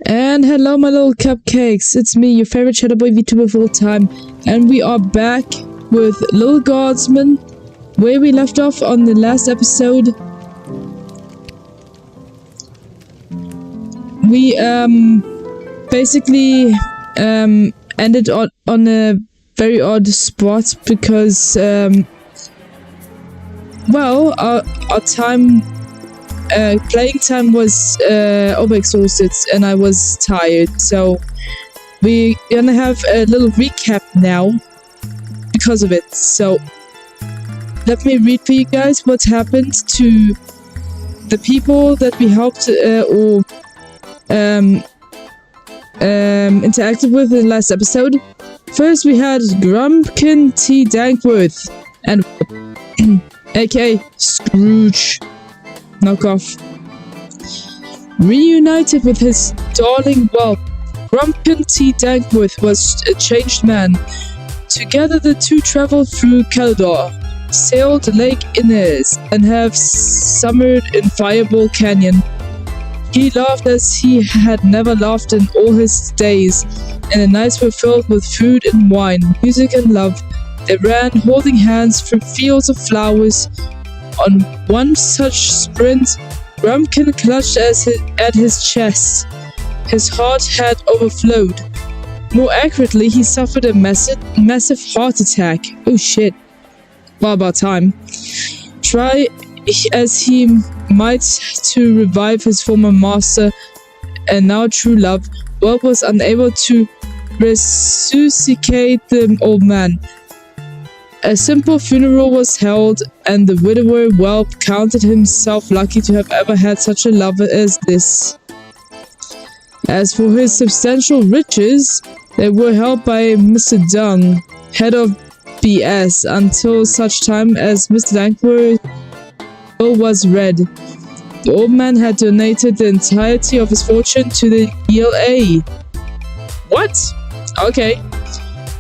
And hello my little cupcakes, it's me, your favorite Shadowboy VTuber of all time, and we are back with Little Guardsman, where we left off on the last episode. We basically ended on a very odd spot because well, our time playing time was overexhausted and I was tired, so we're gonna have a little recap now because of it. So let me read for you guys what happened to the people that we helped or interacted with in the last episode. First we had Grumpkin T. Dankworth and aka Scrooge knockoff. Reunited with his darling whelp, Grumpkin T. Dankworth was a changed man. Together the two traveled through Caldor, sailed Lake Inez, and have summered in Fireball Canyon. He laughed as he had never laughed in all his days, and the nights were filled with food and wine, music and love. They ran holding hands through fields of flowers. On one such sprint, Grumpkin clutched at his chest. His heart had overflowed. More accurately, he suffered a massive heart attack. Oh shit. Well, about time. Try as he might to revive his former master and now true love, Whelp was unable to resuscitate the old man. A simple funeral was held, and the widower Whelp counted himself lucky to have ever had such a lover as this. As for his substantial riches, they were held by Mr. Dung, head of BS, until such time as Mr. Dankworth was read. The old man had donated the entirety of his fortune to the ELA. What? Okay.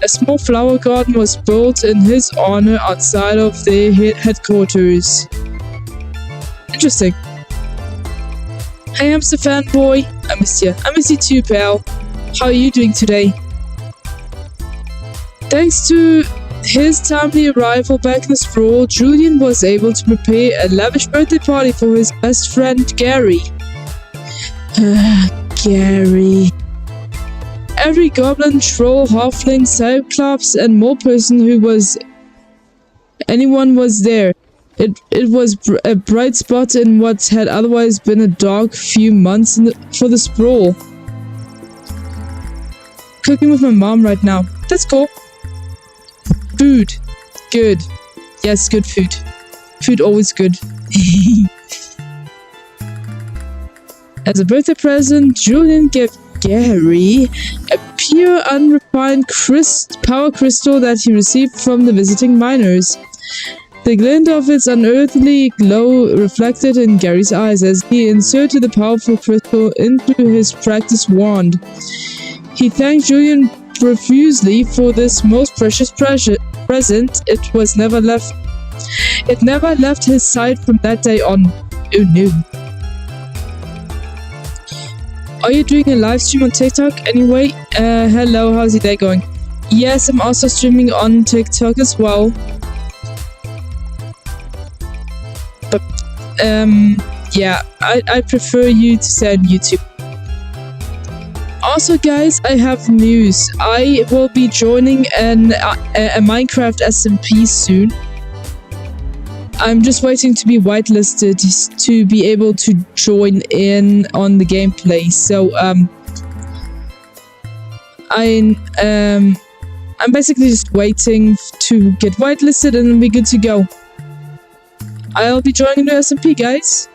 A small flower garden was built in his honor outside of their headquarters. Interesting. Hey, Hamster fanboy. I missed you. I miss you too, pal. How are you doing today? Thanks to his timely arrival back in the sprawl, Julian was able to prepare a lavish birthday party for his best friend, Gary. Gary. Every goblin, troll, halfling, cyclops, and mole person anyone was there. It was a bright spot in what had otherwise been a dark few months for the sprawl. Cooking with my mom right now. That's cool. Food. Good. Yes, good food. Food always good. As a birthday present, Julian gave Gary a pure, unrefined power crystal that he received from the visiting miners. The glint of its unearthly glow reflected in Gary's eyes as he inserted the powerful crystal into his practiced wand. He thanked Julian profusely for this most precious present. It never left his side from that day on. Oh no. Are you doing a live stream on TikTok anyway? Hello, how's your day going? Yes, I'm also streaming on TikTok as well. But, yeah, I prefer you to say on YouTube. Also, guys, I have news. I will be joining a Minecraft SMP soon. I'm just waiting to be whitelisted to be able to join in on the gameplay. So I'm basically just waiting to get whitelisted and then be good to go. I'll be joining the SMP, guys.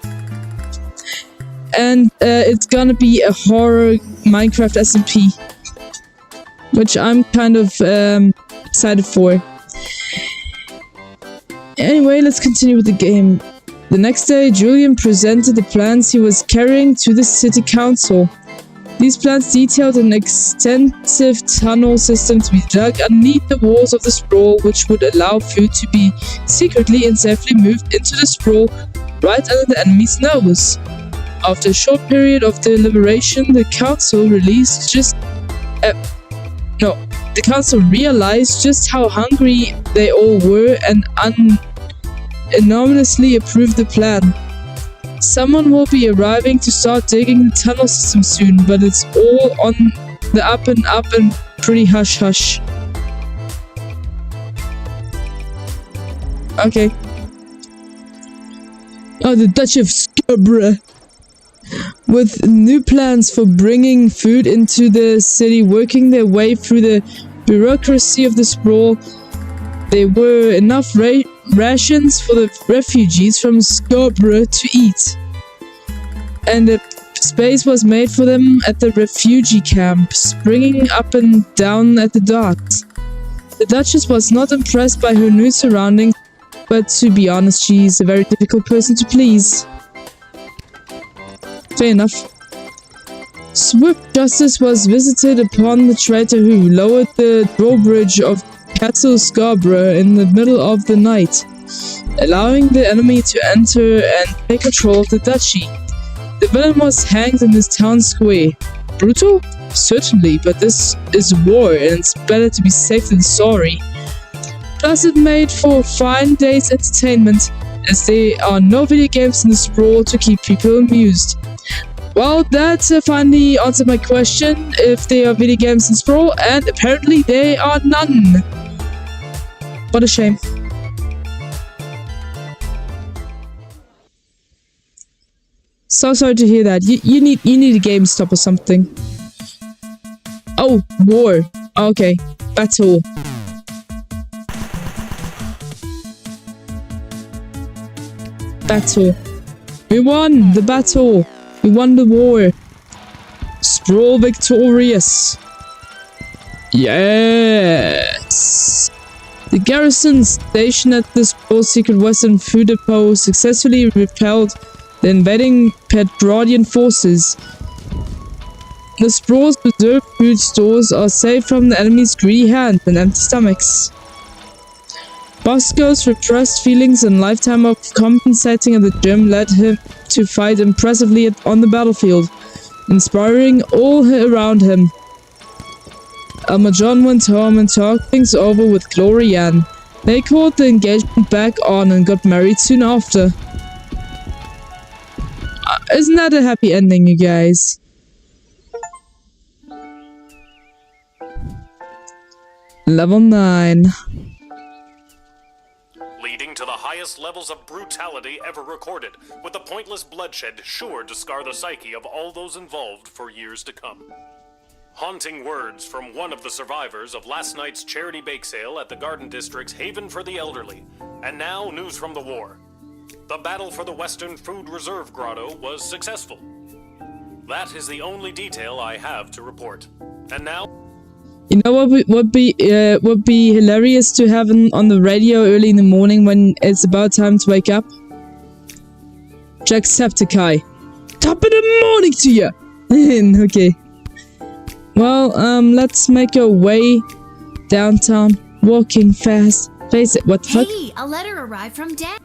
And it's gonna be a horror Minecraft SMP, which I'm kind of excited for. Anyway, let's continue with the game. The next day, Julian presented the plans he was carrying to the city council. These plans detailed an extensive tunnel system to be dug underneath the walls of the sprawl, which would allow food to be secretly and safely moved into the sprawl right under the enemy's nose. After a short period of deliberation, the council realized just how hungry they all were and unanimously approved the plan. Someone will be arriving to start digging the tunnel system soon, but it's all on the up and pretty hush-hush. Okay. Oh, the Duchy of Scarborough. With new plans for bringing food into the city, working their way through the bureaucracy of the sprawl, there were enough rations for the refugees from Scarborough to eat. And a space was made for them at the refugee camp, springing up and down at the docks. The Duchess was not impressed by her new surroundings, but to be honest, she's a very difficult person to please. Fair enough. Swift justice was visited upon the traitor who lowered the drawbridge of Castle Scarborough in the middle of the night, allowing the enemy to enter and take control of the duchy. The villain was hanged in this town square. Brutal? Certainly, but this is war and it's better to be safe than sorry. Plus it made for a fine day's entertainment, as there are no video games in the sprawl to keep people amused. Well, that finally answered my question, if there are video games in Sprawl, and apparently there are none. What a shame. So sorry to hear that. You need a GameStop or something. Oh, war. Okay. Battle. Battle. We won the battle. We won the war. Sprawl victorious. Yes. The garrison stationed at the Sprawl secret western food depot successfully repelled the invading Petrodian forces. The Sprawl's reserved food stores are safe from the enemy's greedy hands and empty stomachs. Bosco's repressed feelings and lifetime of compensating at the gym led him to fight impressively on the battlefield, inspiring all around him. Elmer John went home and talked things over with Glory Ann. They called the engagement back on and got married soon after. Isn't that a happy ending, you guys? Level 9. Leading to the highest levels of brutality ever recorded, with the pointless bloodshed sure to scar the psyche of all those involved for years to come. Haunting words from one of the survivors of last night's charity bake sale at the Garden District's Haven for the Elderly. And now, news from the war. The battle for the Western Food Reserve Grotto was successful. That is the only detail I have to report. And now... You know what would be hilarious to have on the radio early in the morning when it's about time to wake up? Jacksepticeye. Top of the morning to you! Okay. Well, let's make our way downtown, walking fast. Face it, what the fuck? Hey, a letter arrived from Dad.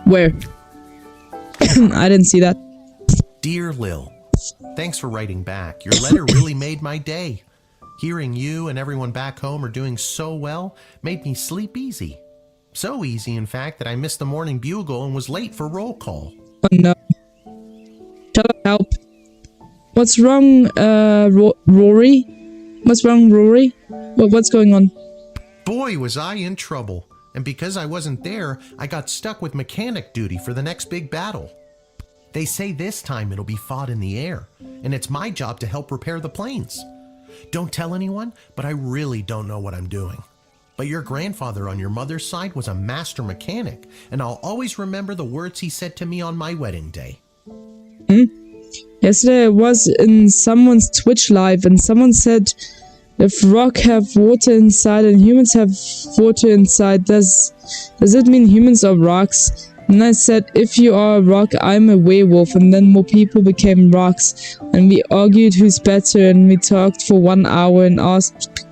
Where? I didn't see that. Dear Lil, thanks for writing back. Your letter really made my day. Hearing you and everyone back home are doing so well made me sleep easy. So easy, in fact, that I missed the morning bugle and was late for roll call. Oh no. Shut up, help. What's wrong, Rory? What's wrong, Rory? What's going on? Boy, was I in trouble. And because I wasn't there, I got stuck with mechanic duty for the next big battle. They say this time it'll be fought in the air, and it's my job to help repair the planes. Don't tell anyone, but I really don't know what I'm doing. But your grandfather on your mother's side was a master mechanic, and I'll always remember the words he said to me on my wedding day. Yesterday I was in someone's Twitch live, and someone said, if rock have water inside and humans have water inside, does it mean humans are rocks? And I said, if you are a rock, I'm a werewolf. And then more people became rocks. And we argued who's better. And we talked for 1 hour and asked,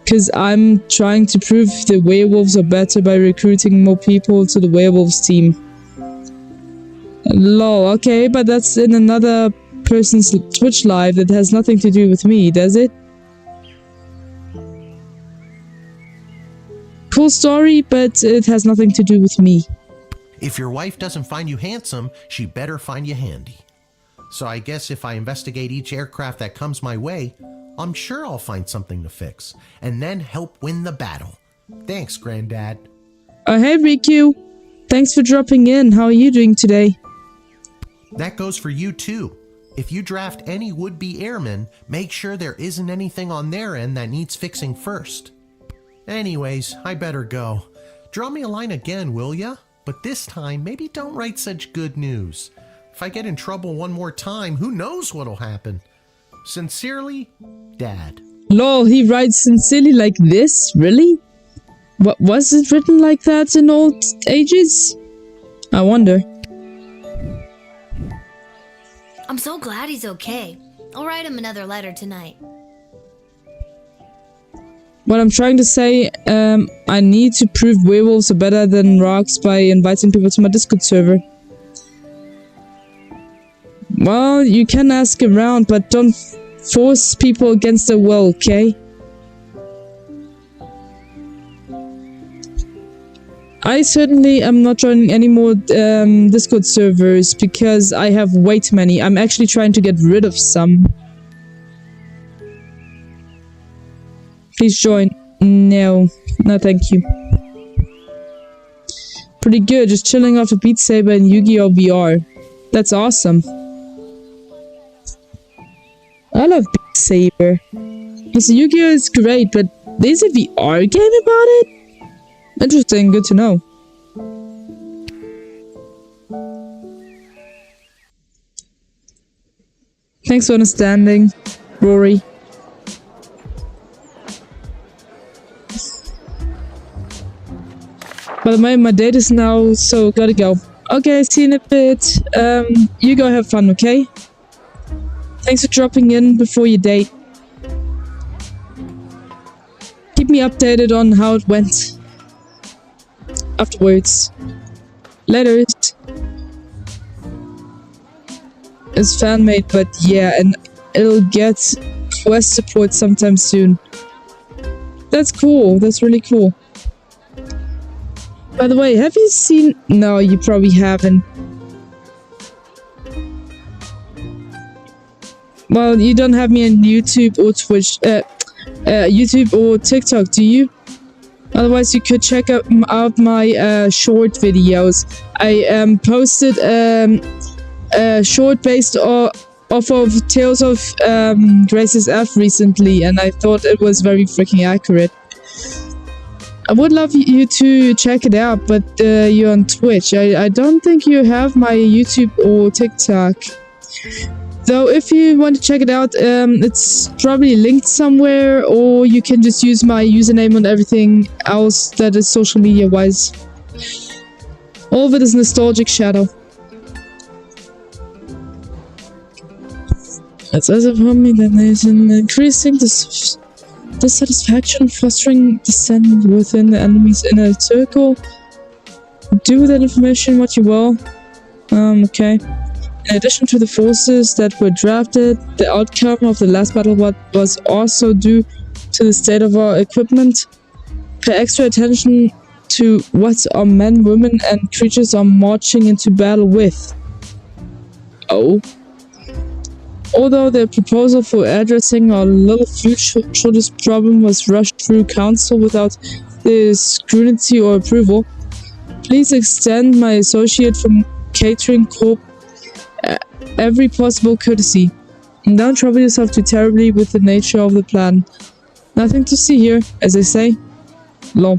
because I'm trying to prove the werewolves are better by recruiting more people to the werewolves team. Lol, okay, but that's in another person's Twitch live that has nothing to do with me, does it? Cool story, but it has nothing to do with me. If your wife doesn't find you handsome, she better find you handy. So I guess if I investigate each aircraft that comes my way, I'm sure I'll find something to fix, and then help win the battle. Thanks, Granddad. Hey Riku! Thanks for dropping in. How are you doing today? That goes for you too. If you draft any would-be airmen, make sure there isn't anything on their end that needs fixing first. Anyways, I better go. Draw me a line again, will ya? But this time, maybe don't write such good news. If I get in trouble one more time, who knows what'll happen? Sincerely, Dad. Lol, he writes sincerely like this? Really? What, was it written like that in old ages? I wonder. I'm so glad he's okay. I'll write him another letter tonight. What I'm trying to say, I need to prove werewolves are better than rocks by inviting people to my Discord server. Well, you can ask around, but don't force people against their will, okay? I certainly am not joining any more Discord servers because I have way too many. I'm actually trying to get rid of some. Please join. No. No, thank you. Pretty good. Just chilling after Beat Saber and Yu-Gi-Oh! VR. That's awesome. I love Beat Saber. So Yu-Gi-Oh! Is great, but there's a VR game about it? Interesting. Good to know. Thanks for understanding, Rory. By the way, my date is now, so gotta go. Okay, see you in a bit. You go have fun, okay? Thanks for dropping in before your date. Keep me updated on how it went. Afterwards. Later. It's fan-made, but yeah, and it'll get quest support sometime soon. That's cool. That's really cool. By the way, have you seen... No, you probably haven't. Well, you don't have me on YouTube or Twitch, YouTube or TikTok, do you? Otherwise, you could check out my short videos. I posted a short based off of Tales of Grace's F recently, and I thought it was very freaking accurate. I would love you to check it out, but you're on Twitch. I don't think you have my YouTube or TikTok. Though if you want to check it out, it's probably linked somewhere, or you can just use my username on everything else that is social media wise. All of it is nostalgic shadow. It's as if homie that there's an increasing dissatisfaction, fostering dissent within the enemy's inner circle. Do with that information what you will. Okay. In addition to the forces that were drafted, the outcome of the last battle was also due to the state of our equipment. Pay extra attention to what our men, women, and creatures are marching into battle with. Oh. Although the proposal for addressing our little shortest problem was rushed through council without the scrutiny or approval, please extend my associate from Catering Corp every possible courtesy, and don't trouble yourself too terribly with the nature of the plan. Nothing to see here, as they say. Lol.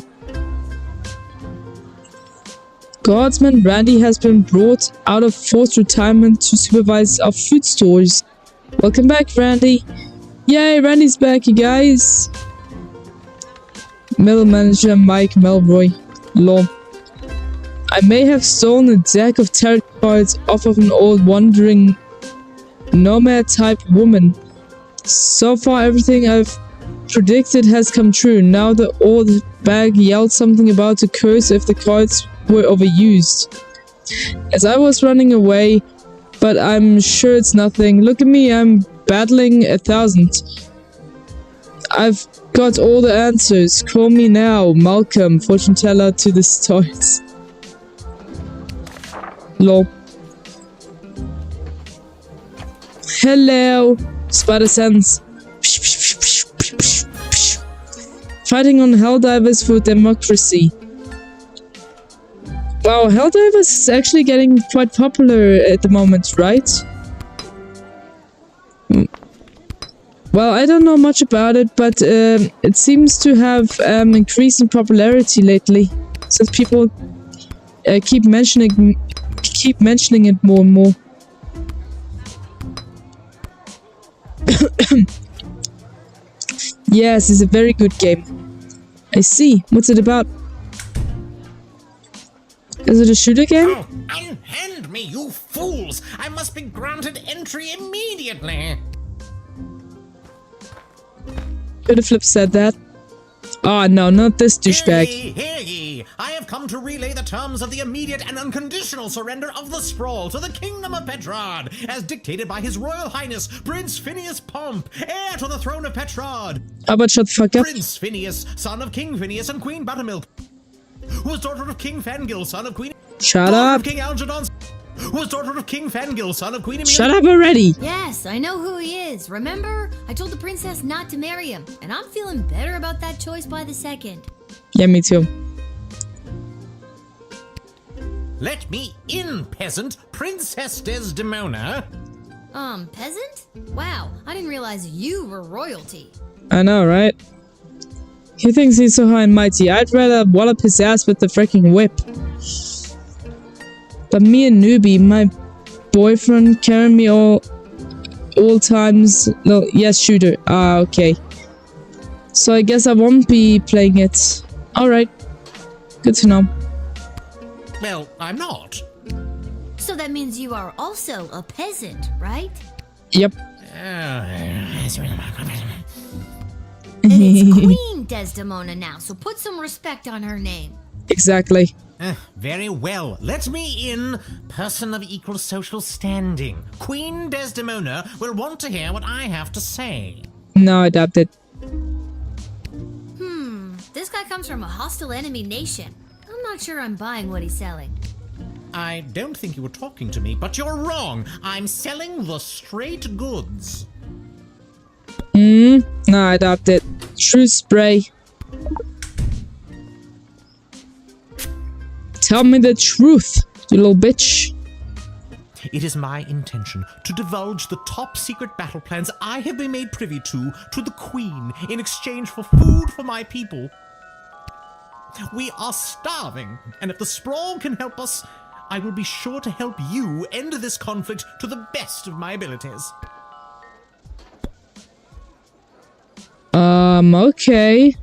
Guardsman Randy has been brought out of forced retirement to supervise our food stores. Welcome back, Randy. Yay, Randy's back, you guys. Middle manager Mike Melroy. Lol. I may have stolen a deck of tarot cards off of an old wandering nomad-type woman. So far, everything I've predicted has come true. Now the old bag yelled something about a curse if the cards were overused. As I was running away, but I'm sure it's nothing. Look at me, I'm battling 1,000. I've got all the answers. Call me now, Malcolm, fortune teller to the stars. Lol. Hello, Spider Sense. Fighting on Helldivers for democracy. Wow, Helldivers is actually getting quite popular at the moment, right? Well, I don't know much about it, but it seems to have increasing popularity lately, since people keep mentioning it more and more. Yes, it's a very good game. I see. What's it about? Is it a shooter game? Oh, unhand me, you fools! I must be granted entry immediately! Could have flip said that. Oh no, not this douchebag. Hear ye! I have come to relay the terms of the immediate and unconditional surrender of the sprawl to the Kingdom of Petrod, as dictated by His Royal Highness, Prince Phineas Pomp, heir to the throne of Petrod. How about shut the fuck up? Prince Phineas, son of King Phineas and Queen Buttermilk, who was daughter of King Fangil, son of Queen... Shut daughter up! of King Algernon, who was daughter of King Fangil, son of Queen Emilia... Shut up already! Yes, I know who he is. Remember? I told the princess not to marry him, and I'm feeling better about that choice by the second. Yeah, me too. Let me in, peasant! Princess Desdemona! Peasant? Wow, I didn't realize you were royalty. I know, right? He thinks he's so high and mighty. I'd rather wallop his ass with the freaking whip. But me and Newbie, my boyfriend, carrying me all times. No, yes, shooter. Ah, okay. So I guess I won't be playing it. Alright. Good to know. Well, I'm not. So that means you are also a peasant, right? Yep. And it's Queen Desdemona now, so put some respect on her name. Exactly. Very well. Let me in, person of equal social standing. Queen Desdemona will want to hear what I have to say. No, adapted. This guy comes from a hostile enemy nation. I'm not sure I'm buying what he's selling. I don't think you were talking to me, but you're wrong. I'm selling the straight goods. No, adapted. True spray. Tell me the truth, you little bitch. It is my intention to divulge the top secret battle plans I have been made privy to the Queen in exchange for food for my people. We are starving, and if the sprawl can help us, I will be sure to help you end this conflict to the best of my abilities. Okay.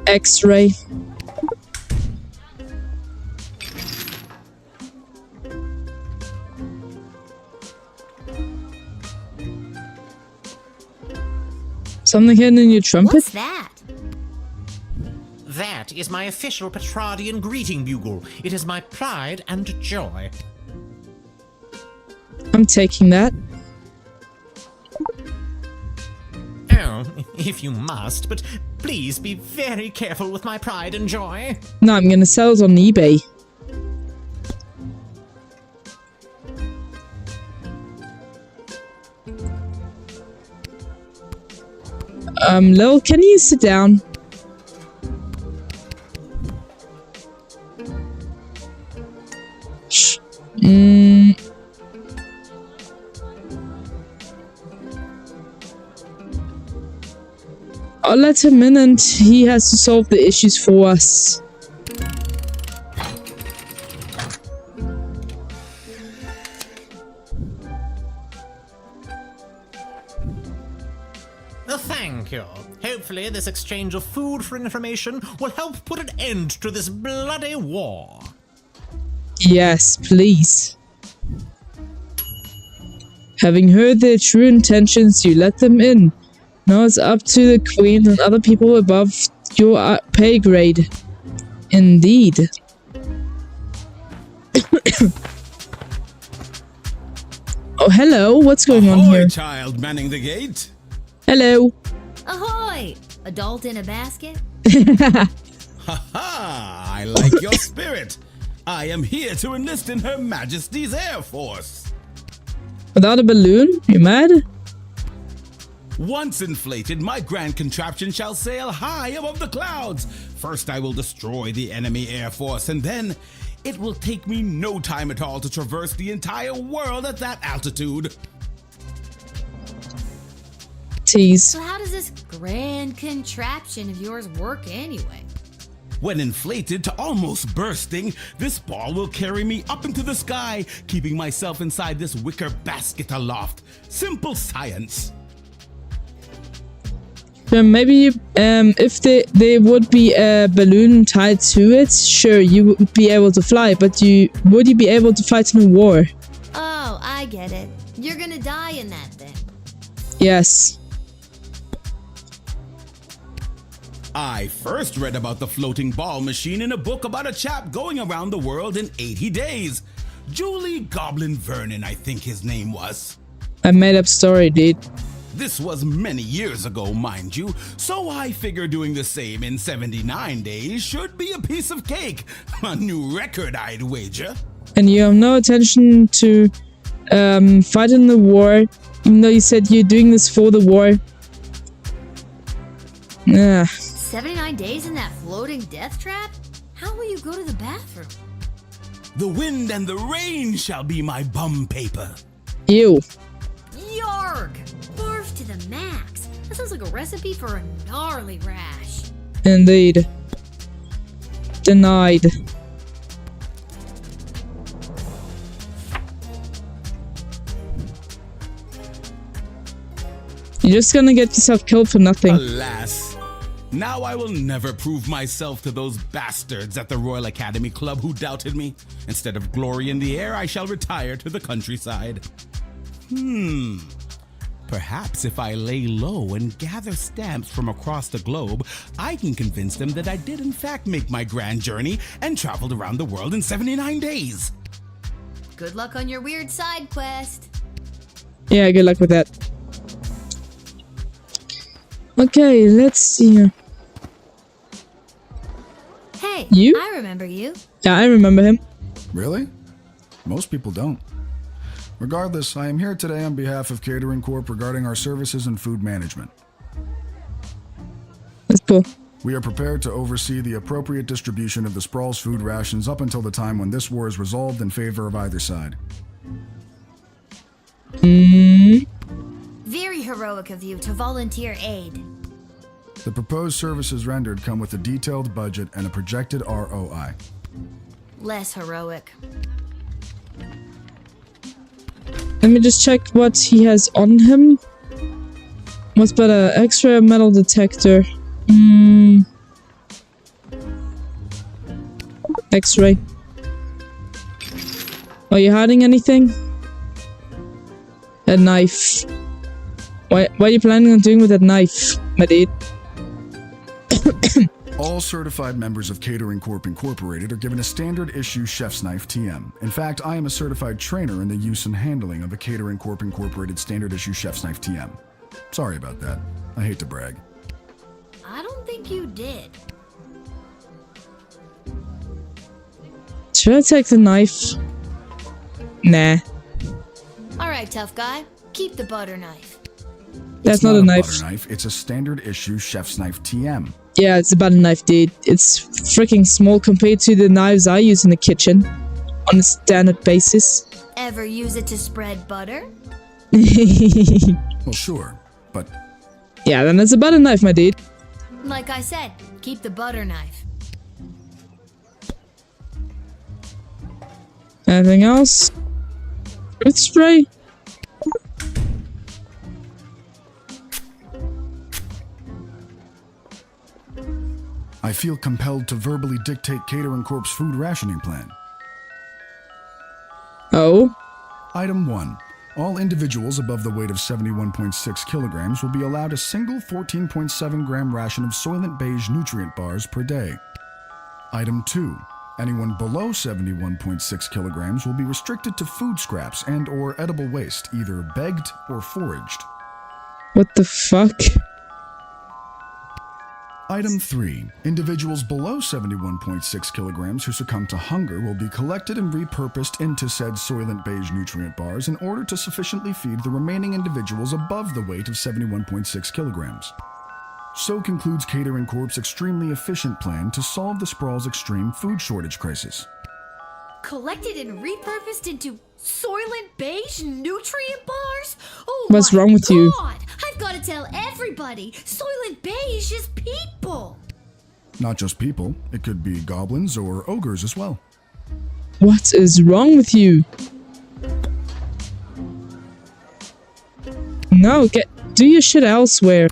X-ray. Something hidden in your trumpet? What's that? That is my official Petrardian greeting bugle. It is my pride and joy. I'm taking that. Oh, if you must, but please be very careful with my pride and joy. No, I'm gonna sell it on eBay. Lil, can you sit down? Shh. I'll let him in and he has to solve the issues for us. Thank you. Hopefully this exchange of food for information will help put an end to this bloody war. Yes, please. Having heard their true intentions, you let them in. Now it's up to the queen and other people above your pay grade. Indeed. Oh, hello. What's going on here? Child manning the gate. Hello. Ahoy! Adult in a basket? Ha ha! I like your spirit. I am here to enlist in Her Majesty's Air Force. Without a balloon? You mad? Once inflated, my grand contraption shall sail high above the clouds. First, I will destroy the enemy air force, and then it will take me no time at all to traverse the entire world at that altitude. Tease. So how does this grand contraption of yours work anyway? When inflated to almost bursting, this ball will carry me up into the sky, keeping myself inside this wicker basket aloft. Simple science. So maybe if there would be a balloon tied to it, sure, you would be able to fly, but would you be able to fight in a war? Oh, I get it. You're gonna die in that thing. Yes. I first read about the floating ball machine in a book about a chap going around the world in 80 days. Julie Goblin Vernon, I think his name was. I made up story, dude. This was many years ago, mind you, so I figure doing the same in 79 days should be a piece of cake. A new record, I'd wager. And you have no intention to fight in the war, even though you said you're doing this for the war. Yeah. 79 days in that floating death trap? How will you go to the bathroom? The wind and the rain shall be my bum paper. Ew. Yarg! Barf to the max. That sounds like a recipe for a gnarly rash. Indeed. Denied. You're just gonna get yourself killed for nothing. Alas. Now I will never prove myself to those bastards at the Royal Academy Club who doubted me. Instead of glory in the air, I shall retire to the countryside. Perhaps if I lay low and gather stamps from across the globe, I can convince them that I did in fact make my grand journey and traveled around the world in 79 days. Good luck on your weird side quest. Yeah, good luck with that. Okay, let's see. Hey, You? I remember you. Yeah, I remember him. Really? Most people don't. Regardless, I am here today on behalf of Catering Corp regarding our services and food management. That's cool. We are prepared to oversee the appropriate distribution of the Sprawl's food rations up until the time when this war is resolved in favor of either side. Very heroic of you to volunteer aid. The proposed services rendered come with a detailed budget and a projected ROI. Less heroic. Let me just check what he has on him. What's better? X-ray or metal detector? X-ray. Are you hiding anything? A knife. What are you planning on doing with that knife, my dude? All certified members of Catering Corp Incorporated are given a standard issue chef's knife TM. In fact, I am a certified trainer in the use and handling of a Catering Corp Incorporated standard issue chef's knife TM. Sorry about that. I hate to brag. I don't think you did. Should I take the knife? Nah. Alright, tough guy. Keep the butter knife. That's It's not a knife. butter knife. It's a standard issue chef's knife TM. Yeah, it's a butter knife, dude. It's freaking small compared to the knives I use in the kitchen on a standard basis. Ever use it to spread butter? Well, sure, but Yeah, then it's a butter knife, my dude. Like I said, keep the butter knife. Anything else? Truth spray? I feel compelled to verbally dictate Catering Corp's food rationing plan. Oh? Item 1. All individuals above the weight of 71.6 kilograms will be allowed a single 14.7 gram ration of Soylent Beige nutrient bars per day. Item 2. Anyone below 71.6 kilograms will be restricted to food scraps and/or edible waste, either begged or foraged. What the fuck? Item 3. Individuals below 71.6 kilograms who succumb to hunger will be collected and repurposed into said Soylent Beige nutrient bars in order to sufficiently feed the remaining individuals above the weight of 71.6 kilograms. So concludes Catering Corp's extremely efficient plan to solve the Sprawl's extreme food shortage crisis. Collected and repurposed into Soylent Beige nutrient bars? Oh, What's my wrong with you? God! I've got to tell everybody, Soylent Beige is people! Not just people, it could be goblins or ogres as well. What is wrong with you? No, do your shit elsewhere.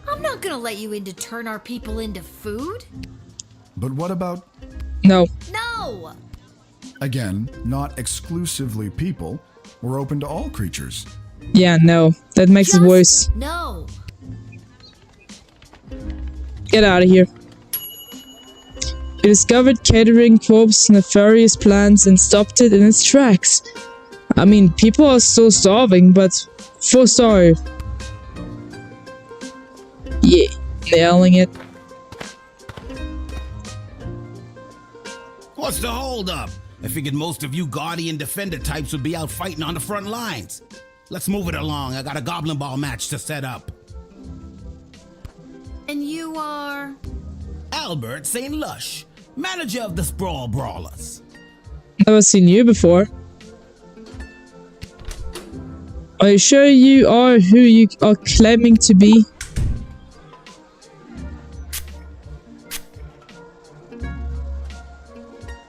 I'm not gonna let you in to turn our people into food. But what about, No. No! again, not exclusively people? We're open to all creatures. Yeah, no. That makes it worse. No. Get out of here. We discovered Catering Corp's nefarious plans and stopped it in its tracks. I mean, people are still starving, but for sorry. Yeah, nailing it. What's the holdup? I figured most of you Guardian Defender types would be out fighting on the front lines. Let's move it along. I got a Goblin Ball match to set up. And you are? Albert St. Lush, manager of the Sprawl Brawlers. Never seen you before. Are you sure you are who you are claiming to be?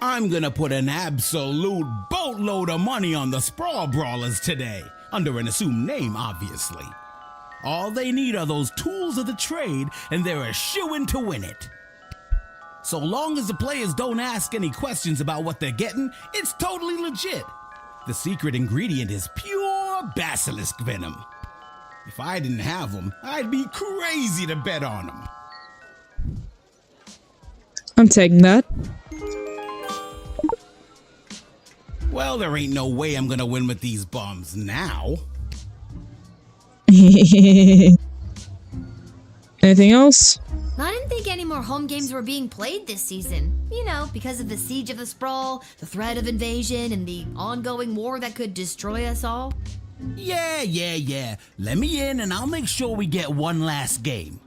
I'm gonna put an absolute boatload of money on the Sprawl Brawlers today, under an assumed name, obviously. All they need are those tools of the trade, and they're a shoo-in to win it. So long as the players don't ask any questions about what they're getting, it's totally legit. The secret ingredient is pure basilisk venom. If I didn't have them, I'd be crazy to bet on them. I'm taking that. Well, there ain't no way I'm gonna win with these bums now. Anything else? I didn't think any more home games were being played this season. You know, because of the Siege of the Sprawl, the threat of invasion, and the ongoing war that could destroy us all. Yeah. Let me in and I'll make sure we get one last game.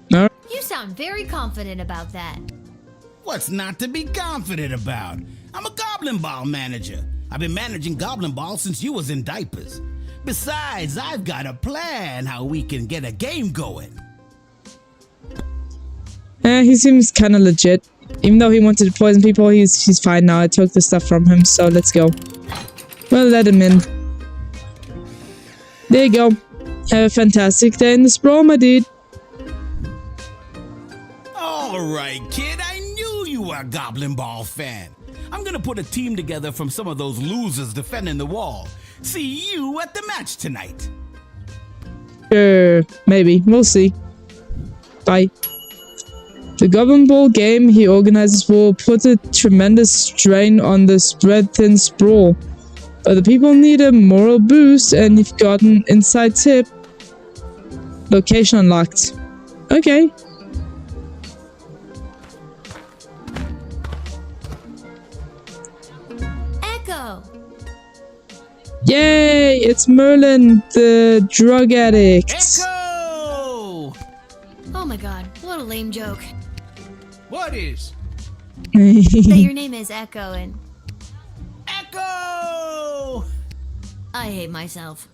No. You sound very confident about that. What's not to be confident about? I'm a Goblin Ball manager. I've been managing Goblin Ball since you was in diapers. Besides, I've got a plan how we can get a game going. He seems kind of legit. Even though he wanted to poison people, he's fine now. I took the stuff from him, so let's go. Well, let him in. There you go. Have a fantastic day in the Sprawl, my dude. Alright, kid, I knew you were a Goblin Ball fan. I'm gonna put a team together from some of those losers defending the wall. See you at the match tonight. Sure, maybe. We'll see. Bye. The Goblin Ball game he organizes will put a tremendous strain on the spread-thin Sprawl. But the people need a moral boost, and you've got an inside tip. Location unlocked. Okay. Echo! Yay! It's Merlin, the drug addict. Echo! Oh my god, what a lame joke. What is? That your name is Echo and Echo! I hate myself.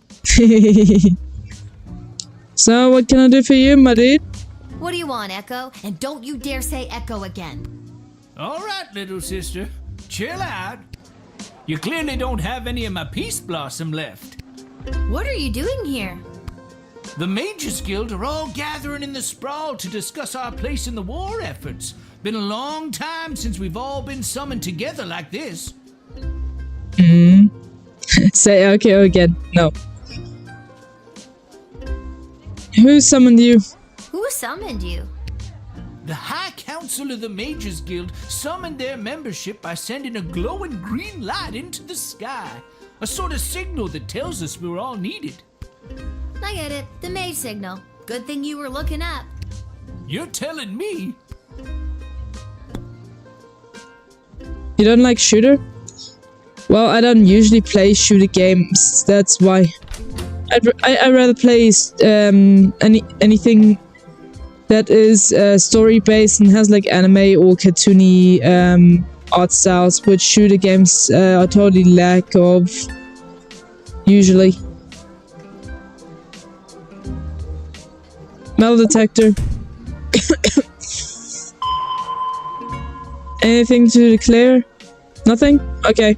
So, what can I do for you, my dude? What do you want, Echo? And don't you dare say Echo again. All right, little sister. Chill out. You clearly don't have any of my Peace Blossom left. What are you doing here? The Mages Guild are all gathering in the sprawl to discuss our place in the war efforts. Been a long time since we've all been summoned together like this. Say okay again. No. Who summoned you? Who summoned you? The High Council of the Mages Guild summoned their membership by sending a glowing green light into the sky. A sort of signal that tells us we're all needed. I get it. The mage signal. Good thing you were looking up. You're telling me? You don't like shooter? Well, I don't usually play shooter games. That's why. I'd rather play anything that is story based and has like anime or cartoony art styles, which shooter games are totally lack of. Usually. Metal detector. Anything to declare? Nothing? Okay.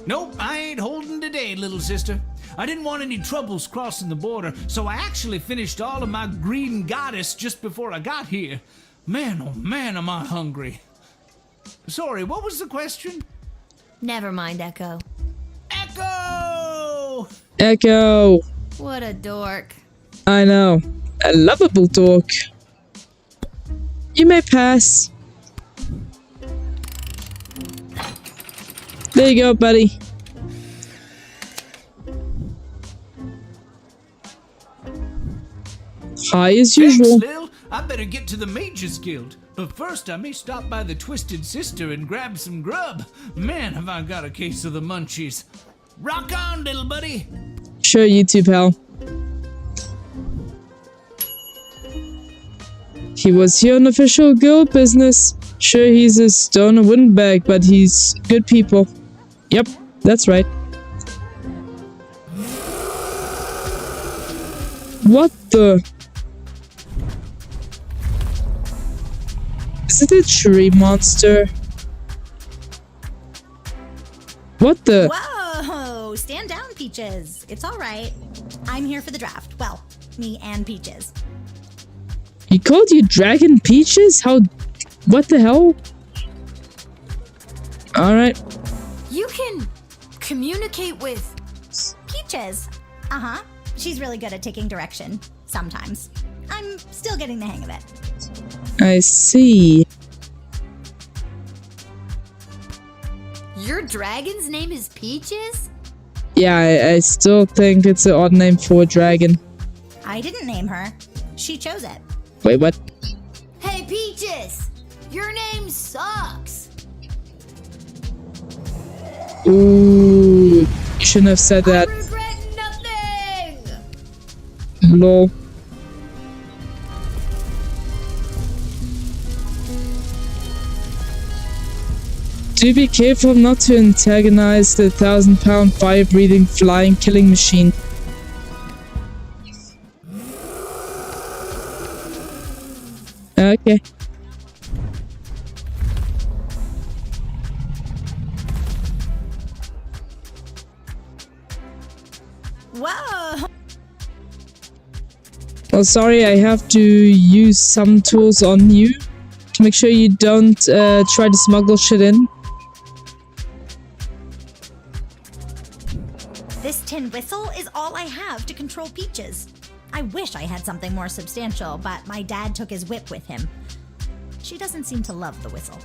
Nope, I ain't holding today, little sister. I didn't want any troubles crossing the border, so I actually finished all of my green goddess just before I got here. Man, oh man, am I hungry. Sorry, what was the question? Never mind, Echo. Echo! Echo. What a dork. I know. A lovable dork. You may pass. There you go, buddy. Hi as usual. Thanks, Lil. I better get to the Mages Guild. But first, I may stop by the Twisted Sister and grab some grub. Man, have I got a case of the munchies. Rock on, little buddy. Sure, you too, pal. He was here on official guild business. Sure, he's a stoner windbag, but he's good people. Yep, that's right. What the? Is it a tree monster? What the? Whoa! Stand down, Peaches. It's all right. I'm here for the draft. Well, me and Peaches. He called you Dragon Peaches? How? What the hell? Alright. You can communicate with... Peaches. Uh-huh. She's really good at taking direction. Sometimes. I'm still getting the hang of it. I see. Your dragon's name is Peaches? Yeah, I still think it's an odd name for a dragon. I didn't name her. She chose it. Wait, what? Hey, Peaches! Your name sucks! Ooh, you shouldn't have said I that. regret nothing! Lol. Do be careful not to antagonize the 1,000-pound fire-breathing flying killing machine. Okay. Whoa! Well, sorry, I have to use some tools on you to make sure you don't try to smuggle shit in. This tin whistle is all I have to control Peaches. I wish I had something more substantial, but my dad took his whip with him. She doesn't seem to love the whistle.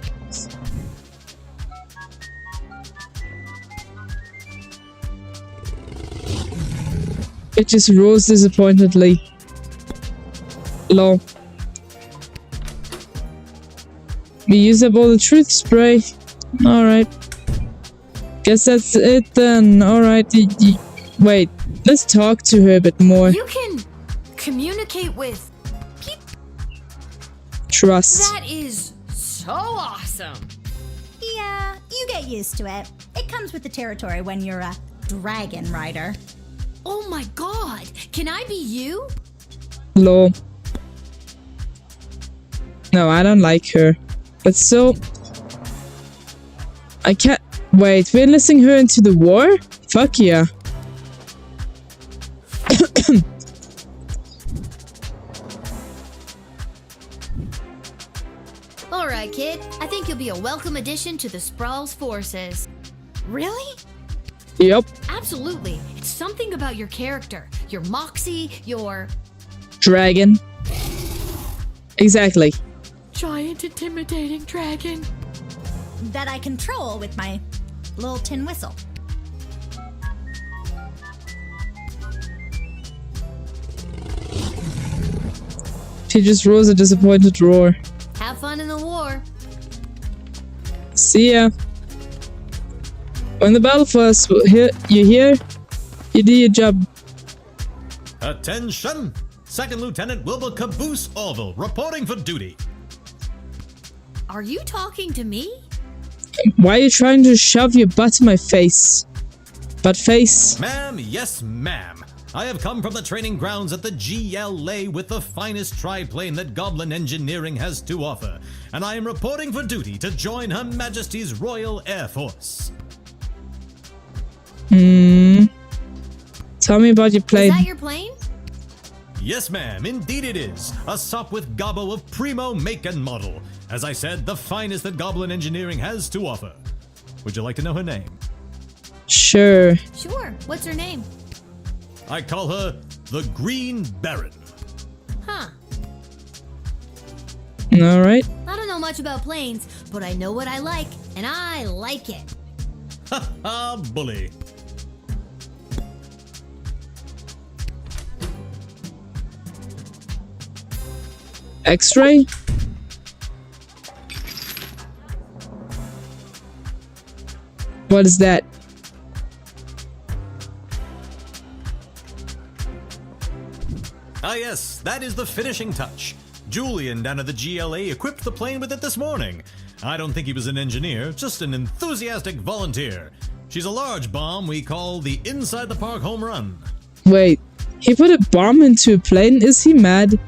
It just roars disappointedly. Lol. We use up all the truth spray. Alright. Guess that's it then. Alright. Wait. Let's talk to her a bit more. You can communicate with... Trust. That is so awesome! Yeah, you get used to it. It comes with the territory when you're a dragon rider. Oh my god! Can I be you? Lol. No, I don't like her. But still... I can't... Wait, we're enlisting her into the war? Fuck yeah. Alright, kid. I think you'll be a welcome addition to the Sprawl's forces. Really? Yep. Absolutely. It's something about your character, your moxie, your Dragon. Exactly. giant intimidating dragon. That I control with my little tin whistle. She just roars a disappointed roar. Have fun in the war. See ya. On the battle first. Here, you here? You do your job. Attention! Second Lieutenant Wilbur Caboose Orville, reporting for duty. Are you talking to me? Why are you trying to shove your butt in my face? Butt face? Ma'am, yes ma'am. I have come from the training grounds at the GLA with the finest triplane that Goblin Engineering has to offer, and I am reporting for duty to join Her Majesty's Royal Air Force. Tell me about your plane. Is that your plane? Yes ma'am, indeed it is. A SOP with gobbo of primo make and model. As I said, the finest that Goblin Engineering has to offer. Would you like to know her name? Sure. Sure. What's her name? I call her the Green Baron. Huh. Alright. I don't know much about planes, but I know what I like, and I like it. Ha ha, bully. X-ray? What is that? Ah yes, that is the finishing touch. Julian down at the GLA equipped the plane with it this morning. I don't think he was an engineer, just an enthusiastic volunteer. She's a large bomb we call the Inside the Park Home Run. Wait, he put a bomb into a plane? Is he mad?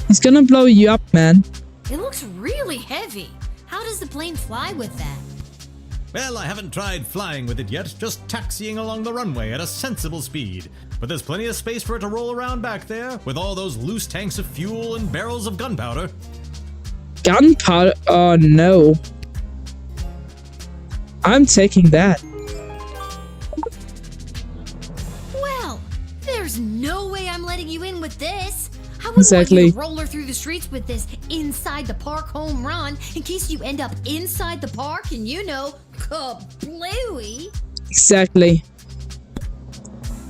He's gonna blow you up, man. It looks really heavy. How does the plane fly with that? Well, I haven't tried flying with it yet, just taxiing along the runway at a sensible speed. But there's plenty of space for it to roll around back there, with all those loose tanks of fuel and barrels of gunpowder. Gunpowder? Oh no. I'm taking that. Well, there's no way I'm letting you in with this. I wouldn't Exactly. want you to roller through the streets with this inside the park home run in case you end up inside the park and kablooey. Exactly.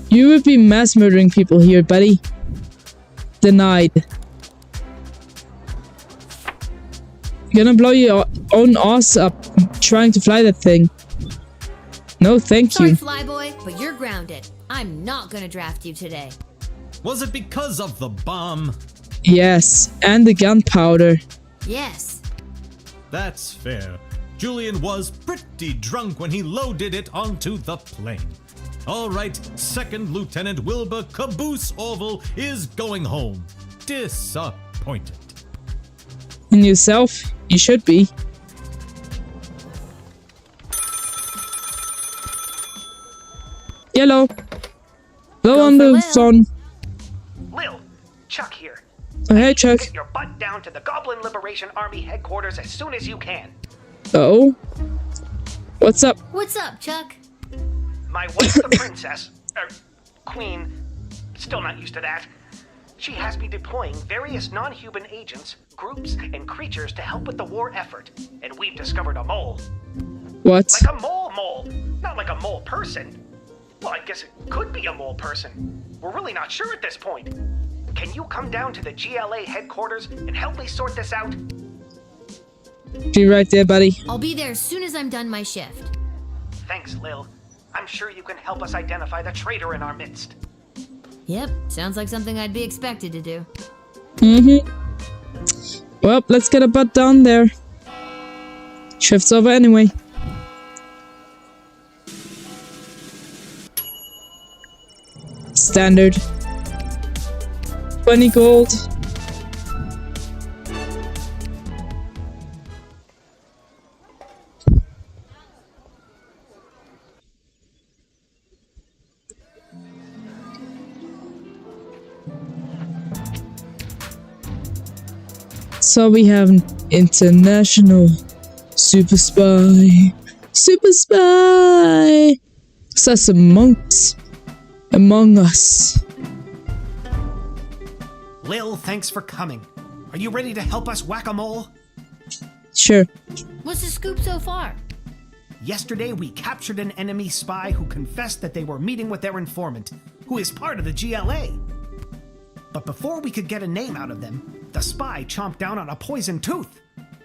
You would be mass murdering people here, buddy. Denied. You're gonna blow your own ass up trying to fly that thing. No, thank Sorry, you. Flyboy, but you're grounded. I'm not gonna draft you today. Was it because of the bomb? Yes, and the gunpowder. Yes. That's fair. Julian was pretty drunk when he loaded it onto the plane. All right, Second Lieutenant Wilbur Caboose Orville is going home. Disappointed. In yourself, you should be. Yellow. Go Go on for the Lil. phone. Lil, Chuck here. Oh, hey, Chuck. Get your butt down to the Goblin Liberation Army headquarters as soon as you can. Oh. What's up? What's up, Chuck? My wife, the princess, queen, still not used to that. She has me deploying various non-human agents, groups, and creatures to help with the war effort. And we've discovered a mole. What? Like a mole. Not like a mole person. Well, I guess it could be a mole person. We're really not sure at this point. Can you come down to the GLA headquarters and help me sort this out? Be right there, buddy. I'll be there as soon as I'm done my shift. Thanks, Lil. I'm sure you can help us identify the traitor in our midst. Yep, sounds like something I'd be expected to do. Well, let's get a butt down there. Shift's over anyway. Standard. 20 gold. So we have an international super spy. Super spy! So that's among us. Lil, thanks for coming. Are you ready to help us whack-a-mole? Sure. What's the scoop so far? Yesterday, we captured an enemy spy who confessed that they were meeting with their informant, who is part of the GLA. But before we could get a name out of them, the spy chomped down on a poisoned tooth.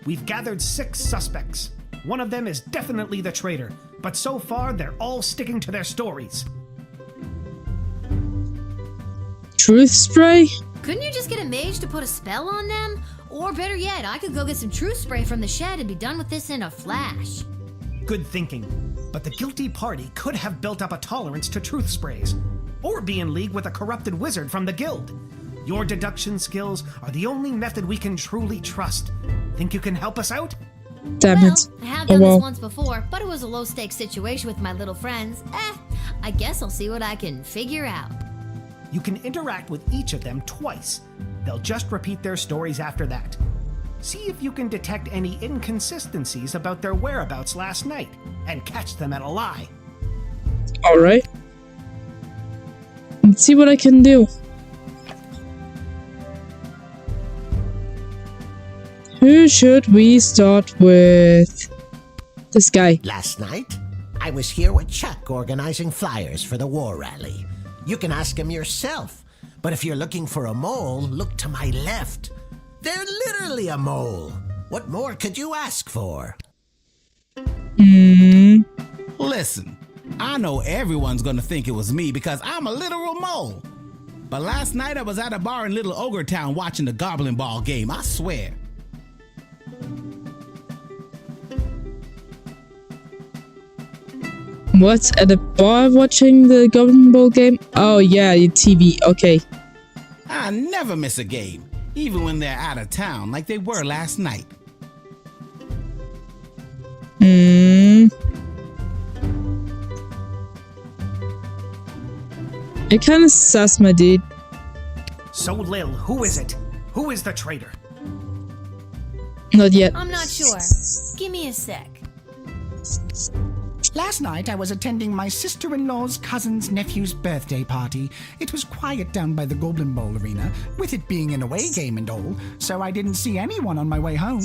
We've gathered 6 suspects. One of them is definitely the traitor, but so far they're all sticking to their stories. Truth spray? Couldn't you just get a mage to put a spell on them? Or better yet, I could go get some truth spray from the shed and be done with this in a flash. Good thinking. But the guilty party could have built up a tolerance to truth sprays, or be in league with a corrupted wizard from the guild. Your deduction skills are the only method we can truly trust. Think you can help us out? Damn Well, it. I have Oh done well. this once before, but it was a low-stakes situation with my little friends. I guess I'll see what I can figure out. You can interact with each of them twice. They'll just repeat their stories after that. See if you can detect any inconsistencies about their whereabouts last night, and catch them at a lie. Alright. Let's see what I can do. Who should we start with? This guy. Last night, I was here with Chuck organizing flyers for the war rally. You can ask him yourself. But if you're looking for a mole, look to my left. They're literally a mole. What more could you ask for? Listen, I know everyone's gonna think it was me because I'm a literal mole. But last night I was at a bar in Little Ogre Town watching the Goblin Ball game, I swear. What? At a bar watching the Goblin Ball game? Oh yeah, your TV. Okay. I never miss a game, even when they're out of town like they were last night. It kinda sus, my dude. So Lil, who is it? Who is the traitor? Not yet. I'm not sure. Give me a sec. Last night I was attending my sister-in-law's cousin's nephew's birthday party. It was quiet down by the Goblin Bowl arena, with it being an away game and all, so I didn't see anyone on my way home.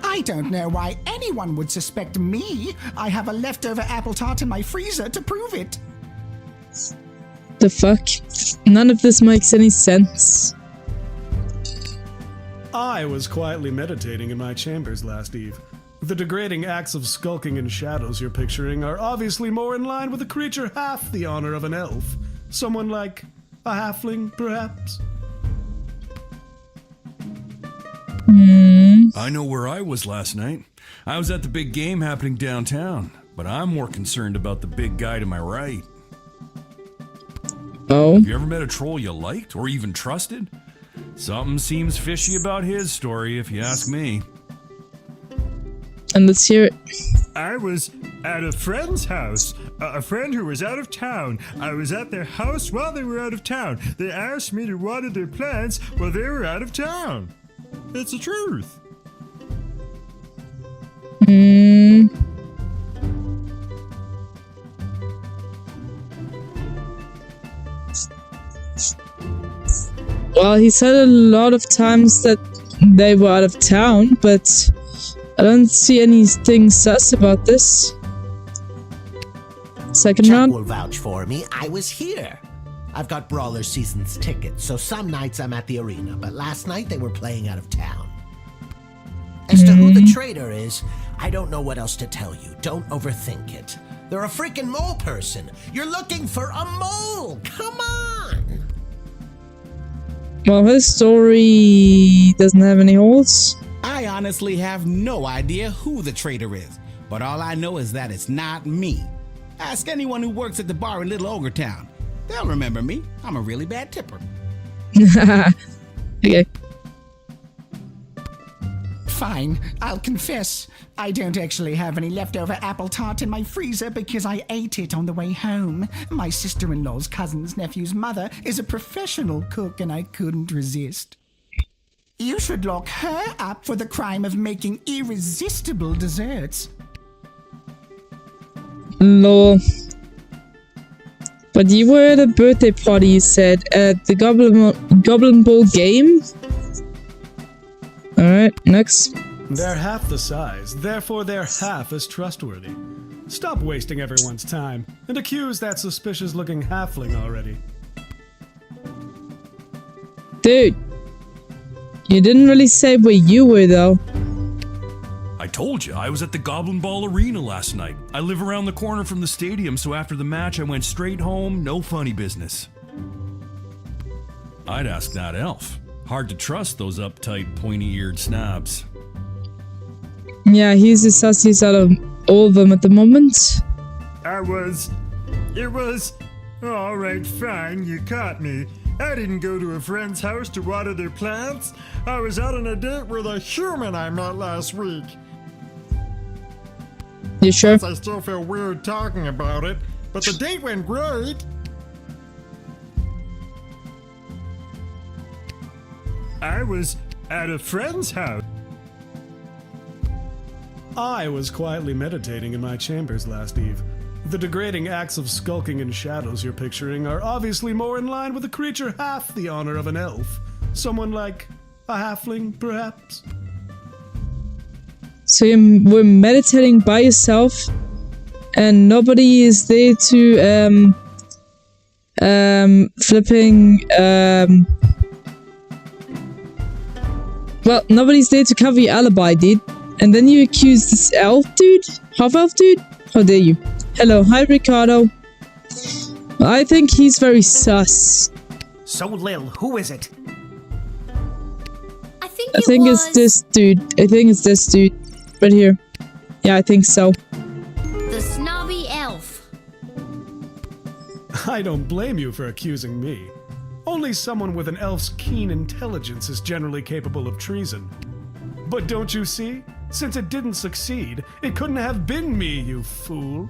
I don't know why anyone would suspect me. I have a leftover apple tart in my freezer to prove it. The fuck? None of this makes any sense. I was quietly meditating in my chambers last eve. The degrading acts of skulking in shadows you're picturing are obviously more in line with a creature half the honor of an elf. Someone like a halfling, perhaps? I know where I was last night. I was at the big game happening downtown, but I'm more concerned about the big guy to my right. Oh? Have you ever met a troll you liked or even trusted? Something seems fishy about his story, if you ask me. And let's hear it. I was at a friend's house, a friend who was out of town. I was at their house while they were out of town. They asked me to water their plants while they were out of town. It's the truth. Well, he said a lot of times that they were out of town, but I don't see anything sus about this. Second Chuck round? will vouch for me. I was here. I've got Brawler Seasons tickets, so some nights I'm at the arena, but last night they were playing out of town. As to who the traitor is, I don't know what else to tell you. Don't overthink it. They're a freaking mole person. You're looking for a mole. Come on. Well, his story doesn't have any holes. I honestly have no idea who the traitor is, but all I know is that it's not me. Ask anyone who works at the bar in Little Ogre Town. They'll remember me. I'm a really bad tipper. Okay. Fine, I'll confess. I don't actually have any leftover apple tart in my freezer because I ate it on the way home. My sister-in-law's cousin's nephew's mother is a professional cook and I couldn't resist. You should lock her up for the crime of making irresistible desserts. Lol. But you were at a birthday party, you said, at the Goblin Bowl game? Alright, next. They're half the size, therefore they're half as trustworthy. Stop wasting everyone's time, and accuse that suspicious-looking halfling already. Dude. You didn't really say where you were, though. I told you, I was at the Goblin Ball Arena last night. I live around the corner from the stadium, so after the match I went straight home, no funny business. I'd ask that elf. Hard to trust those uptight, pointy-eared snobs. Yeah, he's the sussiest out of all of them at the moment. It was... Alright, fine, you caught me. I didn't go to a friend's house to water their plants. I was out on a date with a human I met last week. You sure? I still feel weird talking about it, but the date went great. I was at a friend's house. I was quietly meditating in my chambers last eve. The degrading acts of skulking in shadows you're picturing are obviously more in line with a creature half the honor of an elf. Someone like a halfling, perhaps? So you were meditating by yourself, and nobody is there to, well, nobody's there to cover your alibi, dude. And then you accuse this elf dude? Half-elf dude? How dare you? Hello, hi Ricardo. I think he's very sus. So, Lil, who is it? I think it's this dude. I think it's this dude. Right here. Yeah, I think so. The snobby elf. I don't blame you for accusing me. Only someone with an elf's keen intelligence is generally capable of treason. But don't you see? Since it didn't succeed, it couldn't have been me, you fool.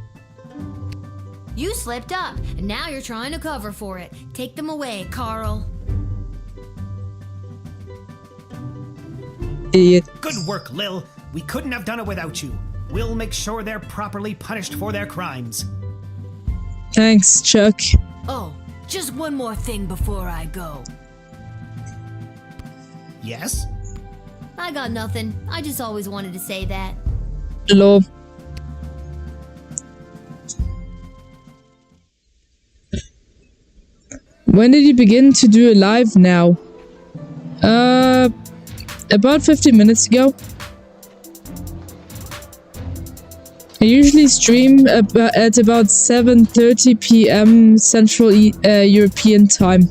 You slipped up, and now you're trying to cover for it. Take them away, Carl. Idiot. Good work, Lil. We couldn't have done it without you. We'll make sure they're properly punished for their crimes. Thanks, Chuck. Oh, just one more thing before I go. Yes? I got nothing. I just always wanted to say that. Lol. When did you begin to do a live now? About 15 minutes ago. I usually stream at about 7:30 p.m. Central European time.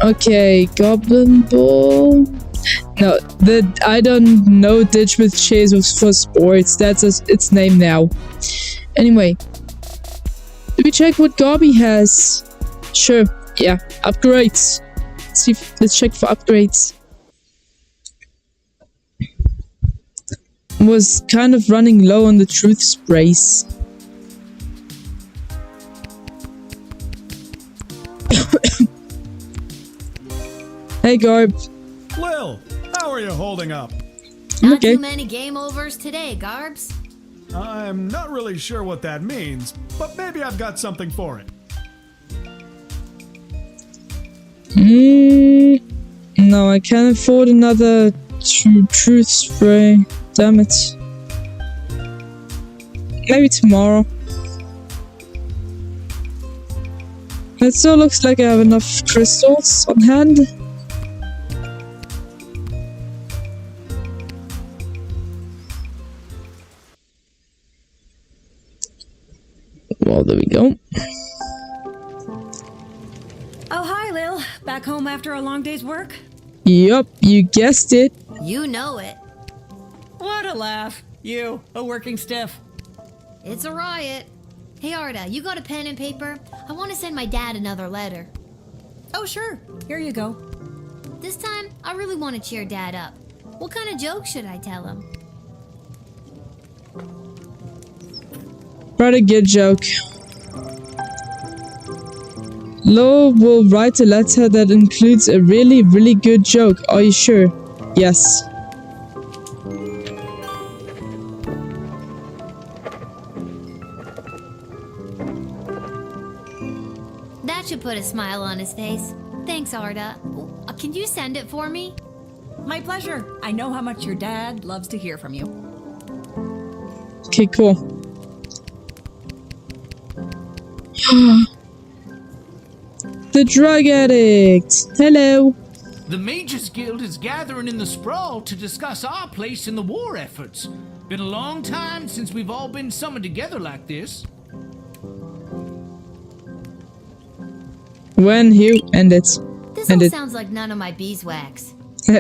Okay, Goblin Ball. No, I don't know Ditch with Chase was for sports. That's its name now. Anyway, do we check what Gobby has? Sure. Yeah, upgrades. Let's check for upgrades. Was kind of running low on the truth sprays. Hey, Garb. Lil, how are you holding up? Not too many game overs today, Garbs. I'm not really sure what that means, but maybe I've got something for it. No, I can't afford another truth spray. Damn it. Maybe tomorrow. It still looks like I have enough crystals on hand. Well, there we go. Oh, hi, Lil. Back home after a long day's work? Yup, you guessed it. You know it. What a laugh. You, a working stiff. It's a riot. Hey, Arda, you got a pen and paper? I want to send my dad another letter. Oh, sure. Here you go. This time, I really want to cheer Dad up. What kind of joke should I tell him? Write a good joke. Lo will write a letter that includes a really, really good joke. Are you sure? Yes. That should put a smile on his face. Thanks, Arda. Can you send it for me? My pleasure. I know how much your dad loves to hear from you. Okay, cool. The drug addict. Hello. The Mages Guild is gathering in the sprawl to discuss our place in the war efforts. Been a long time since we've all been summoned together like this. When you end it. This all sounds like none of my beeswax.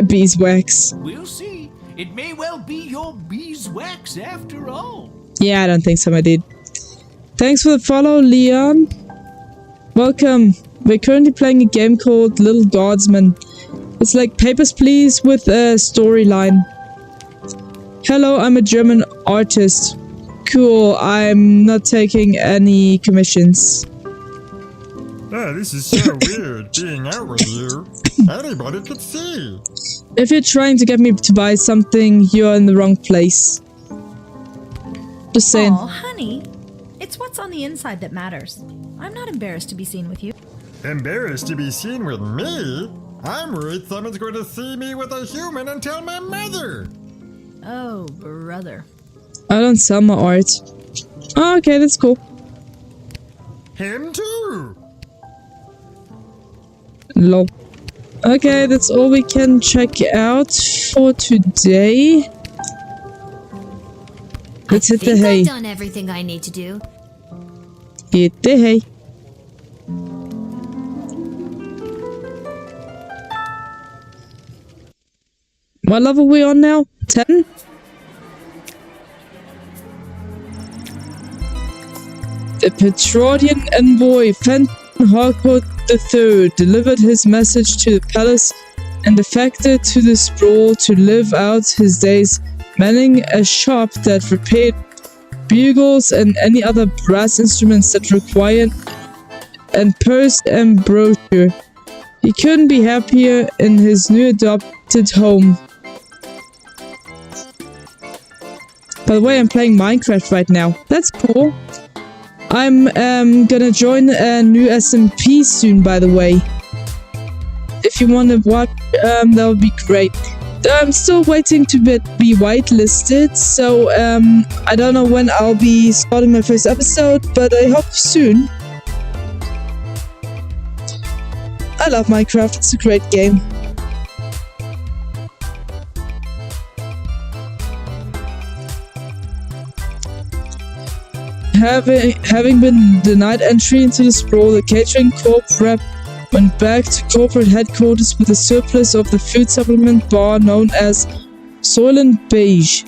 Beeswax. We'll see. It may well be your beeswax after all. Yeah, I don't think so, my dude. Thanks for the follow, Leon. Welcome. We're currently playing a game called Little Guardsman. It's like Papers, Please with a storyline. Hello, I'm a German artist. Cool, I'm not taking any commissions. Oh, this is so weird, being out with you. Anybody could see. If you're trying to get me to buy something, you're in the wrong place. Just saying. Oh, honey. It's what's on the inside that matters. I'm not embarrassed to be seen with you. Embarrassed to be seen with me? I'm worried someone's going to see me with a human and tell my mother. Oh, brother. I don't sell my art. Oh, okay, that's cool. Him too. Lol. Okay, that's all we can check out for today. Let's hit the hay. I've done everything I need to do. Hit the hay. What level are we on now? 10? The Petrodian envoy Fenton Harcourt III delivered his message to the palace and defected to the sprawl to live out his days manning a shop that repaired bugles and any other brass instruments that required and purse and brochure. He couldn't be happier in his new adopted home. By the way, I'm playing Minecraft right now. That's cool. I'm gonna join a new SMP soon, by the way. If you want to watch, that would be great. I'm still waiting to be whitelisted, so I don't know when I'll be starting my first episode, but I hope soon. I love Minecraft, it's a great game. Having been denied entry into the sprawl, the catering corp rep went back to corporate headquarters with a surplus of the food supplement bar known as Soylent Beige.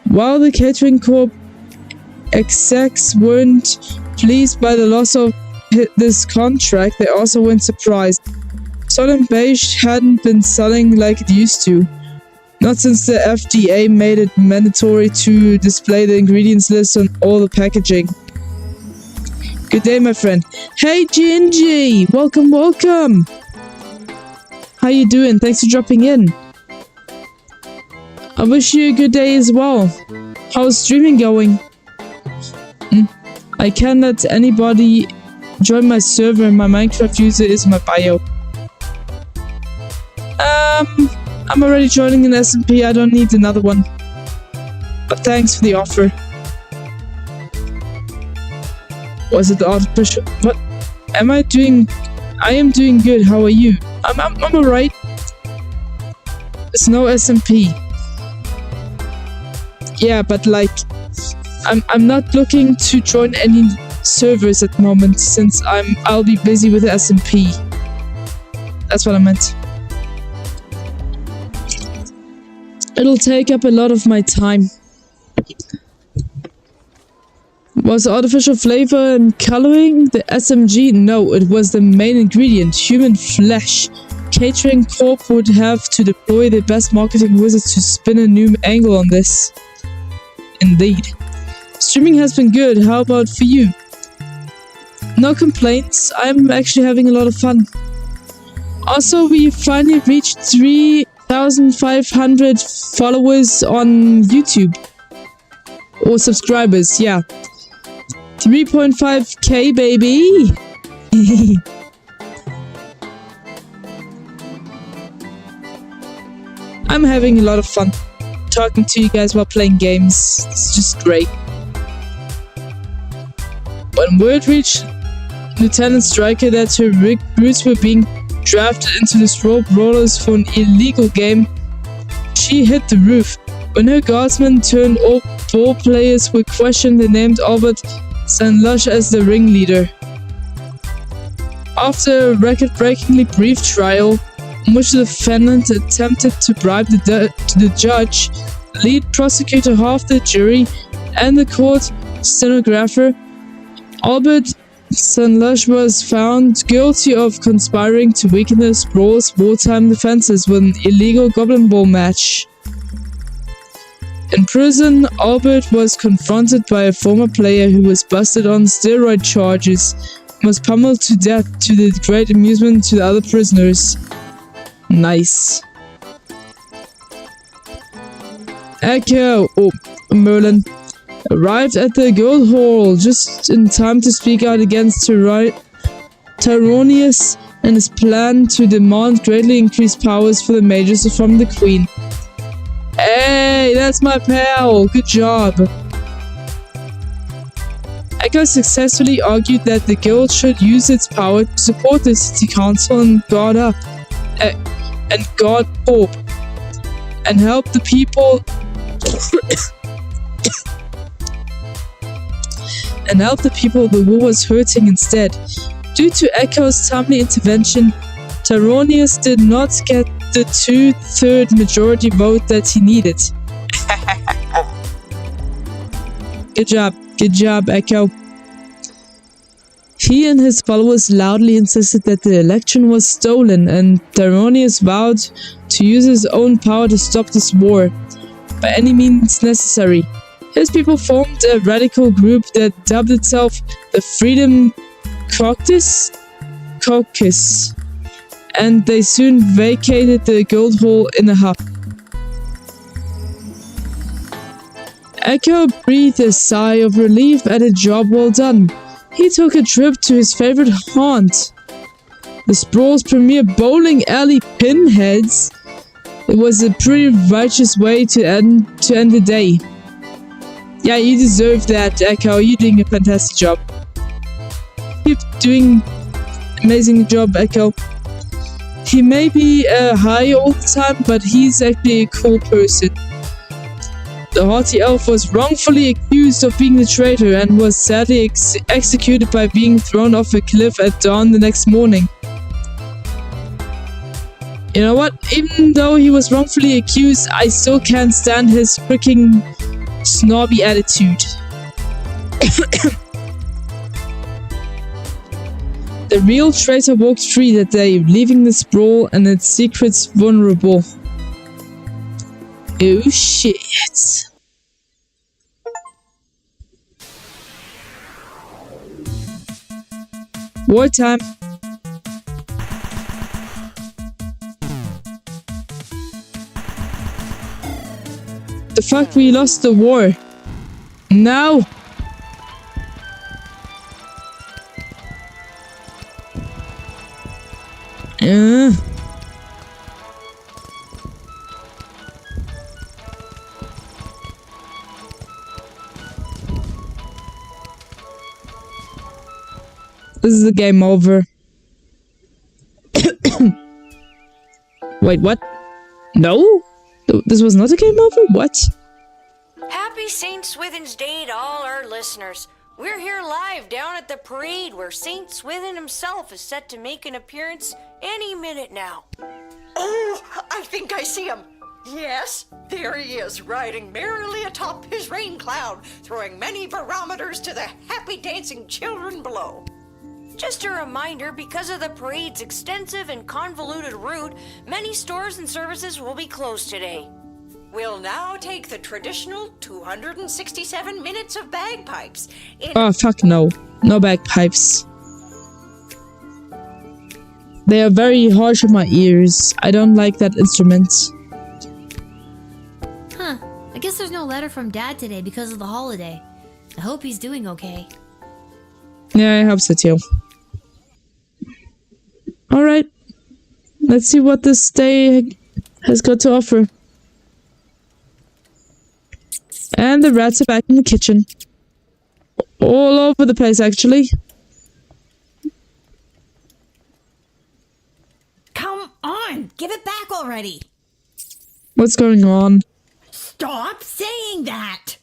While the catering corp execs weren't pleased by the loss of this contract, they also weren't surprised. Soylent Beige hadn't been selling like it used to. Not since the FDA made it mandatory to display the ingredients list on all the packaging. Good day, my friend. Hey, Gingy! Welcome, welcome! How you doing? Thanks for dropping in. I wish you a good day as well. How's streaming going? I can't let anybody join my server. My Minecraft user is my bio. I'm already joining an SMP, I don't need another one. But thanks for the offer. Was it the artificial? What? Am I doing? I am doing good, how are you? I'm alright. There's no SMP. Yeah, but like, I'm not looking to join any servers at the moment since I'll be busy with the SMP. That's what I meant. It'll take up a lot of my time. Was artificial flavor and coloring the SMG? No, it was the main ingredient, human flesh. Catering Corp would have to deploy their best marketing wizards to spin a new angle on this. Indeed. Streaming has been good, how about for you? No complaints, I'm actually having a lot of fun. Also, we finally reached 3,500 followers on YouTube. Or subscribers, yeah. 3.5k, baby! I'm having a lot of fun talking to you guys while playing games. It's just great. When word reached Lieutenant Stryker that her recruits were being drafted into the Straw Brawlers for an illegal game, she hit the roof. When her guardsmen turned all ball players were questioned, they named Albert Sanlush as the ringleader. After a record-breakingly brief trial, in which the defendant attempted to bribe the judge, the lead prosecutor, half the jury, and the court stenographer, Albert Sanlush was found guilty of conspiring to weaken the Sprawl's wartime defenses with an illegal Goblin Ball match. In prison, Albert was confronted by a former player who was busted on steroid charges and was pummeled to death to the great amusement to the other prisoners. Nice. Echo, Merlin, arrived at the guild hall just in time to speak out against Tyronius and his plan to demand greatly increased powers for the mages from the queen. Hey, that's my pal! Good job! Echo successfully argued that the guild should use its power to support the city council and guard Corp, and help the people the war was hurting instead. Due to Echo's timely intervention, Tyronius did not get the 2/3 majority vote that he needed. Good job, Echo. He and his followers loudly insisted that the election was stolen, and Tyronius vowed to use his own power to stop this war by any means necessary. His people formed a radical group that dubbed itself the Freedom Caucus, and they soon vacated the guild hall in a huff. Echo breathed a sigh of relief at a job well done. He took a trip to his favorite haunt, the Sprawl's premier bowling alley Pinheads. It was a pretty righteous way to end the day. Yeah, you deserve that, Echo. You're doing a fantastic job. Keep doing amazing job, Echo. He may be high all the time, but he's actually a cool person. The haughty elf was wrongfully accused of being the traitor and was sadly executed by being thrown off a cliff at dawn the next morning. You know what? Even though he was wrongfully accused, I still can't stand his freaking snobby attitude. The real traitor walked free that day, leaving the Sprawl and its secrets vulnerable. Oh shit. Wartime. The fuck, we lost the war. No. This is the game over. Wait, what? No? This was not a game over? What? Happy St. Swithin's Day to all our listeners. We're here live down at the parade where St. Swithin himself is set to make an appearance any minute now. Oh, I think I see him. Yes, there he is, riding merrily atop his rain cloud, throwing many barometers to the happy dancing children below. Just a reminder, because of the parade's extensive and convoluted route, many stores and services will be closed today. We'll now take the traditional 267 minutes of bagpipes. Oh, fuck no. No bagpipes. They are very harsh on my ears. I don't like that instrument. Huh. I guess there's no letter from Dad today because of the holiday. I hope he's doing okay. Yeah, I hope so too. Alright. Let's see what this day has got to offer. And the rats are back in the kitchen. All over the place, actually. Come on, give it back already. What's going on? Stop saying that.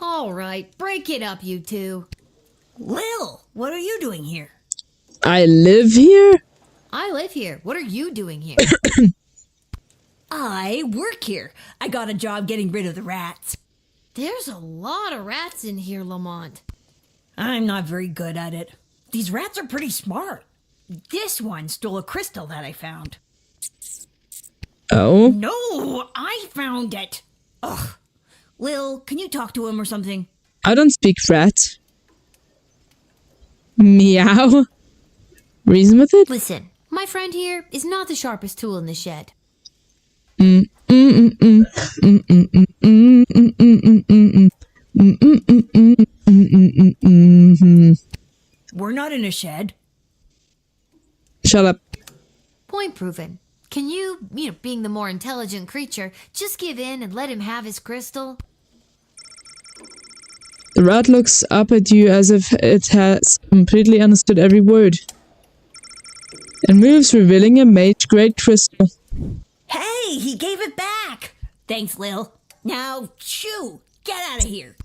All right, break it up, you two. Lil, what are you doing here? I live here? I live here. What are you doing here? I work here. I got a job getting rid of the rats. There's a lot of rats in here, Lamont. I'm not very good at it. These rats are pretty smart. This one stole a crystal that I found. Oh? No, I found it. Ugh. Lil, can you talk to him or something? I don't speak rat. Meow. Reason with it? Listen, my friend here is not the sharpest tool in the shed. We're not in a shed. Shut up. Point proven. Can you, being the more intelligent creature, just give in and let him have his crystal? The rat looks up at you as if it has completely understood every word. It moves, revealing a mage-grade crystal. Hey, he gave it back. Thanks, Lil. Now, shoo, get out of here.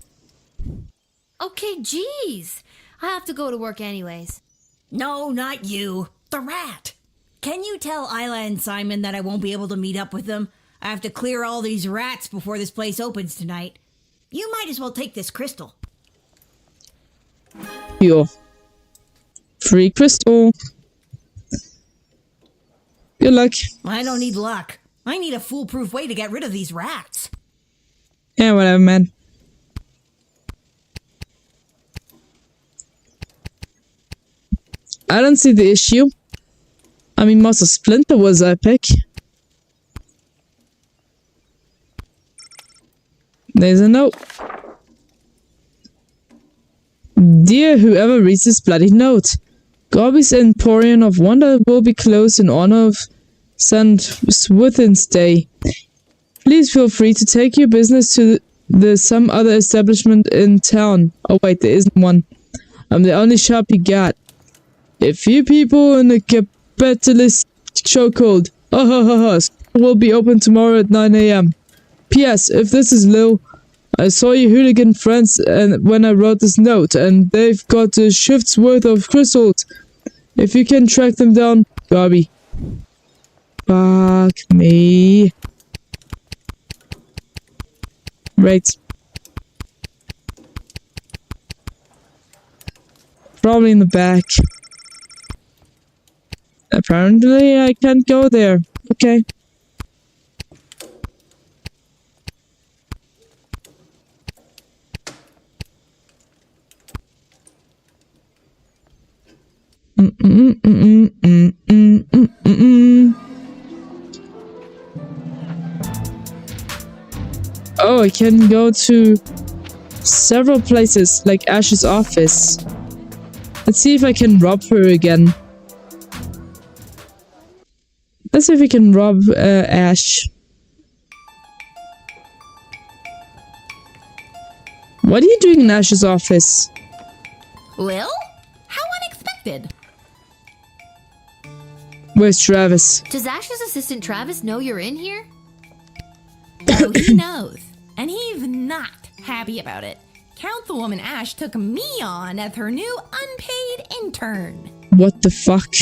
Okay, jeez. I have to go to work anyways. No, not you. The rat. Can you tell Isla and Simon that I won't be able to meet up with them? I have to clear all these rats before this place opens tonight. You might as well take this crystal. Yo. Free crystal. Good luck. I don't need luck. I need a foolproof way to get rid of these rats. Yeah, whatever, man. I don't see the issue. I mean, Master Splinter was epic. There's a note. Dear whoever reads this bloody note, Gorby's Emporium of Wonder will be closed in honor of St. Swithin's Day. Please feel free to take your business to some other establishment in town. Oh wait, there isn't one. I'm the only shop you got. A few people in a capitalist chokehold. Will be open tomorrow at 9 a.m. P.S. If this is Lil, I saw your hooligan friends and when I wrote this note, and they've got a shift's worth of crystals. If you can track them down, Garby. Fuck me. Right. Probably in the back. Apparently I can't go there. Okay. Oh, I can go to several places, like Ash's office. Let's see if I can rob her again. Let's see if we can rob Ash. What are you doing in Ash's office? Lil? How unexpected. Where's Travis? Does Ash's assistant Travis know you're in here? Oh, he knows. And he's not happy about it. Councilwoman Ash took me on as her new unpaid intern. What the fuck?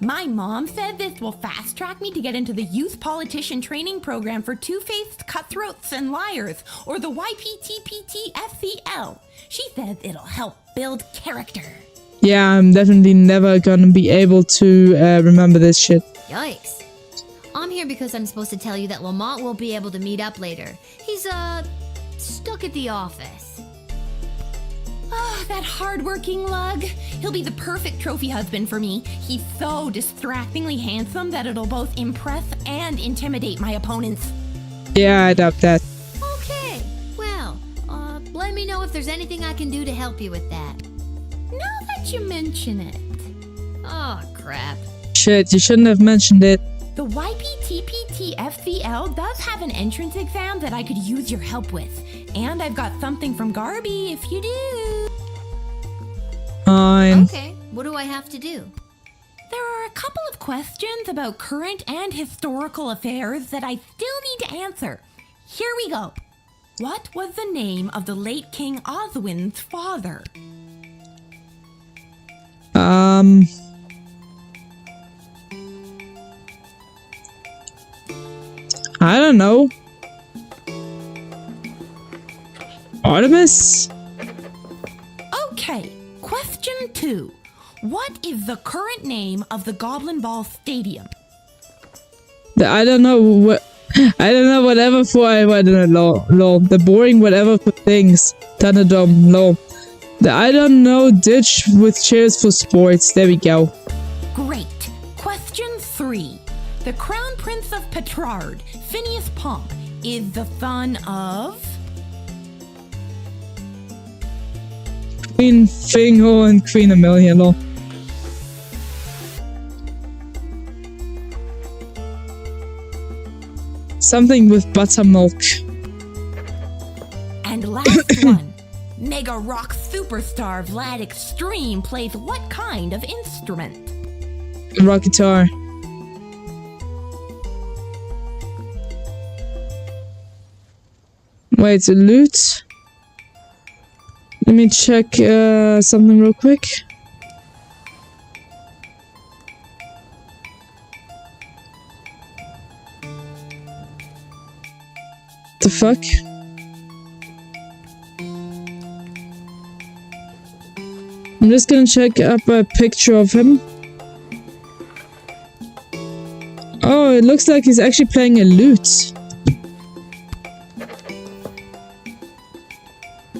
My mom said this will fast track me to get into the youth politician training program for two-faced cutthroats and liars, or the YPTPT-FCL. She says it'll help build character. Yeah, I'm definitely never gonna be able to remember this shit. Yikes. I'm here because I'm supposed to tell you that Lamont won't be able to meet up later. He's, stuck at the office. Ah, that hardworking lug. He'll be the perfect trophy husband for me. He's so distractingly handsome that it'll both impress and intimidate my opponents. Yeah, I doubt that. Okay, well, let me know if there's anything I can do to help you with that. Now that you mention it. Oh, crap. Shit, you shouldn't have mentioned it. The YPTPT-FCL does have an entrance exam that I could use your help with. And I've got something from Garby if you do. Fine. Okay, what do I have to do? There are a couple of questions about current and historical affairs that I still need to answer. Here we go. What was the name of the late King Oswin's father? I don't know. Artemis? Okay, question 2. What is the current name of the Goblin Ball Stadium? I don't know what. I don't know whatever for. I don't know. Lol. The boring whatever for things. Thunderdome. Lol. The I don't know ditch with chairs for sports. There we go. Great. Question 3. The Crown Prince of Petrard, Phineas Pomp, is the son of... Queen Fingal and Queen Amelia. Lol. Something with buttermilk. And last one. Mega rock superstar Vlad Extreme plays what kind of instrument? Rock guitar. Wait, a lute? Let me check something real quick. The fuck? I'm just gonna check up a picture of him. Oh, it looks like he's actually playing a lute.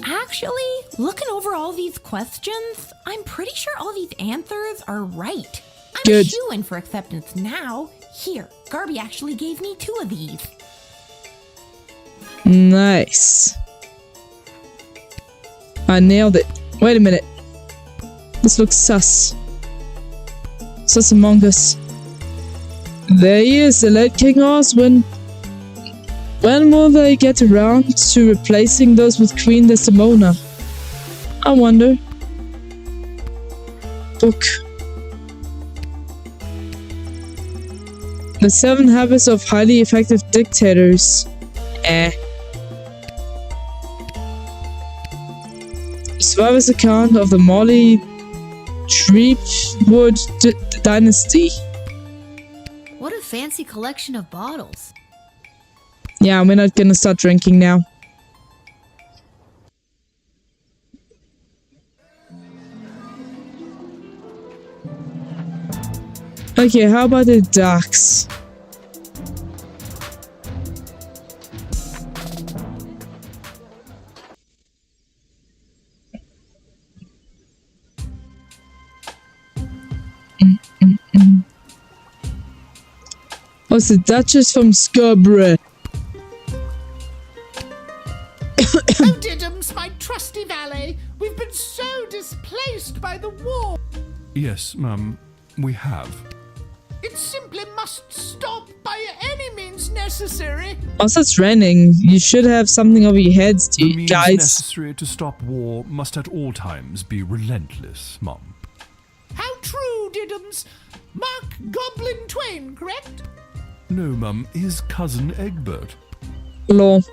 Actually, looking over all these questions, I'm pretty sure all these answers are right. I'm Good. shoo-in for acceptance now. Here, Garby actually gave me 2 of these. Nice. I nailed it. Wait a minute. This looks sus. Sus among us. There he is, the late King Oswin. When will they get around to replacing those with Queen Desdemona? I wonder. Book. The 7 Habits of Highly Effective Dictators. Survivor's account of the Molly Treepwood dynasty. What a fancy collection of bottles. Yeah, we're not gonna start drinking now. Okay, how about the ducks? Oh, it's the Duchess from Scarborough. Oh, Diddums, my trusty valet, we've been so displaced by the war. Yes, Mum, we have. It simply must stop by any means necessary. Also, it's raining. You should have something over your heads, The means guys. necessary to stop war must at all times be relentless, Mum. How true, Diddums. Mark Goblin Twain, correct? No, Mum, his cousin Egbert. Lol.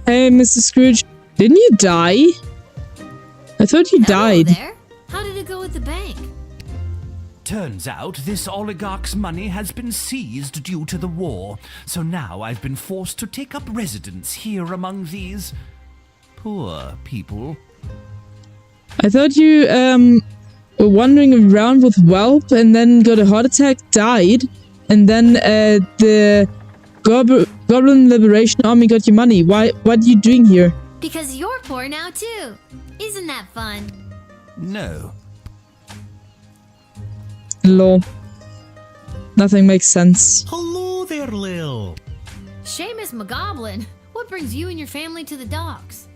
Hey, Mr. Scrooge. Didn't you die? I thought you died. There? How did it go with the bank? Turns out this oligarch's money has been seized due to the war, so now I've been forced to take up residence here among these poor people. I thought you were wandering around with wealth and then got a heart attack, died, and then the Goblin Liberation Army got your money. What are you doing here? Because you're poor now too. Isn't that fun? No. Lol. Nothing makes sense. Hello there, Lil. Seamus McGoblin, what brings you and your family to the docks?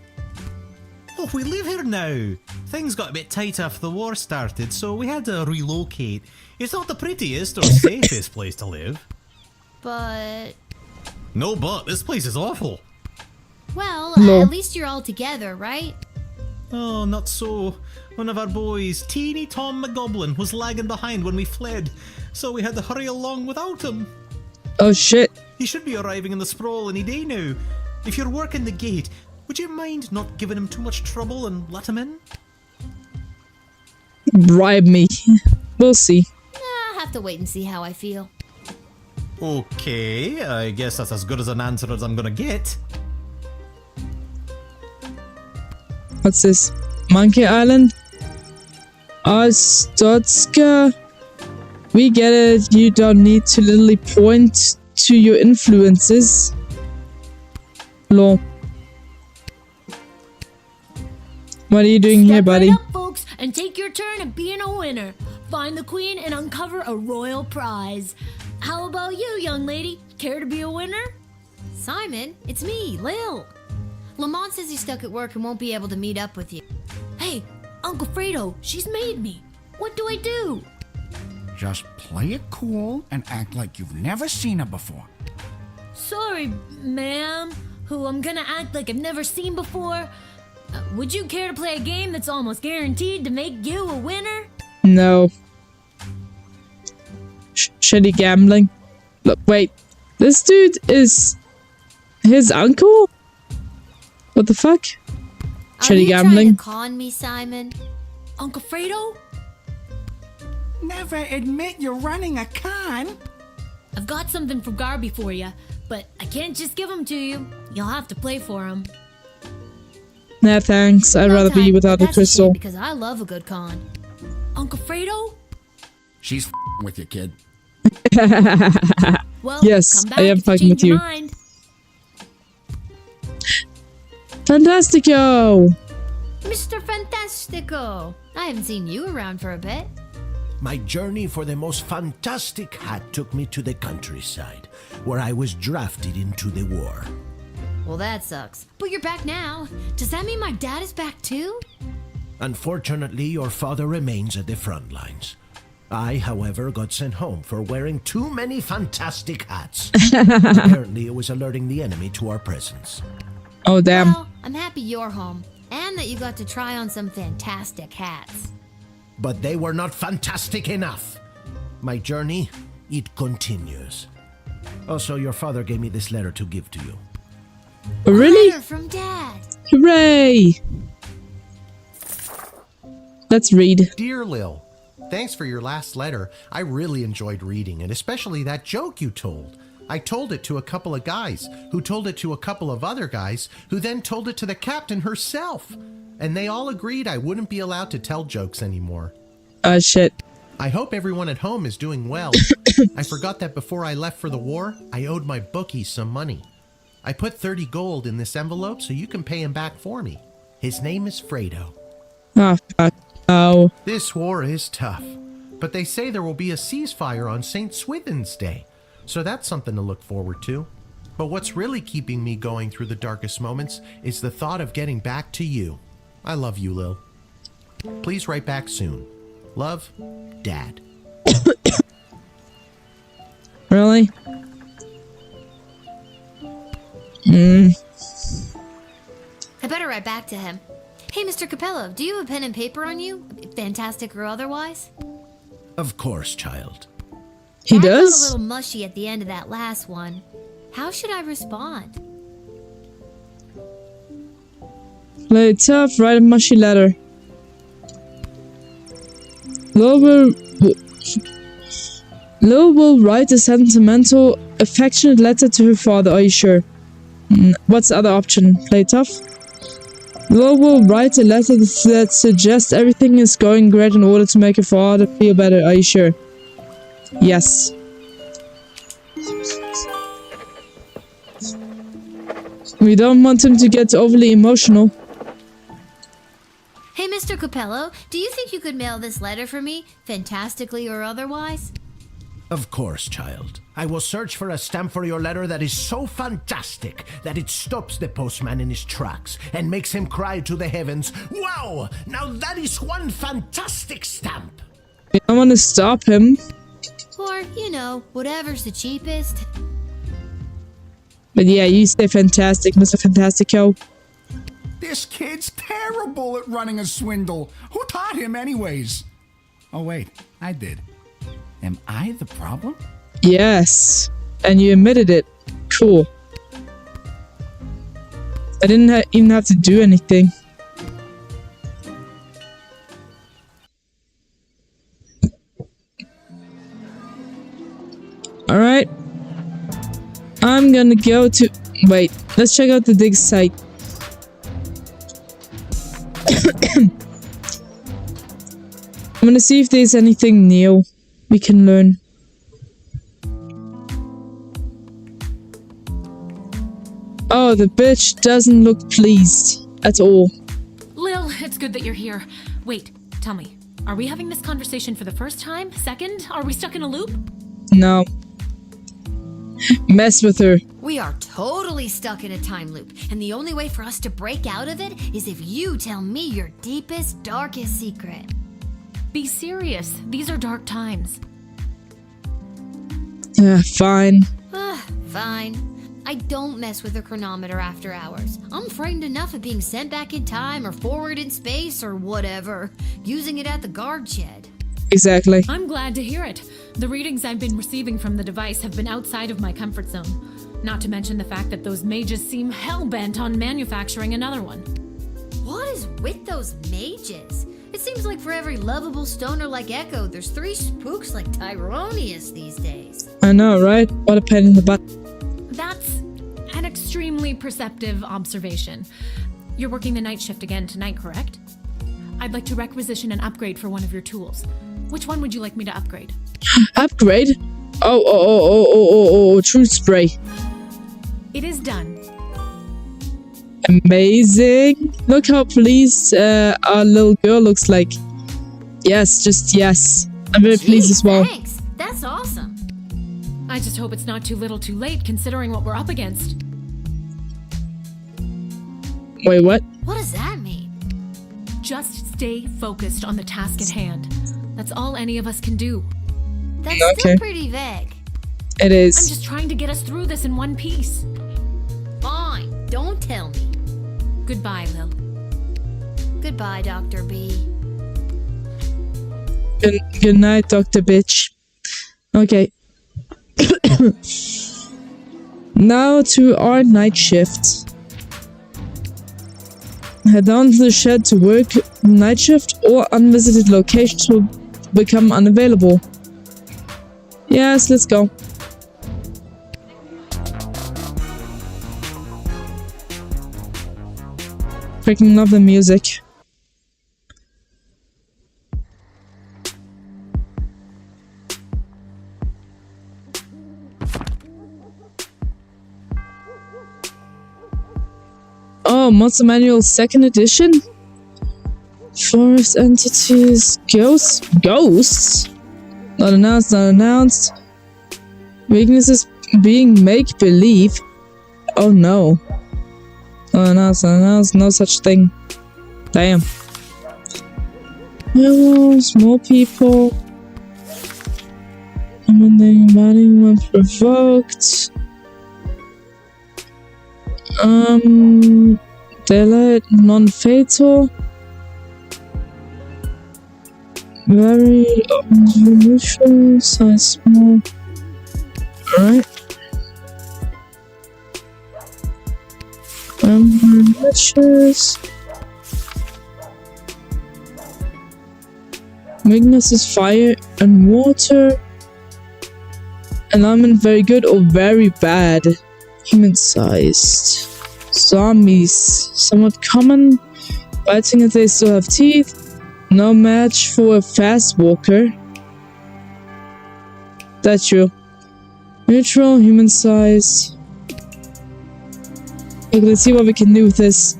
Oh, we live here now. Things got a bit tight after the war started, so we had to relocate. It's not the prettiest or safest place to live. But... No, but this place is awful. Well, No. at least you're all together, right? Oh, not so. One of our boys, Teeny Tom McGoblin, was lagging behind when we fled, so we had to hurry along without him. Oh shit. He should be arriving in the sprawl any day now. If you're working the gate, would you mind not giving him too much trouble and let him in? Bribe me. We'll see. I'll have to wait and see how I feel. Okay, I guess that's as good as an answer as I'm gonna get. What's this? Monkey Island? Stotska? We get it. You don't need to literally point to your influences. Lol. What are you doing here, buddy? Step right up, folks, and take your turn at being a winner. Find the queen and uncover a royal prize. How about you, young lady? Care to be a winner? Simon, it's me, Lil. Lamont says he's stuck at work and won't be able to meet up with you. Hey, Uncle Fredo, she's made me. What do I do? Just play it cool and act like you've never seen her before. Sorry, ma'am, who I'm gonna act like I've never seen before. Would you care to play a game that's almost guaranteed to make you a winner? No. Shitty gambling. Look, wait. This dude is his uncle? What the fuck? Are you gambling. trying to con me, Simon? Uncle Fredo? Never admit you're running a con. I've got something from Garby for you, but I can't just give them to you. You'll have to play for them. Nah, thanks. I'd rather be without the That's a shame crystal. because I love a good con. Uncle Fredo? She's with you, kid. Well, Yes, come back I am if fucking change with your you. mind. Fantastico! Mr. Fantastico! I haven't seen you around for a bit. My journey for the most fantastic hat took me to the countryside, where I was drafted into the war. Well, that sucks. But you're back now. Does that mean my dad is back too? Unfortunately, your father remains at the front lines. I, however, got sent home for wearing too many fantastic hats. Apparently, it was alerting the enemy to our presence. Oh, damn. Well, I'm happy you're home. And that you got to try on some fantastic hats. But they were not fantastic enough. My journey, it continues. Also, your father gave me this letter to give to you. Oh, really? Letter from Dad. Hooray! Let's read. Dear Lil, thanks for your last letter. I really enjoyed reading it, especially that joke you told. I told it to a couple of guys, who told it to a couple of other guys, who then told it to the captain herself. And they all agreed I wouldn't be allowed to tell jokes anymore. Shit. I hope everyone at home is doing well. I forgot that before I left for the war, I owed my bookie some money. I put 30 gold in this envelope so you can pay him back for me. His name is Fredo. Ah, fuck. Oh. This war is tough, but they say there will be a ceasefire on St. Swithin's Day, so that's something to look forward to. But what's really keeping me going through the darkest moments is the thought of getting back to you. I love you, Lil. Please write back soon. Love, Dad. Really? I better write back to him. Hey, Mr. Capello, do you have a pen and paper on you? Fantastic or otherwise? Of course, child. He I got a does? little mushy at the end of that last one. How should I respond? Play it tough, write a mushy letter. Lil will write a sentimental, affectionate letter to her father. Are you sure? What's the other option? Play tough? Lil will write a letter that suggests everything is going great in order to make her father feel better. Are you sure? Yes. We don't want him to get overly emotional. Hey, Mr. Capello, do you think you could mail this letter for me, fantastically or otherwise? Of course, child. I will search for a stamp for your letter that is so fantastic that it stops the postman in his tracks and makes him cry to the heavens, "Wow! Now that is one fantastic stamp!" We don't want to stop him. Or, you know, whatever's the cheapest. But yeah, you stay fantastic, Mr. Fantastico. This kid's terrible at running a swindle. Who taught him anyways? Oh wait, I did. Am I the problem? Yes. And you admitted it. Cool. I didn't even have to do anything. Alright. I'm gonna go to... Wait, let's check out the dig site. I'm gonna see if there's anything new we can learn. Oh, the bitch doesn't look pleased at all. Lil, it's good that you're here. Wait, tell me, are we having this conversation for the first time? Second? Are we stuck in a loop? No. Mess with her. We are totally stuck in a time loop, and the only way for us to break out of it is if you tell me your deepest, darkest secret. Be serious. These are dark times. Yeah, fine. Fine. I don't mess with the chronometer after hours. I'm frightened enough of being sent back in time or forward in space or whatever, using it at the guard shed. Exactly. I'm glad to hear it. The readings I've been receiving from the device have been outside of my comfort zone. Not to mention the fact that those mages seem hell-bent on manufacturing another one. What is with those mages? It seems like for every lovable stoner like Echo, there's 3 spooks like Tyronius these days. I know, right? What a pain in the butt. That's an extremely perceptive observation. You're working the night shift again tonight, correct? I'd like to requisition an upgrade for one of your tools. Which one would you like me to upgrade? Upgrade? Oh, truth spray. It is done. Amazing. Look how pleased our little girl looks like. Yes, just yes. I'm very pleased as well. Thanks. That's awesome. I just hope it's not too little too late considering what we're up against. Wait, what? What does that mean? Just stay focused on the task at hand. That's all any of us can do. That's Okay. still pretty vague. It is. I'm just trying to get us through this in one piece. Fine. Don't tell me. Goodbye, Lil. Goodbye, Dr. B. Good night, Dr. Bitch. Okay. Now to our night shift. Head down to the shed to work night shift, or unvisited locations will become unavailable. Yes, let's go. Freaking love the music. Oh, Monster Manual 2nd edition? Forest entities. Ghosts? Ghosts? Not announced, not announced. Weaknesses being make-believe. Oh no. Not announced, not announced. No such thing. Damn. Werewolves, more people. And when they inviting when provoked. Daylight, non-fatal. Very unusual, size small. Alright. Matches. Weakness is fire and water. Alignment very good or very bad. Human-sized. Zombies. Somewhat common. Biting if they still have teeth. No match for a fast walker. That's true. Neutral, human-sized. Okay, let's see what we can do with this.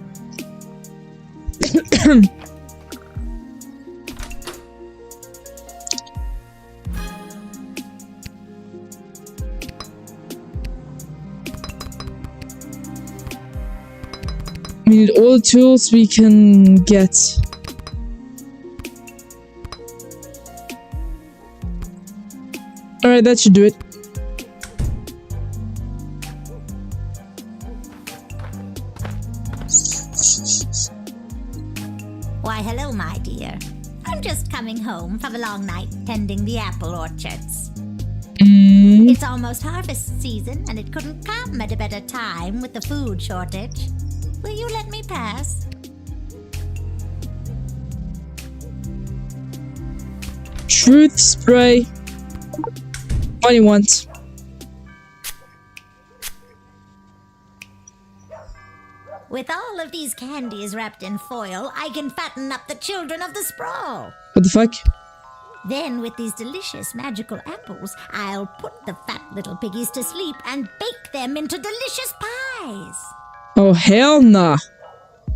We need all the tools we can get. Alright, that should do it. Why, hello, my dear. I'm just coming home from a long night tending the apple orchards. It's almost harvest season, and it couldn't come at a better time with the food shortage. Will you let me pass? Truth spray. What do you want? With all of these candies wrapped in foil, I can fatten up the children of the sprawl. What the fuck? Then, with these delicious magical apples, I'll put the fat little piggies to sleep and bake them into delicious pies. Oh, hell nah.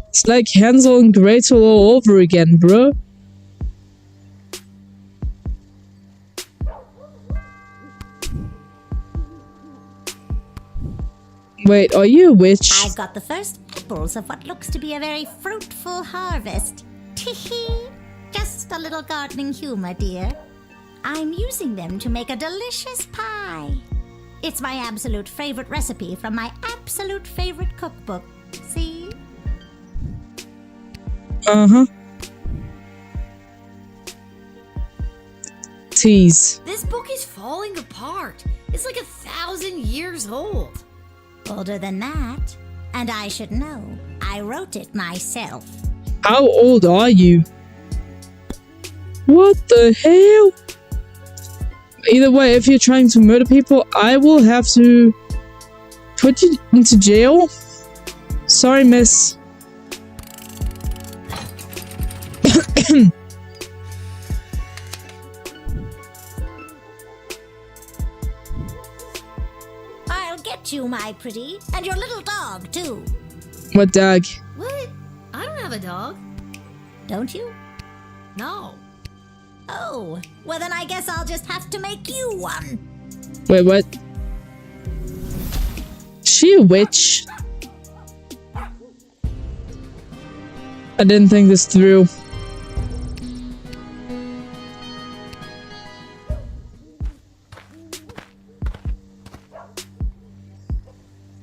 It's like Hansel and Gretel all over again, bro. Wait, are you a witch? I've got the first apples of what looks to be a very fruitful harvest. Tee-hee. Just a little gardening humor, dear. I'm using them to make a delicious pie. It's my absolute favorite recipe from my absolute favorite cookbook. See? Uh-huh. Tease. This book is falling apart. It's like 1,000 years old. Older than that. And I should know. I wrote it myself. How old are you? What the hell? Either way, if you're trying to murder people, I will have to put you into jail. Sorry, miss. I'll get you, my pretty, and your little dog, too. What dog? What? I don't have a dog. Don't you? No. Oh, well then I guess I'll just have to make you one. Wait, what? She a witch? I didn't think this through.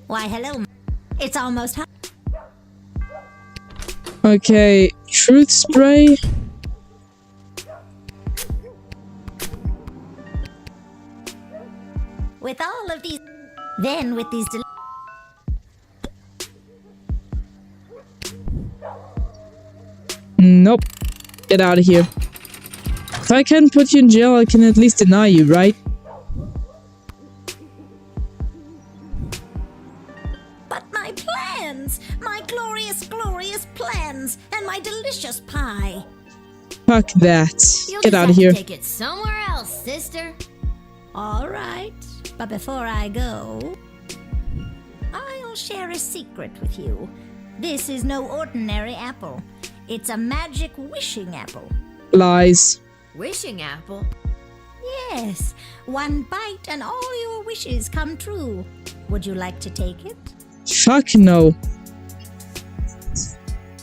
Why, hello. It's almost hot. Okay, truth spray. With all of these... Then with these... Nope. Get out of here. If I can put you in jail, I can at least deny you, right? But my plans! My glorious, glorious plans! And my delicious pie! Fuck that. You'll Get just out have of here. to take it somewhere else, sister. All right. But before I go, I'll share a secret with you. This is no ordinary apple. It's a magic wishing apple. Lies. Wishing apple? Yes. One bite and all your wishes come true. Would you like to take it? Fuck no.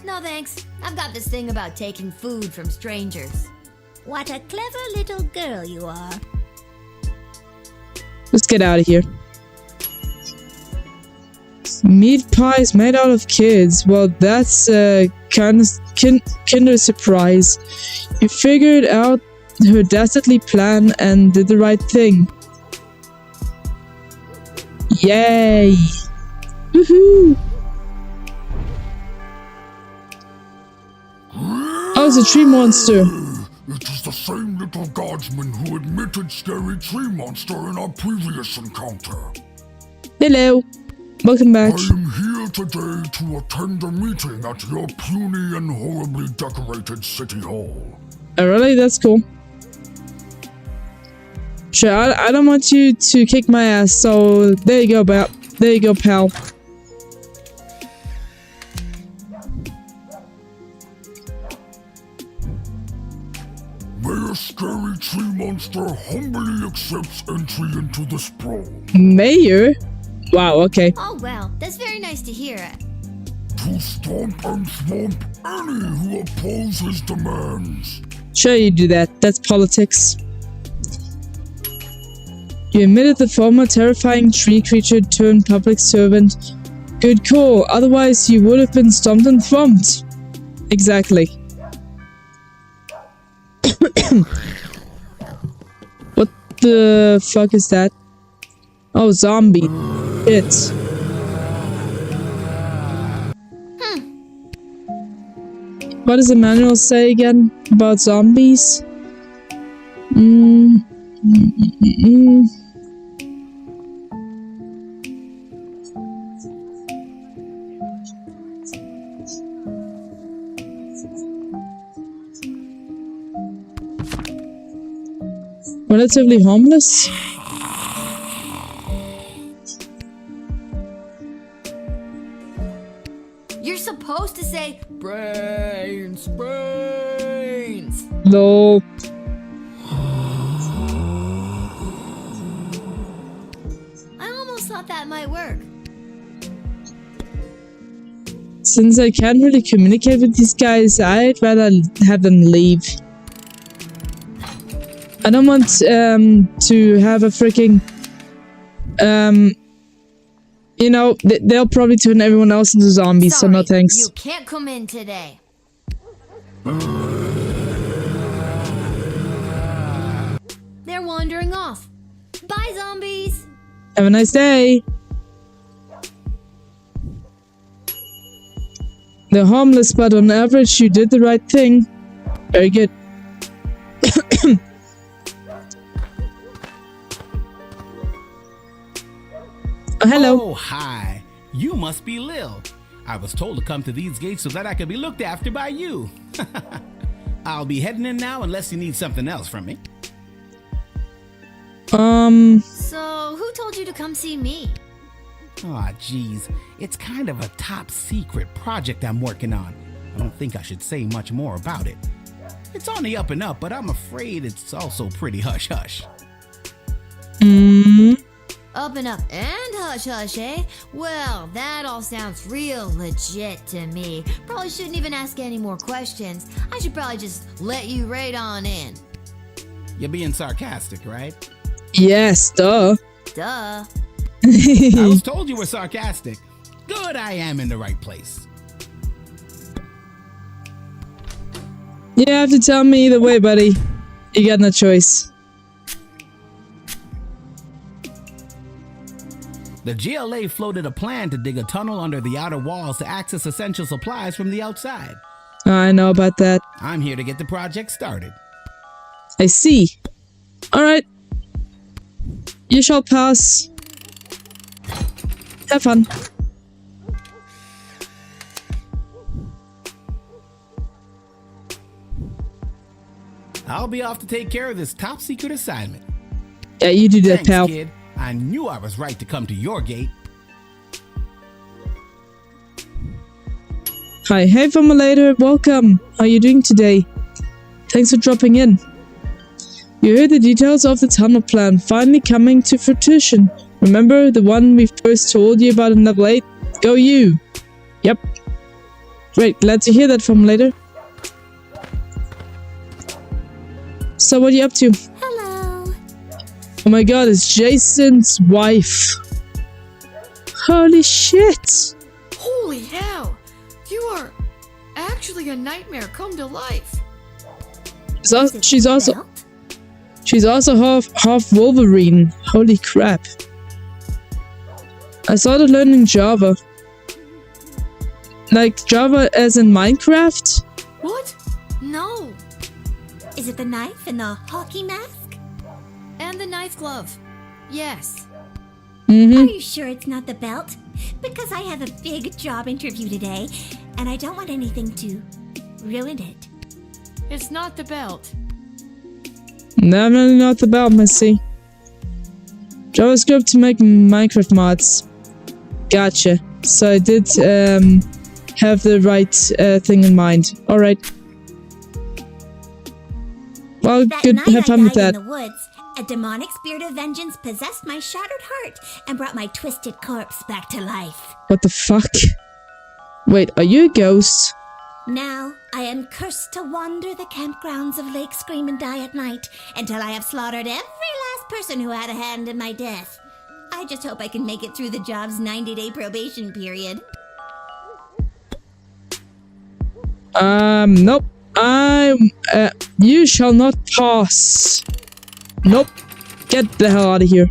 No thanks. I've got this thing about taking food from strangers. What a clever little girl you are. Let's get out of here. Meat pies made out of kids. Well, that's a kinder surprise. You figured out her dastardly plan and did the right thing. Yay! Woohoo! Oh, it's a tree monster. It is the same little guardsman who admitted scary tree monster in our previous encounter. Hello. Welcome back. I am here today to attend a meeting at your puny and horribly decorated city hall. Oh, really? That's cool. Sure, I don't want you to kick my ass, so there you go, pal. There you go, pal. May a scary tree monster humbly accepts entry into this brawl. Mayor? Wow, okay. Oh, well, that's very nice to hear. To stomp and swamp any who oppose his demands. Sure you do that. That's politics. You admitted the former terrifying tree creature turned public servant. Good call, otherwise you would have been stomped and thwomped. Exactly. What the fuck is that? Oh, zombie. Shit. What does the manual say again about zombies? Relatively harmless? You're supposed to say brains, brains. No. I almost thought that might work. Since I can't really communicate with these guys, I'd rather have them leave. I don't want to have a freaking you know, they'll probably turn everyone else into zombies, so no thanks. You can't come in today. They're wandering off. Bye, zombies. Have a nice day. They're harmless, but on average, you did the right thing. Very good. Oh, hello. Oh, hi. You must be Lil. I was told to come to these gates so that I could be looked after by you. I'll be heading in now unless you need something else from me. So, who told you to come see me? Aw, geez. It's kind of a top secret project I'm working on. I don't think I should say much more about it. It's on the up and up, but I'm afraid it's also pretty hush-hush. Up and up and hush hush, eh? Well, that all sounds real legit to me. Probably shouldn't even ask any more questions. I should probably just let you right on in. You're being sarcastic, right? Yes, duh. Duh. I was told you were sarcastic. Good, I am in the right place. You have to tell me either way, buddy. You got no choice. The GLA floated a plan to dig a tunnel under the outer walls to access essential supplies from the outside. I know about that. I'm here to get the project started. I see. Alright. You shall pass. Have fun. I'll be off to take care of this top secret assignment. Yeah, you do that, Thanks, pal. Kid. I knew I was right to come to your gate. Hi, hey formulator, welcome. How are you doing today? Thanks for dropping in. You heard the details of the tunnel plan finally coming to fruition. Remember the one we first told you about in level 8? Go you! Yep. Great, glad to hear that, formulator. So what are you up to? Hello. Oh my god, it's Jason's wife. Holy shit! Holy hell! You are actually a nightmare come to life. She's also half Wolverine. Holy crap. I started learning Java. Like Java as in Minecraft? What? No. Is it the knife and the hockey mask? And the knife glove. Yes. Are you sure it's not the belt? Because I have a big job interview today, and I don't want anything to ruin it. It's not the belt. No, not the belt, Missy. JavaScript to make Minecraft mods. Gotcha. So I did have the right thing in mind. Alright. Well, That good. night Have fun I with died that. in the woods, a demonic spirit of vengeance possessed my shattered heart and brought my twisted corpse back to life. What the fuck? Wait, are you a ghost? Now I am cursed to wander the campgrounds of Lake Scream and Die at night until I have slaughtered every last person who had a hand in my death. I just hope I can make it through the job's 90-day probation period. Nope. You shall not pass. Nope. Get the hell out of here.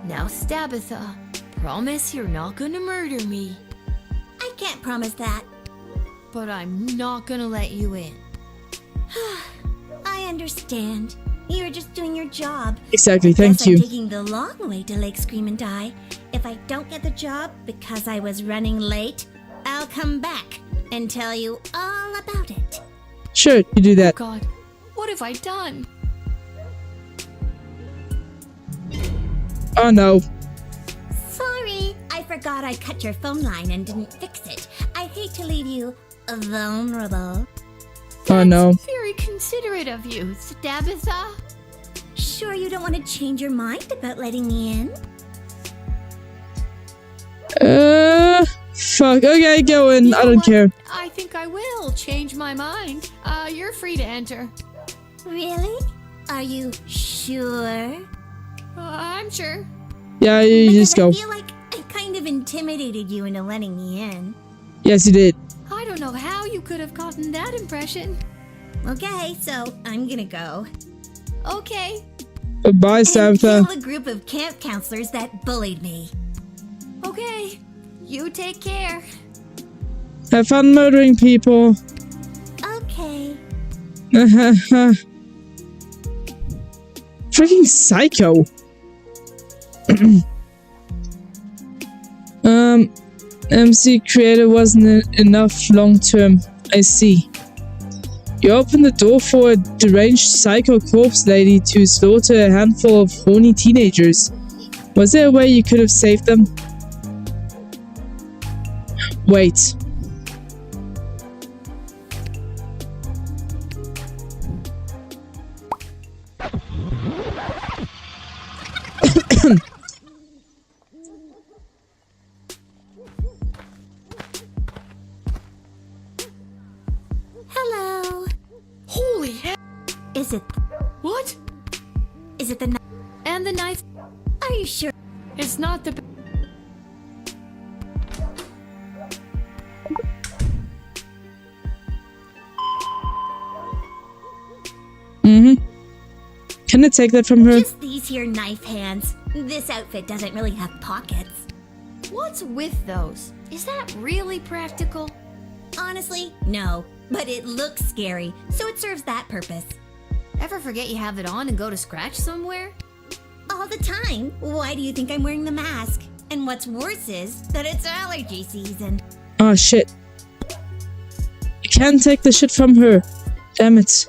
Now, Stabitha, promise you're not gonna murder me. I can't promise that. But I'm not gonna let you in. I understand. You're just doing your job. Exactly, Guess thank you. I'm taking the long way to Lake Scream and Die. If I don't get the job because I was running late, I'll come back and tell you all about it. Sure, you do that. God, what have I done? Oh no. Sorry, I forgot I cut your phone line and didn't fix it. I hate to leave you vulnerable. Oh no. Very considerate of you, Stabitha. Sure you don't want to change your mind about letting me in? Fuck. Okay, go in. I don't care. I think I will change my mind. You're free to enter. Really? Are you sure? I'm sure. Yeah, you just go. I feel like I kind of intimidated you into letting me in. Yes, you did. I don't know how you could have gotten that impression. Okay, so I'm gonna go. Okay. Goodbye, And kill Stabitha. the group of camp counselors that bullied me. Okay. You take care. Have fun murdering people. Okay. Freaking psycho. MC creator wasn't enough long term. I see. You opened the door for a deranged psycho corpse lady to slaughter a handful of horny teenagers. Was there a way you could have saved them? Wait. Hello. Holy hell. Is it... What? Is it the knife? And the knife. Are you sure? It's not the... Can I take that from her? Just these here knife hands. This outfit doesn't really have pockets. What's with those? Is that really practical? Honestly, no. But it looks scary, so it serves that purpose. Ever forget you have it on and go to scratch somewhere? All the time. Why do you think I'm wearing the mask? And what's worse is that it's allergy season. Oh shit. I can't take the shit from her. Damn it.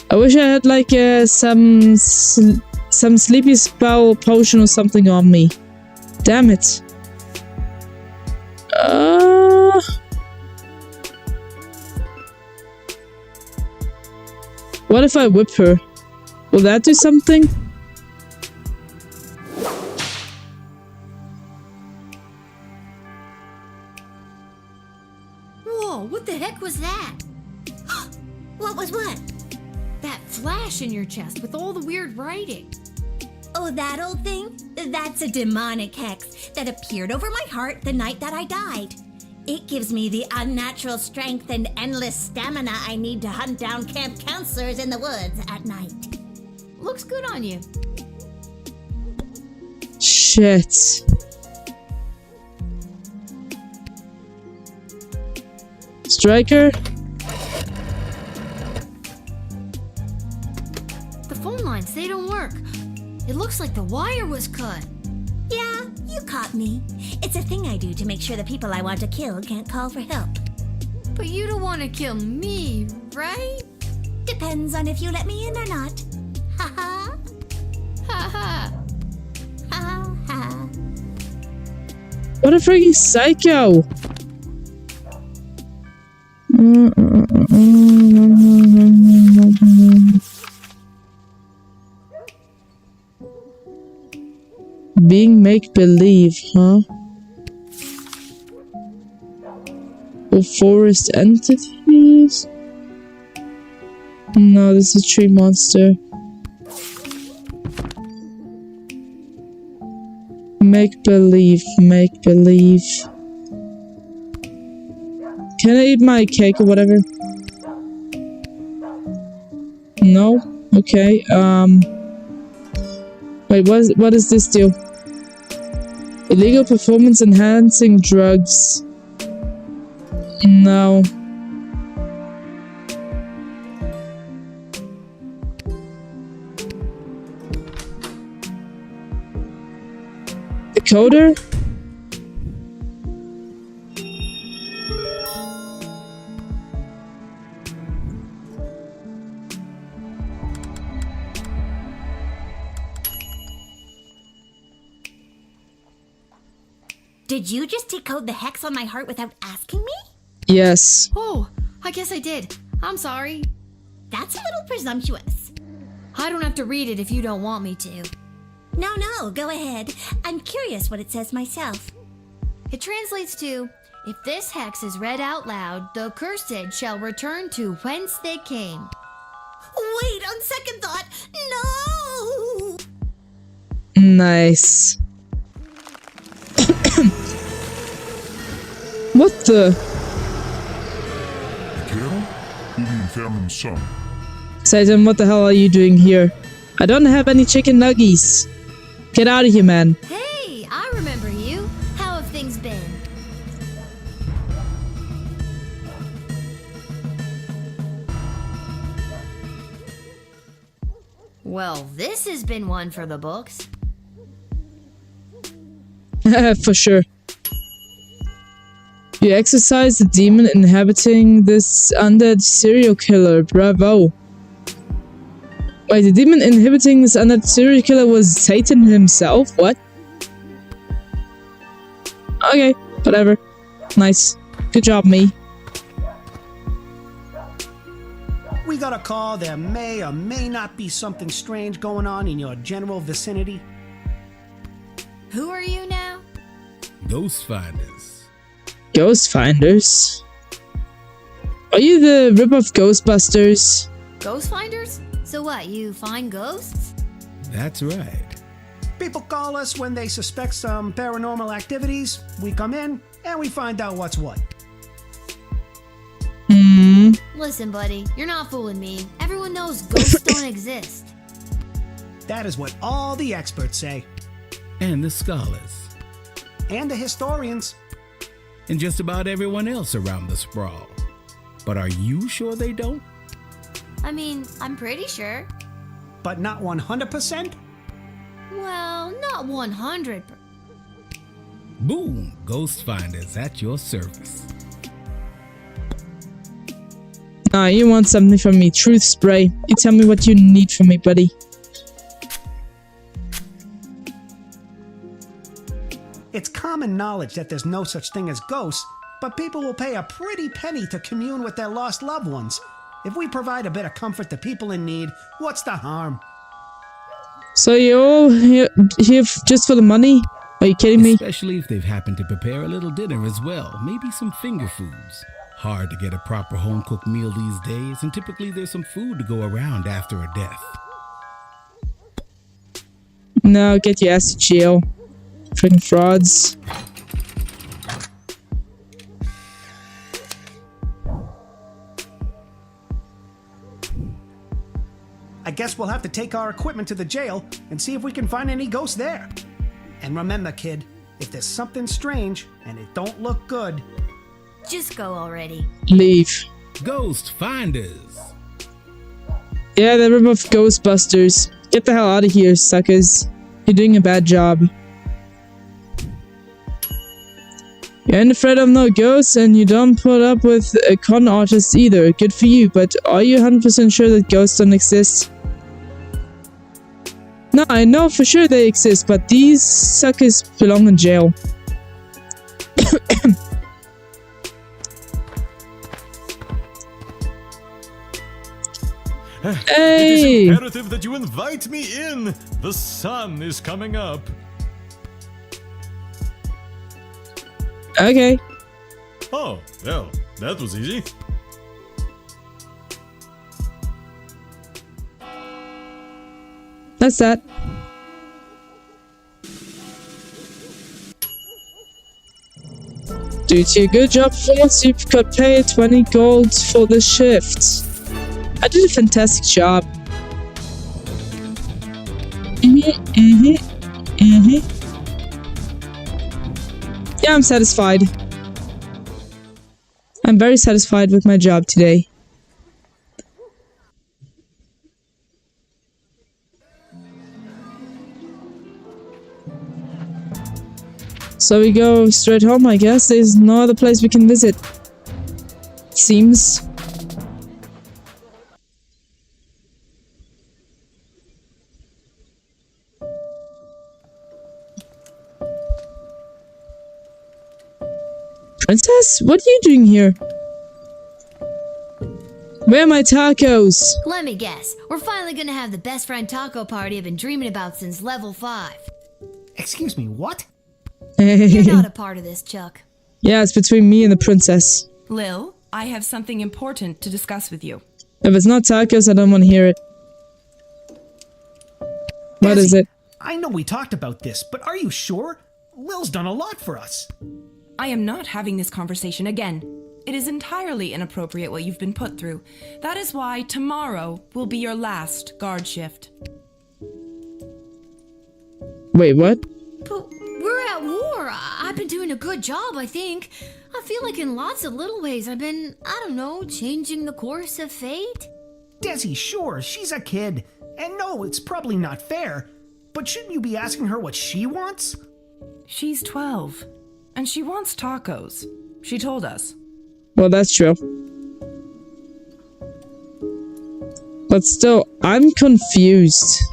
I wish I had like some sleepy spell potion or something on me. Damn it. What if I whip her? Will that do something? Whoa, what the heck was that? What was what? That flash in your chest with all the weird writing. Oh, that old thing? That's a demonic hex that appeared over my heart the night that I died. It gives me the unnatural strength and endless stamina I need to hunt down camp counselors in the woods at night. Looks good on you. Shit. Striker? The phone lines, they don't work. It looks like the wire was cut. Yeah, you caught me. It's a thing I do to make sure the people I want to kill can't call for help. But you don't want to kill me, right? Depends on if you let me in or not. Ha ha. Ha ha. Ha ha. What a freaking psycho! Being make-believe, huh? Or forest entities? No, this is a tree monster. Make-believe, make-believe. Can I eat my cake or whatever? No? Okay, wait, what does this do? Illegal performance enhancing drugs. No. Decoder? Did you just decode the hex on my heart without asking me? Yes. Oh, I guess I did. I'm sorry. That's a little presumptuous. I don't have to read it if you don't want me to. No, go ahead. I'm curious what it says myself. It translates to, if this hex is read out loud, the cursed shall return to whence they came. Wait, on second thought, no! Nice. What the? Satan, what the hell are you doing here? I don't have any chicken nuggies. Get out of here, man. Hey, I remember you. How have things been? Well, this has been one for the books. For sure. You exorcised the demon inhabiting this undead serial killer. Bravo. Wait, the demon inhabiting this undead serial killer was Satan himself? What? Okay, whatever. Nice. Good job, me. We got a call there may or may not be something strange going on in your general vicinity. Who are you now? Ghost Finders. Ghost Finders? Are you the rip-off Ghostbusters? Ghost finders? So what, you find ghosts? That's right. People call us when they suspect some paranormal activities. We come in and we find out what's what. Listen, buddy, you're not fooling me. Everyone knows ghosts don't exist. That is what all the experts say. And the scholars. And the historians. And just about everyone else around the sprawl. But are you sure they don't? I mean, I'm pretty sure. But not 100%? Well, not 100%. Boom! Ghost Finders at your service. Ah, you want something from me. Truth spray. You tell me what you need from me, buddy. It's common knowledge that there's no such thing as ghosts, but people will pay a pretty penny to commune with their lost loved ones. If we provide a bit of comfort to people in need, what's the harm? So you're all here just for the money? Are you kidding me? Especially if they've happened to prepare a little dinner as well. Maybe some finger foods. Hard to get a proper home-cooked meal these days, and typically there's some food to go around after a death. No, get your ass to jail. Freaking frauds. I guess we'll have to take our equipment to the jail and see if we can find any ghosts there. And remember, kid, if there's something strange and it don't look good, Just go already. Leave. Ghost Finders. Yeah, they removed Ghostbusters. Get the hell out of here, suckers. You're doing a bad job. You ain't afraid of no ghosts, and you don't put up with a con artist either. Good for you, but are you 100% sure that ghosts don't exist? No, I know for sure they exist, but these suckers belong in jail. Hey! It is imperative that you invite me in. The sun is coming up. Okay. Oh, well, that was easy. That's that. Due to your good job performance, you've got paid 20 gold for the shift. I did a fantastic job. Yeah, I'm satisfied. I'm very satisfied with my job today. So we go straight home, I guess. There's no other place we can visit. Seems. Princess, what are you doing here? Where are my tacos? Let me guess. We're finally gonna have the best friend taco party I've been dreaming about since level 5. Excuse me, what? You're not a part of this, Chuck. Yeah, it's between me and the princess. Lil, I have something important to discuss with you. If it's not tacos, I don't want to hear it. What is it? I know we talked about this, but are you sure? Lil's done a lot for us. I am not having this conversation again. It is entirely inappropriate what you've been put through. That is why tomorrow will be your last guard shift. Wait, what? But we're at war. I've been doing a good job, I think. I feel like in lots of little ways I've been, I don't know, changing the course of fate. Desi, sure, she's a kid. And no, it's probably not fair. But shouldn't you be asking her what she wants? She's 12, and she wants tacos. She told us. Well, that's true. But still, I'm confused.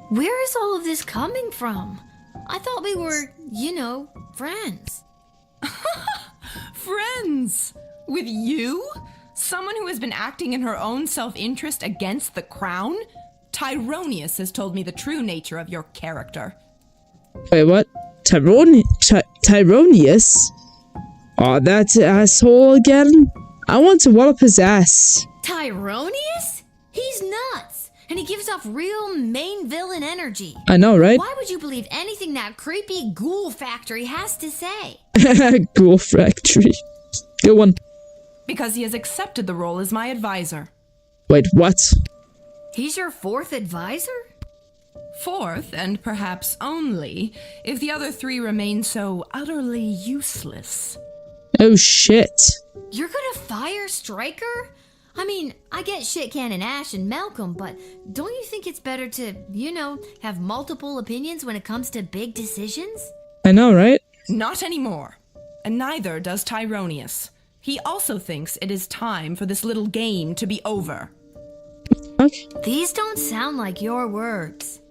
Where is all of this coming from? I thought we were, you know, friends. Friends? With you? Someone who has been acting in her own self-interest against the crown? Tyronius has told me the true nature of your character. Wait, what? Tyronius? Oh, that asshole again? I want to wallop his ass. Tyronius? He's nuts, and he gives off real main villain energy. I know, right? Why would you believe anything that creepy ghoul factory has to say? Ghoul factory. Good one. Because he has accepted the role as my advisor. Wait, what? He's your 4th advisor? 4th, and perhaps only, if the other 3 remain so utterly useless. Oh shit. You're gonna fire Stryker? I mean, I get Shit Cannon Ash and Malcolm, but don't you think it's better to, you know, have multiple opinions when it comes to big decisions? I know, right? Not anymore. And neither does Tyronius. He also thinks it is time for this little game to be over. Okay. These don't sound like your words.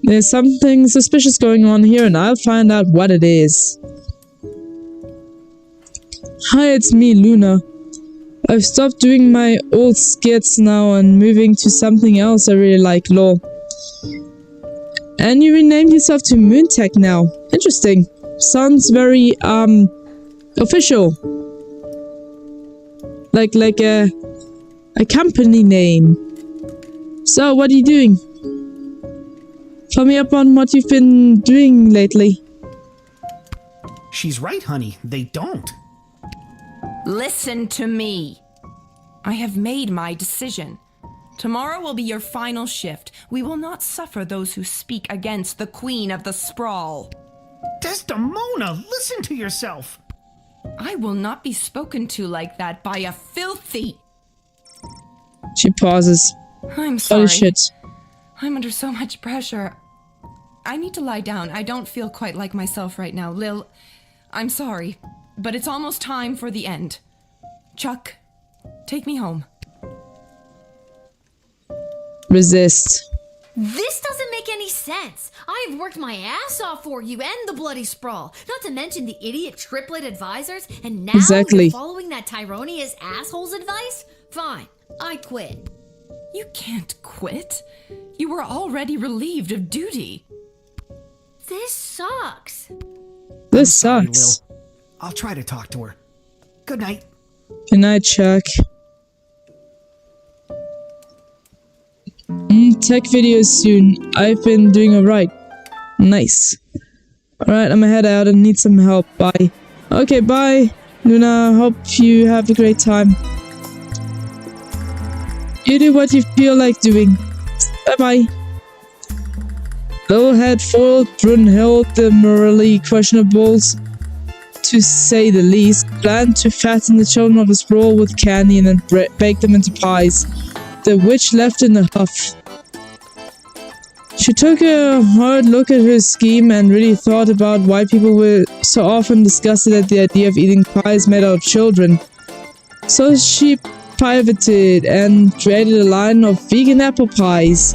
There's something suspicious going on here, and I'll find out what it is. Hi, it's me, Luna. I've stopped doing my old skits now and moving to something else I really like, lol. And you renamed yourself to Moontech now. Interesting. Sounds very, official. Like a company name. So, what are you doing? Fill me up on what you've been doing lately. She's right, honey. They don't. Listen to me. I have made my decision. Tomorrow will be your final shift. We will not suffer those who speak against the Queen of the Sprawl. Desdemona, listen to yourself. I will not be spoken to like that by a filthy... She pauses. I'm sorry. Holy shit. I'm under so much pressure. I need to lie down. I don't feel quite like myself right now. Lil, I'm sorry, but it's almost time for the end. Chuck, take me home. Resist. This doesn't make any sense. I've worked my ass off for you and the bloody sprawl. Not to mention the idiot triplet advisors. And now Exactly. you're following that Tyronius asshole's advice? Fine, I quit. You can't quit. You were already relieved of duty. This sucks. This Sorry, sucks. Lil. I'll try to talk to her. Good night. Good night, Chuck. Tech videos soon. I've been doing alright. Nice. Alright, I'm gonna head out and need some help. Bye. Okay, bye. Luna, hope you have a great time. You do what you feel like doing. Bye-bye. Lil had foiled Brunhild, the morally questionables, to say the least, planned to fatten the children of the sprawl with candy and then bake them into pies. The witch left in a huff. She took a hard look at her scheme and really thought about why people were so often disgusted at the idea of eating pies made out of children. So she pivoted and created a line of vegan apple pies.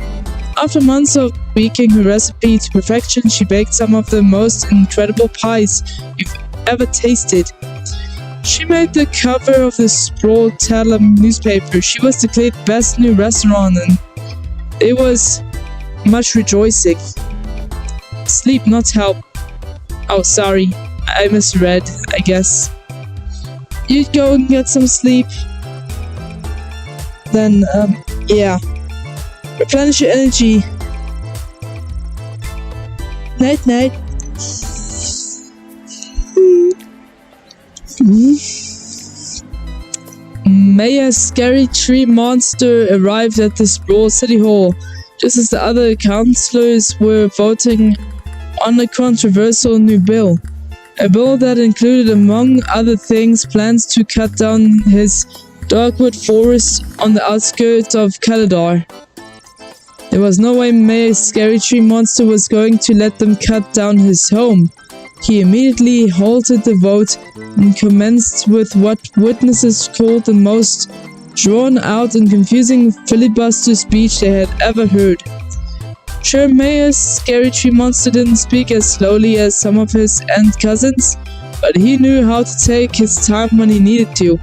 After months of tweaking her recipe to perfection, she baked some of the most incredible pies you've ever tasted. She made the cover of the Sprawl Tattler newspaper. She was declared best new restaurant, and it was much rejoicing. Sleep, not help. Oh, sorry. I misread, I guess. You go and get some sleep. Then, yeah. Replenish your energy. Night, night. Mayor Scary Tree Monster arrived at the Sprawl City Hall, just as the other councillors were voting on a controversial new bill. A bill that included, among other things, plans to cut down his dogwood forest on the outskirts of Caladar. There was no way Mayor Scary Tree Monster was going to let them cut down his home. He immediately halted the vote and commenced with what witnesses called the most drawn-out and confusing filibuster speech they had ever heard. Sure, Mayor Scary Tree Monster didn't speak as slowly as some of his aunt cousins, but he knew how to take his time when he needed to.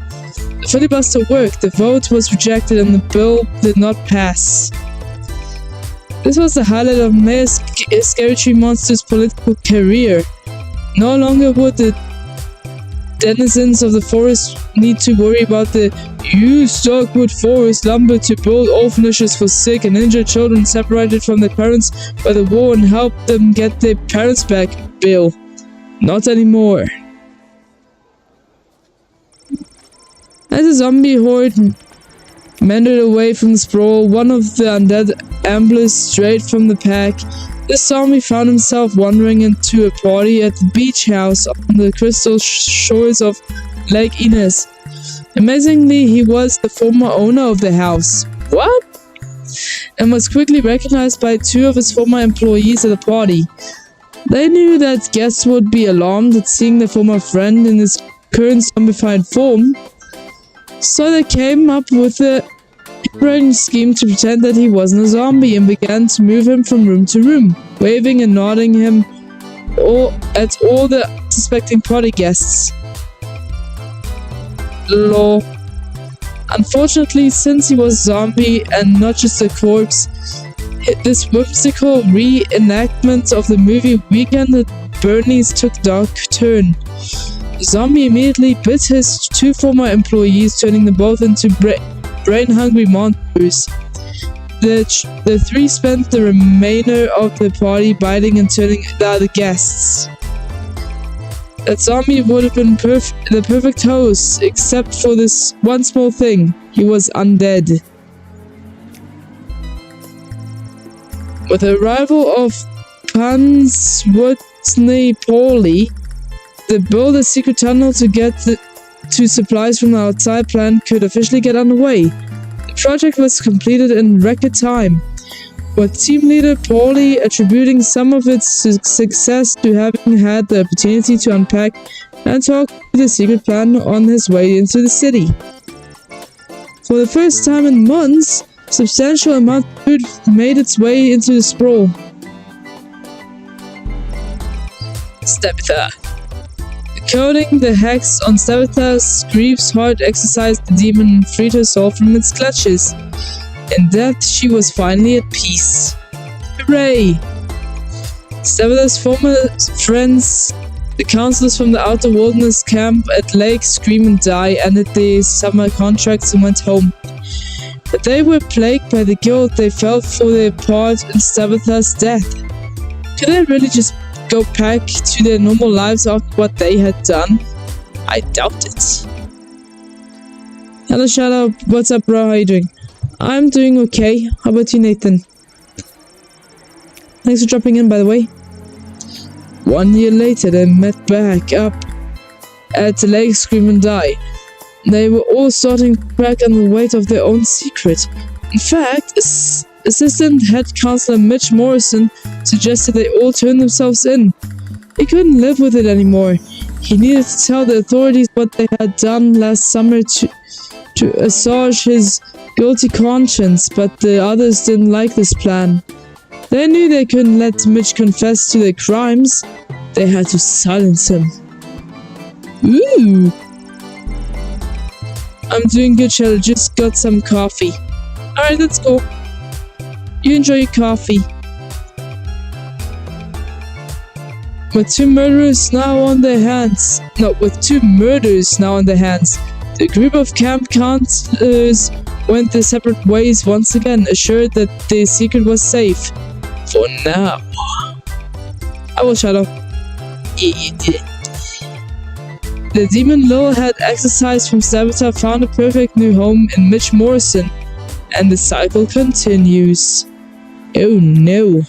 The filibuster worked, the vote was rejected, and the bill did not pass. This was the highlight of Mayor Scary Tree Monster's political career. No longer would the denizens of the forest need to worry about the use dogwood forest lumber to build orphanages for sick and injured children separated from their parents by the war and help them get their parents back bill. Not anymore. As a zombie horde meandered away from the sprawl, one of the undead amblers strayed from the pack. This zombie found himself wandering into a party at the beach house on the crystal shores of Lake Inez. Amazingly, he was the former owner of the house. What? And was quickly recognized by two of his former employees at the party. They knew that guests would be alarmed at seeing their former friend in his current zombified form, so they came up with a brain scheme to pretend that he wasn't a zombie and began to move him from room to room, waving and nodding him at all the suspecting party guests. Lol. Unfortunately, since he was a zombie and not just a corpse, this whimsical reenactment of the movie Weekend at Bernie's took a dark turn. The zombie immediately bit his two former employees, turning them both into brain-hungry monsters. The three spent the remainder of the party biting and turning the other guests. That zombie would have been the perfect host, except for this one small thing. He was undead. With the arrival of Panswotny Pauli, the build a secret tunnel to get to supplies from the outside plan could officially get underway. The project was completed in record time, with team leader Paulie attributing some of its success to having had the opportunity to unpack and talk to the secret plan on his way into the city. For the first time in months, substantial amount of food made its way into the sprawl. Stabitha. Decoding the hex on Stabitha's grief's hard exercise, the demon freed her soul from its clutches. In death, she was finally at peace. Hooray! Stabitha's former friends, the counselors from the outer wilderness camp at Lake Scream and Die, ended their summer contracts and went home. But they were plagued by the guilt they felt for their part in Stabitha's death. Could they really just go back to their normal lives after what they had done? I doubt it. Hello Shadow, what's up bro, how you doing? I'm doing okay, how about you Nathan? Thanks for dropping in by the way. 1 year later they met back up at the Lake Scream and Die. They were all starting back on the weight of their own secret. In fact, Assistant Head Counselor Mitch Morrison suggested they all turn themselves in. He couldn't live with it anymore. He needed to tell the authorities what they had done last summer to assuage his guilty conscience, but the others didn't like this plan. They knew they couldn't let Mitch confess to their crimes. They had to silence him. Ooh! I'm doing good, Shadow. Just got some coffee. Alright, let's go. You enjoy your coffee. With two murders now on their hands, the group of camp counselors went their separate ways once again, assured that their secret was safe. For now. I will Shadow. Yeah, you did. The demon Lil had exorcised from Stabitha found a perfect new home in Mitch Morrison, and the cycle continues. Oh no.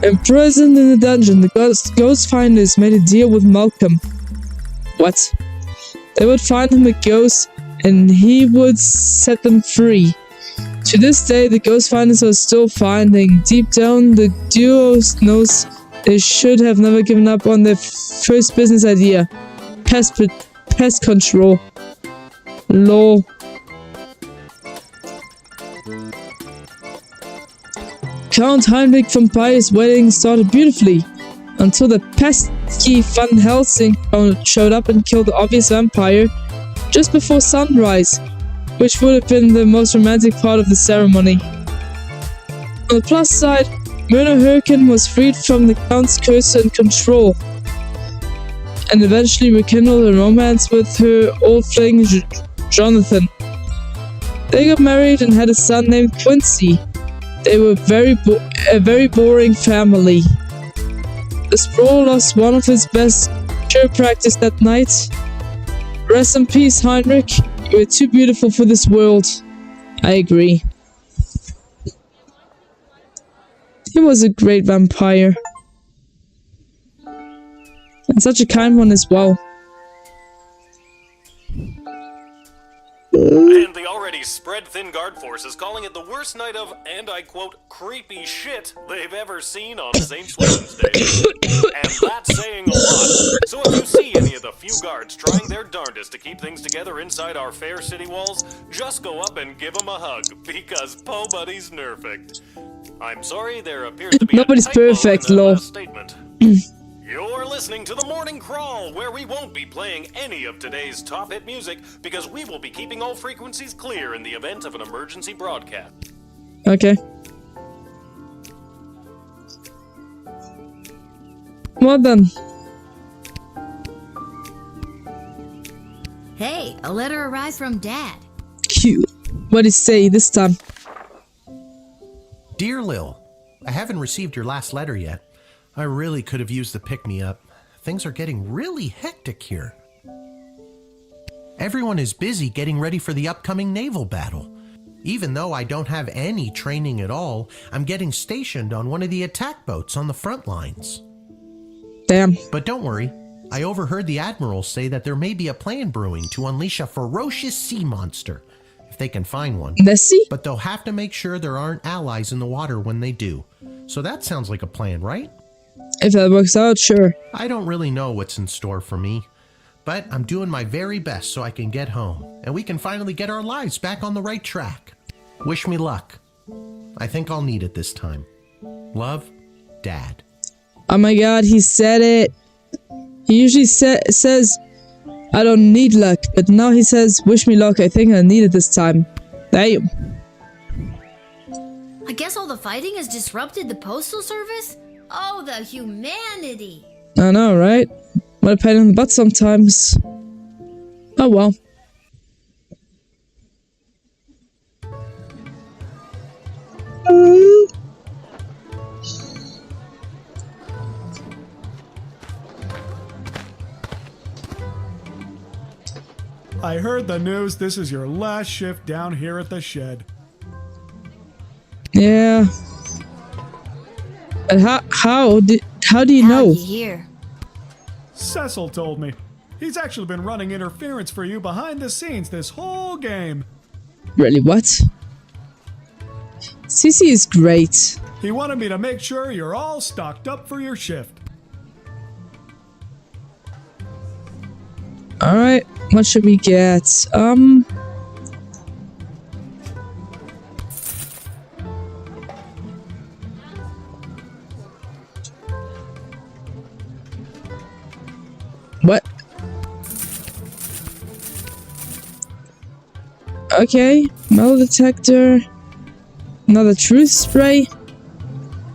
Imprisoned in the dungeon, the ghost finders made a deal with Malcolm. What? They would find him a ghost and he would set them free. To this day, the ghost finders are still finding. Deep down, the duo knows they should have never given up on their first business idea. Pest control. Lol. Count Heinrich von Pye's wedding started beautifully, until the pesky Van Helsing showed up and killed the obvious vampire just before sunrise, which would have been the most romantic part of the ceremony. On the plus side, Myrna Hurricane was freed from the Count's curse and control, and eventually rekindled a romance with her old fling Jonathan. They got married and had a son named Quincy. They were a very boring family. The sprawl lost one of its best chiropractors that night. Rest in peace, Heinrich. You were too beautiful for this world. I agree. He was a great vampire. And such a kind one as well. And the already spread-thin guard force is calling it the worst night of, and I quote, creepy shit they've ever seen on St. Swithin's Day. And that's saying a lot. So if you see any of the few guards trying their darndest to keep things together inside our fair city walls, just go up and give them a hug, because Po Buddy's nerfect. I'm sorry, there appears to be Nobody's a typo perfect, in that lol. last statement. You're listening to The Morning Crawl, where we won't be playing any of today's top hit music because we will be keeping all frequencies clear in the event of an emergency broadcast. Okay. Well done. Hey, a letter arrived from Dad. Cute. What did he say this time? Dear Lil, I haven't received your last letter yet. I really could have used the pick-me-up. Things are getting really hectic here. Everyone is busy getting ready for the upcoming naval battle. Even though I don't have any training at all, I'm getting stationed on one of the attack boats on the front lines. Damn. But don't worry, I overheard the Admiral say that there may be a plan brewing to unleash a ferocious sea monster, if they can find one. Nessie? But they'll have to make sure there aren't allies in the water when they do. So that sounds like a plan, right? If that works out, sure. I don't really know what's in store for me, but I'm doing my very best so I can get home, and we can finally get our lives back on the right track. Wish me luck. I think I'll need it this time. Love, Dad. Oh my god, he said it. He usually says, I don't need luck, but now he says, wish me luck, I think I need it this time. Damn. I guess all the fighting has disrupted the postal service? Oh, the humanity! I know, right? What a pain in the butt sometimes. Oh well. I heard the news. This is your last shift down here at the shed. Yeah. But how do you know? Here. Cecil told me. He's actually been running interference for you behind the scenes this whole game. Really, what? Cece is great. He wanted me to make sure you're all stocked up for your shift. Alright, what should we get? What? Okay, metal detector. Another truth spray.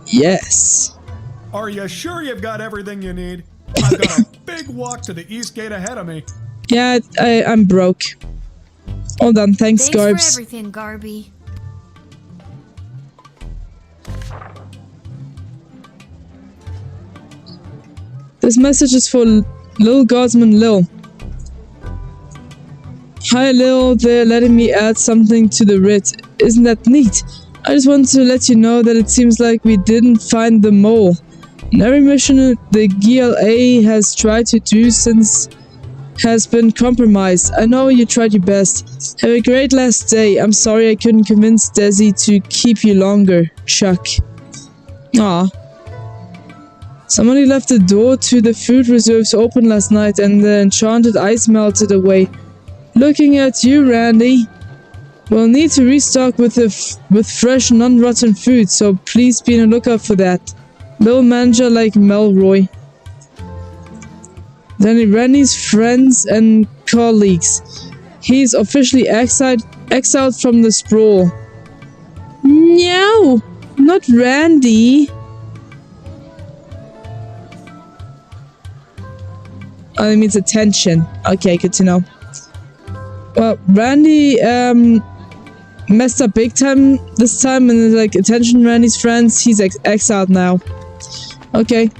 Yes. Are you sure you've got everything you need? I've got a big walk to the east gate ahead of me. Yeah, I'm broke. All done, thanks Thanks Garbs. for everything, Garby. This message is for Lil Guardsman Lil. Hi Lil, they're letting me add something to the writ. Isn't that neat? I just wanted to let you know that it seems like we didn't find the mole. And every mission the GLA has tried to do since has been compromised. I know you tried your best. Have a great last day. I'm sorry I couldn't convince Desi to keep you longer. Chuck. Aw. Somebody left the door to the food reserves open last night and the enchanted ice melted away. Looking at you, Randy. We'll need to restock with fresh, non-rotten food, so please be on the lookout for that. Little manager like Melroy. Then Randy's friends and colleagues. He's officially exiled from the sprawl. No, not Randy. Oh, it means attention. Okay, good to know. Well, Randy messed up big time this time, and like, attention Randy's friends, he's exiled now. Okay.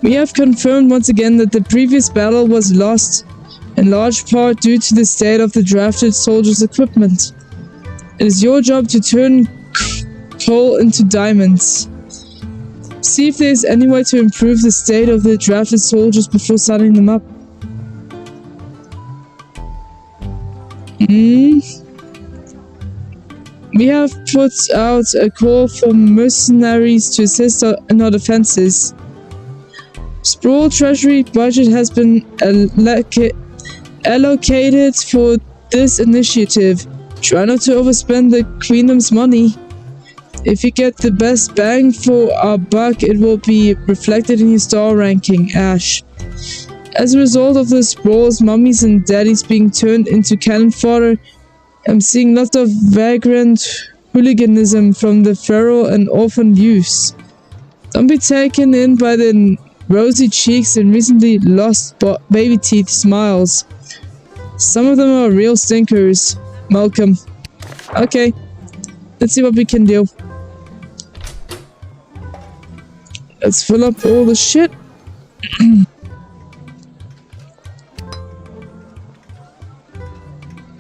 We have confirmed once again that the previous battle was lost, in large part due to the state of the drafted soldiers' equipment. It is your job to turn coal into diamonds. See if there is any way to improve the state of the drafted soldiers before signing them up. We have put out a call for mercenaries to assist in our defenses. Sprawl Treasury budget has been allocated for this initiative. Try not to overspend the Queendom's money. If you get the best bang for our buck, it will be reflected in your star ranking, Ash. As a result of the Sprawls, mummies and daddies being turned into cannon fodder, I'm seeing lots of vagrant hooliganism from the feral and orphan youths. Don't be taken in by the rosy cheeks and recently lost baby teeth smiles. Some of them are real stinkers. Malcolm. Okay. Let's see what we can do. Let's fill up all the shit.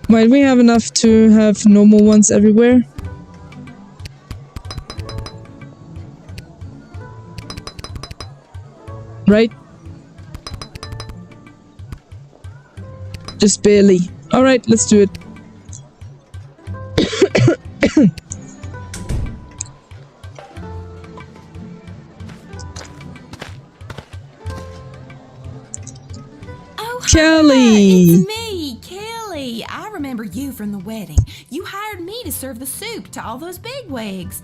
Might we have enough to have normal ones everywhere? Right? Just barely. Alright, let's do it. Kelly! It's me, Kelly. I remember you from the wedding. You hired me to serve the soup to all those bigwigs.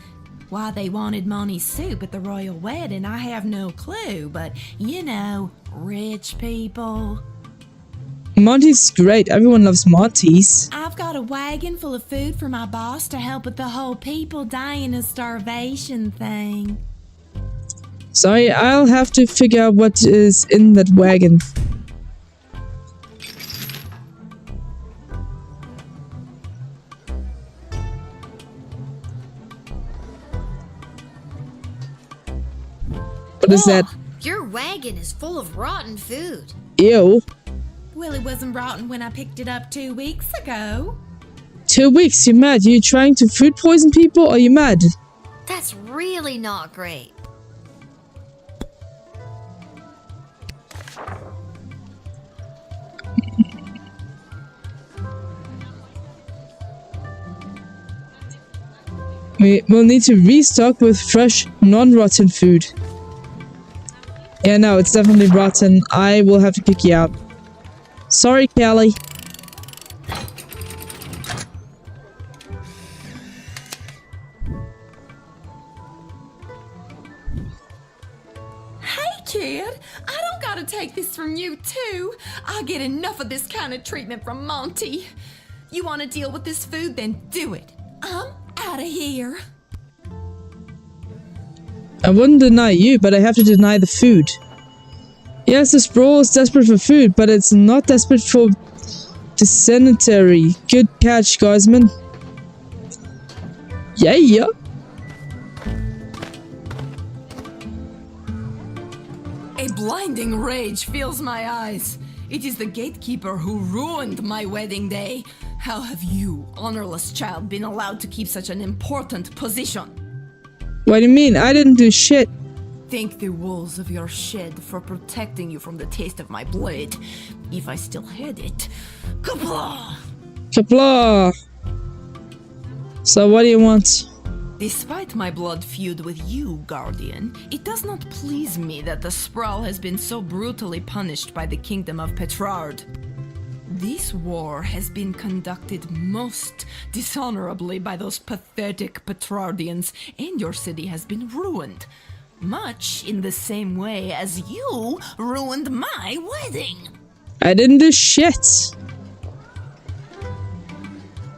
Why they wanted Monty's soup at the royal wedding, I have no clue, but you know, rich people. Monty's great. Everyone loves Monty's. I've got a wagon full of food for my boss to help with the whole people dying of starvation thing. Sorry, I'll have to figure out what is in that wagon. What is that? Your wagon is full of rotten food. Ew. Well, it wasn't rotten when I picked it up 2 weeks ago. 2 weeks? You mad? You trying to food poison people? Are you mad? That's really not great. We will need to restock with fresh, non-rotten food. Yeah, no, it's definitely rotten. I will have to kick you out. Sorry, Kelly. Hey, kid, I don't gotta take this from you, too. I get enough of this kind of treatment from Monty. You want to deal with this food, then do it. I'm out of here. I wouldn't deny you, but I have to deny the food. Yes, the sprawl is desperate for food, but it's not desperate for dysentery. Good catch, Guardsman. Yeah. A blinding rage fills my eyes. It is the gatekeeper who ruined my wedding day. How have you, honorless child, been allowed to keep such an important position? What do you mean? I didn't do shit. Thank the walls of your shed for protecting you from the taste of my blood. If I still had it. Kapla! Kapla! So what do you want? Despite my blood feud with you, Guardian, it does not please me that the Sprawl has been so brutally punished by the Kingdom of Petrard. This war has been conducted most dishonorably by those pathetic Petrardians, and your city has been ruined. Much in the same way as you ruined my wedding. I didn't do shit.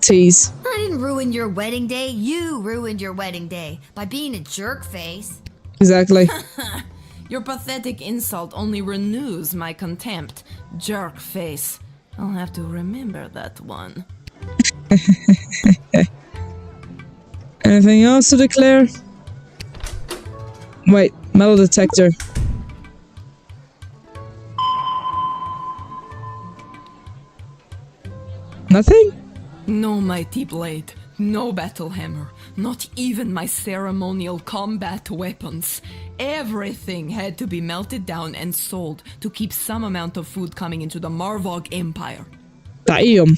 Tease. I didn't ruin your wedding day. You ruined your wedding day by being a jerk face. Exactly. Your pathetic insult only renews my contempt. Jerk face. I'll have to remember that one. Anything else to declare? Wait, metal detector. Nothing? No mighty blade, no battle hammer, not even my ceremonial combat weapons. Everything had to be melted down and sold to keep some amount of food coming into the Marvog Empire. Damn.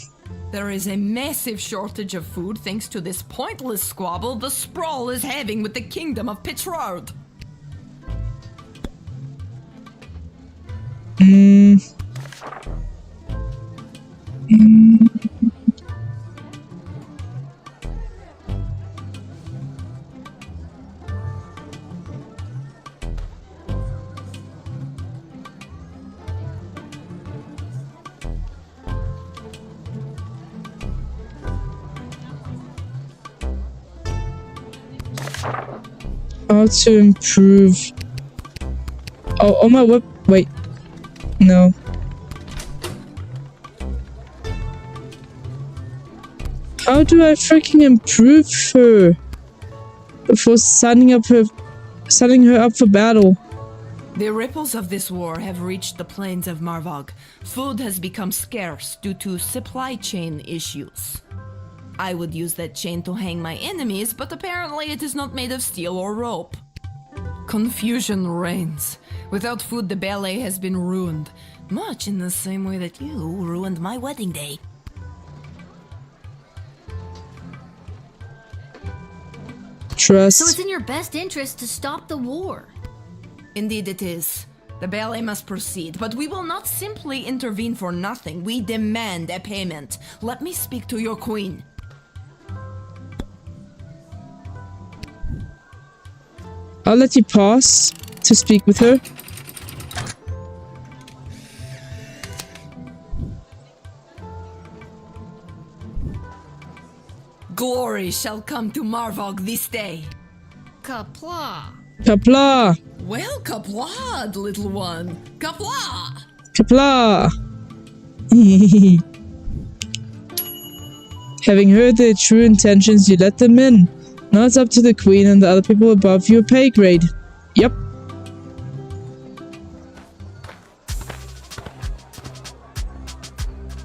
There is a massive shortage of food thanks to this pointless squabble the Sprawl is having with the Kingdom of Petrard. How to improve. Oh my whip. Wait. No. How do I freaking improve her before signing her up for battle? The ripples of this war have reached the plains of Marvog. Food has become scarce due to supply chain issues. I would use that chain to hang my enemies, but apparently it is not made of steel or rope. Confusion reigns. Without food, the ballet has been ruined, much in the same way that you ruined my wedding day. Trust. So it's in your best interest to stop the war. Indeed it is. The ballet must proceed, but we will not simply intervene for nothing. We demand a payment. Let me speak to your queen. I'll let you pass to speak with her. Glory shall come to Marvog this day. Kapla. Kapla! Well, Kaplad, little one. Kapla! Kapla! Having heard their true intentions, you let them in. Now it's up to the queen and the other people above your pay grade. Yep.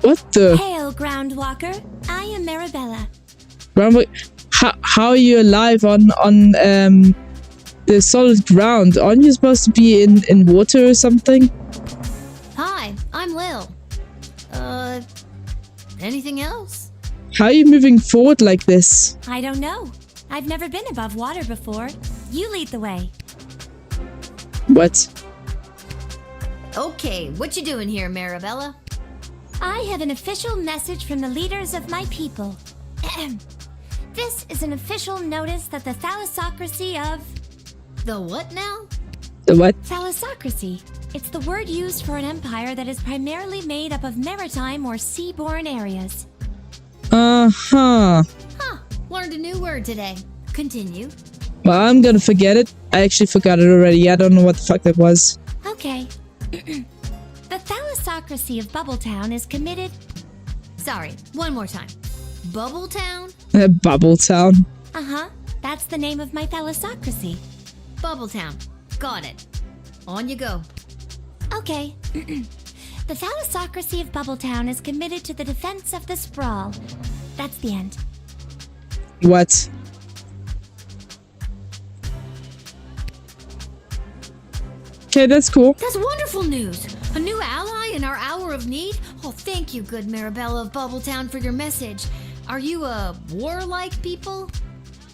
What the? Hail, Groundwalker. I am Marabella. How are you alive on the solid ground? Aren't you supposed to be in water or something? Hi, I'm Lil. Anything else? How are you moving forward like this? I don't know. I've never been above water before. You lead the way. What? Okay, what you doing here, Marabella? I have an official message from the leaders of my people. This is an official notice that the thalassocracy of... The what now? The what? Thalassocracy. It's the word used for an empire that is primarily made up of maritime or seaborne areas. Uh-huh. Huh, learned a new word today. Continue. Well, I'm gonna forget it. I actually forgot it already. I don't know what the fuck that was. Okay. The thalassocracy of Bubbletown is committed... Sorry, one more time. Bubbletown? Bubbletown. Uh-huh. That's the name of my thalassocracy. Bubbletown. Got it. On you go. Okay. The thalassocracy of Bubbletown is committed to the defense of the sprawl. That's the end. What? Okay, that's cool. That's wonderful news. A new ally in our hour of need? Oh, thank you, good Marabella of Bubbletown, for your message. Are you a warlike people?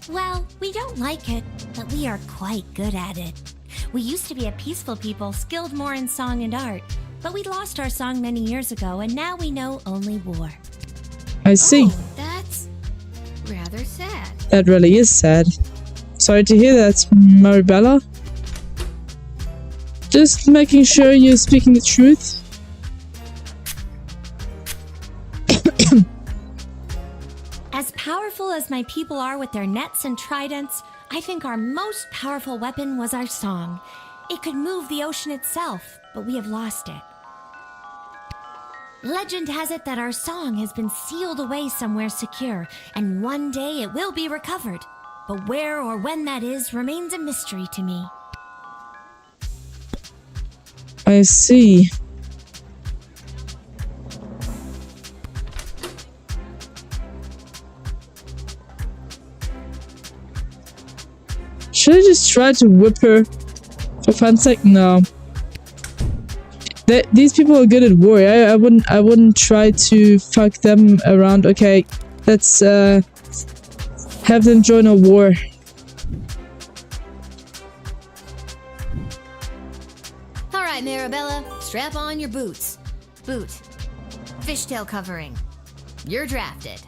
Well, we don't like it, but we are quite good at it. We used to be a peaceful people, skilled more in song and art, but we lost our song many years ago, and now we know only war. I see. Oh, that's rather sad. That really is sad. Sorry to hear that, Marabella. Just making sure you're speaking the truth. As powerful as my people are with their nets and tridents, I think our most powerful weapon was our song. It could move the ocean itself, but we have lost it. Legend has it that our song has been sealed away somewhere secure, and one day it will be recovered. But where or when that is remains a mystery to me. I see. Should I just try to whip her? For fun's sake, no. These people are good at war. I wouldn't try to fuck them around. Okay, let's have them join a war. All right, Marabella, strap on your boots. Boot. Fishtail covering. You're drafted.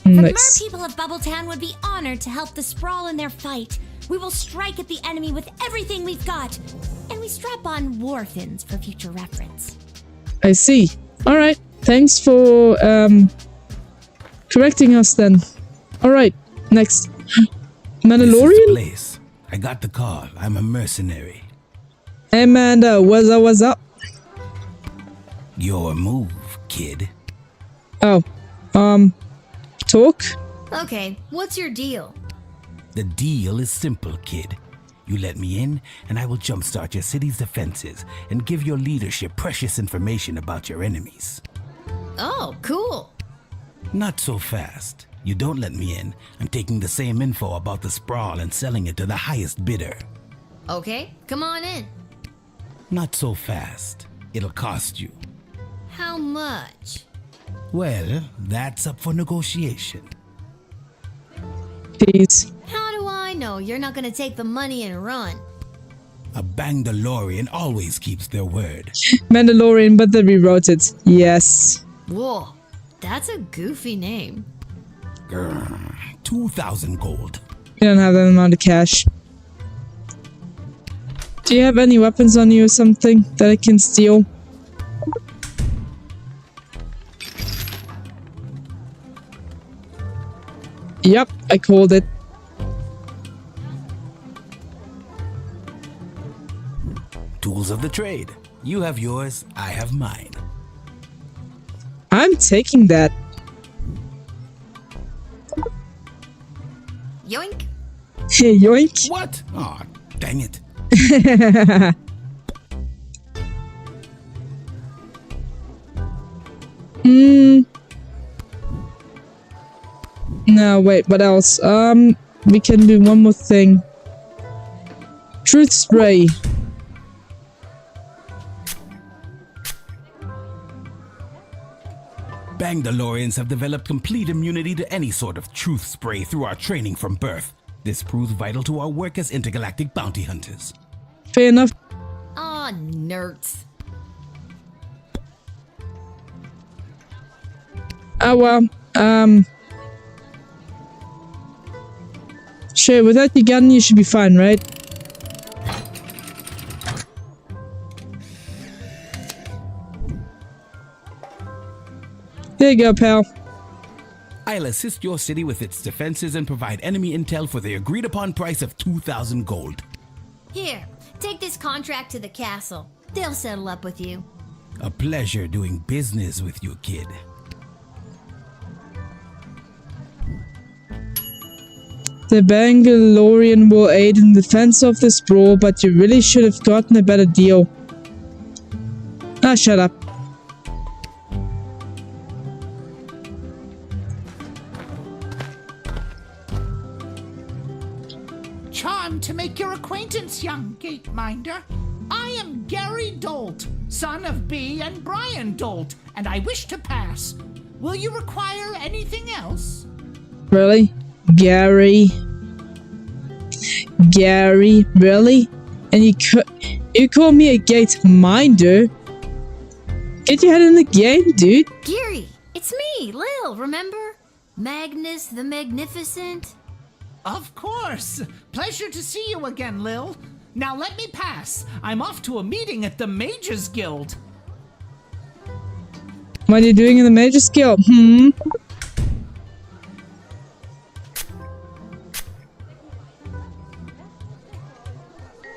The mer Nice. people of Bubbletown would be honored to help the sprawl in their fight. We will strike at the enemy with everything we've got. And we strap on war fins for future reference. I see. Alright, thanks for correcting us then. Alright, next. Mandalorian? Place. I got the call. I'm a mercenary. Hey Manda, what's up? Your move, kid. Oh, talk? Okay, what's your deal? The deal is simple, kid. You let me in, and I will jumpstart your city's defenses and give your leadership precious information about your enemies. Oh, cool. Not so fast. You don't let me in, I'm taking the same info about the sprawl and selling it to the highest bidder. Okay, come on in. Not so fast. It'll cost you. How much? Well, that's up for negotiation. Please. How do I know you're not gonna take the money and run? A Bangdalorian always keeps their word. Mandalorian, but they rewrote it. Yes. Whoa, that's a goofy name. Grr, 2,000 gold. You don't have that amount of cash. Do you have any weapons on you or something that I can steal? Yep, I called it. Tools of the trade. You have yours, I have mine. I'm taking that. Yoink. Yoink. What? Aw, dang it. No, wait, what else? We can do one more thing. Truth spray. Bangdalorians have developed complete immunity to any sort of truth spray through our training from birth. This proves vital to our work as intergalactic bounty hunters. Fair enough. Aw, nerds. Oh well, sure, without your gun you should be fine, right? There you go, pal. I'll assist your city with its defenses and provide enemy intel for the agreed upon price of 2,000 gold. Here, take this contract to the castle. They'll settle up with you. A pleasure doing business with you, kid. The Bangalorean will aid in the defense of the sprawl, but you really should have gotten a better deal. Ah, shut up. Charmed to make your acquaintance, young gateminder. I am Gary Dolt, son of Bea and Brian Dolt, and I wish to pass. Will you require anything else? Really? Gary? Gary? Really? And you call me a gate minder? Get your head in the game, dude. Gary, it's me, Lil, remember? Magnus the Magnificent? Of course. Pleasure to see you again, Lil. Now let me pass. I'm off to a meeting at the Mages Guild. What are you doing in the Mages Guild?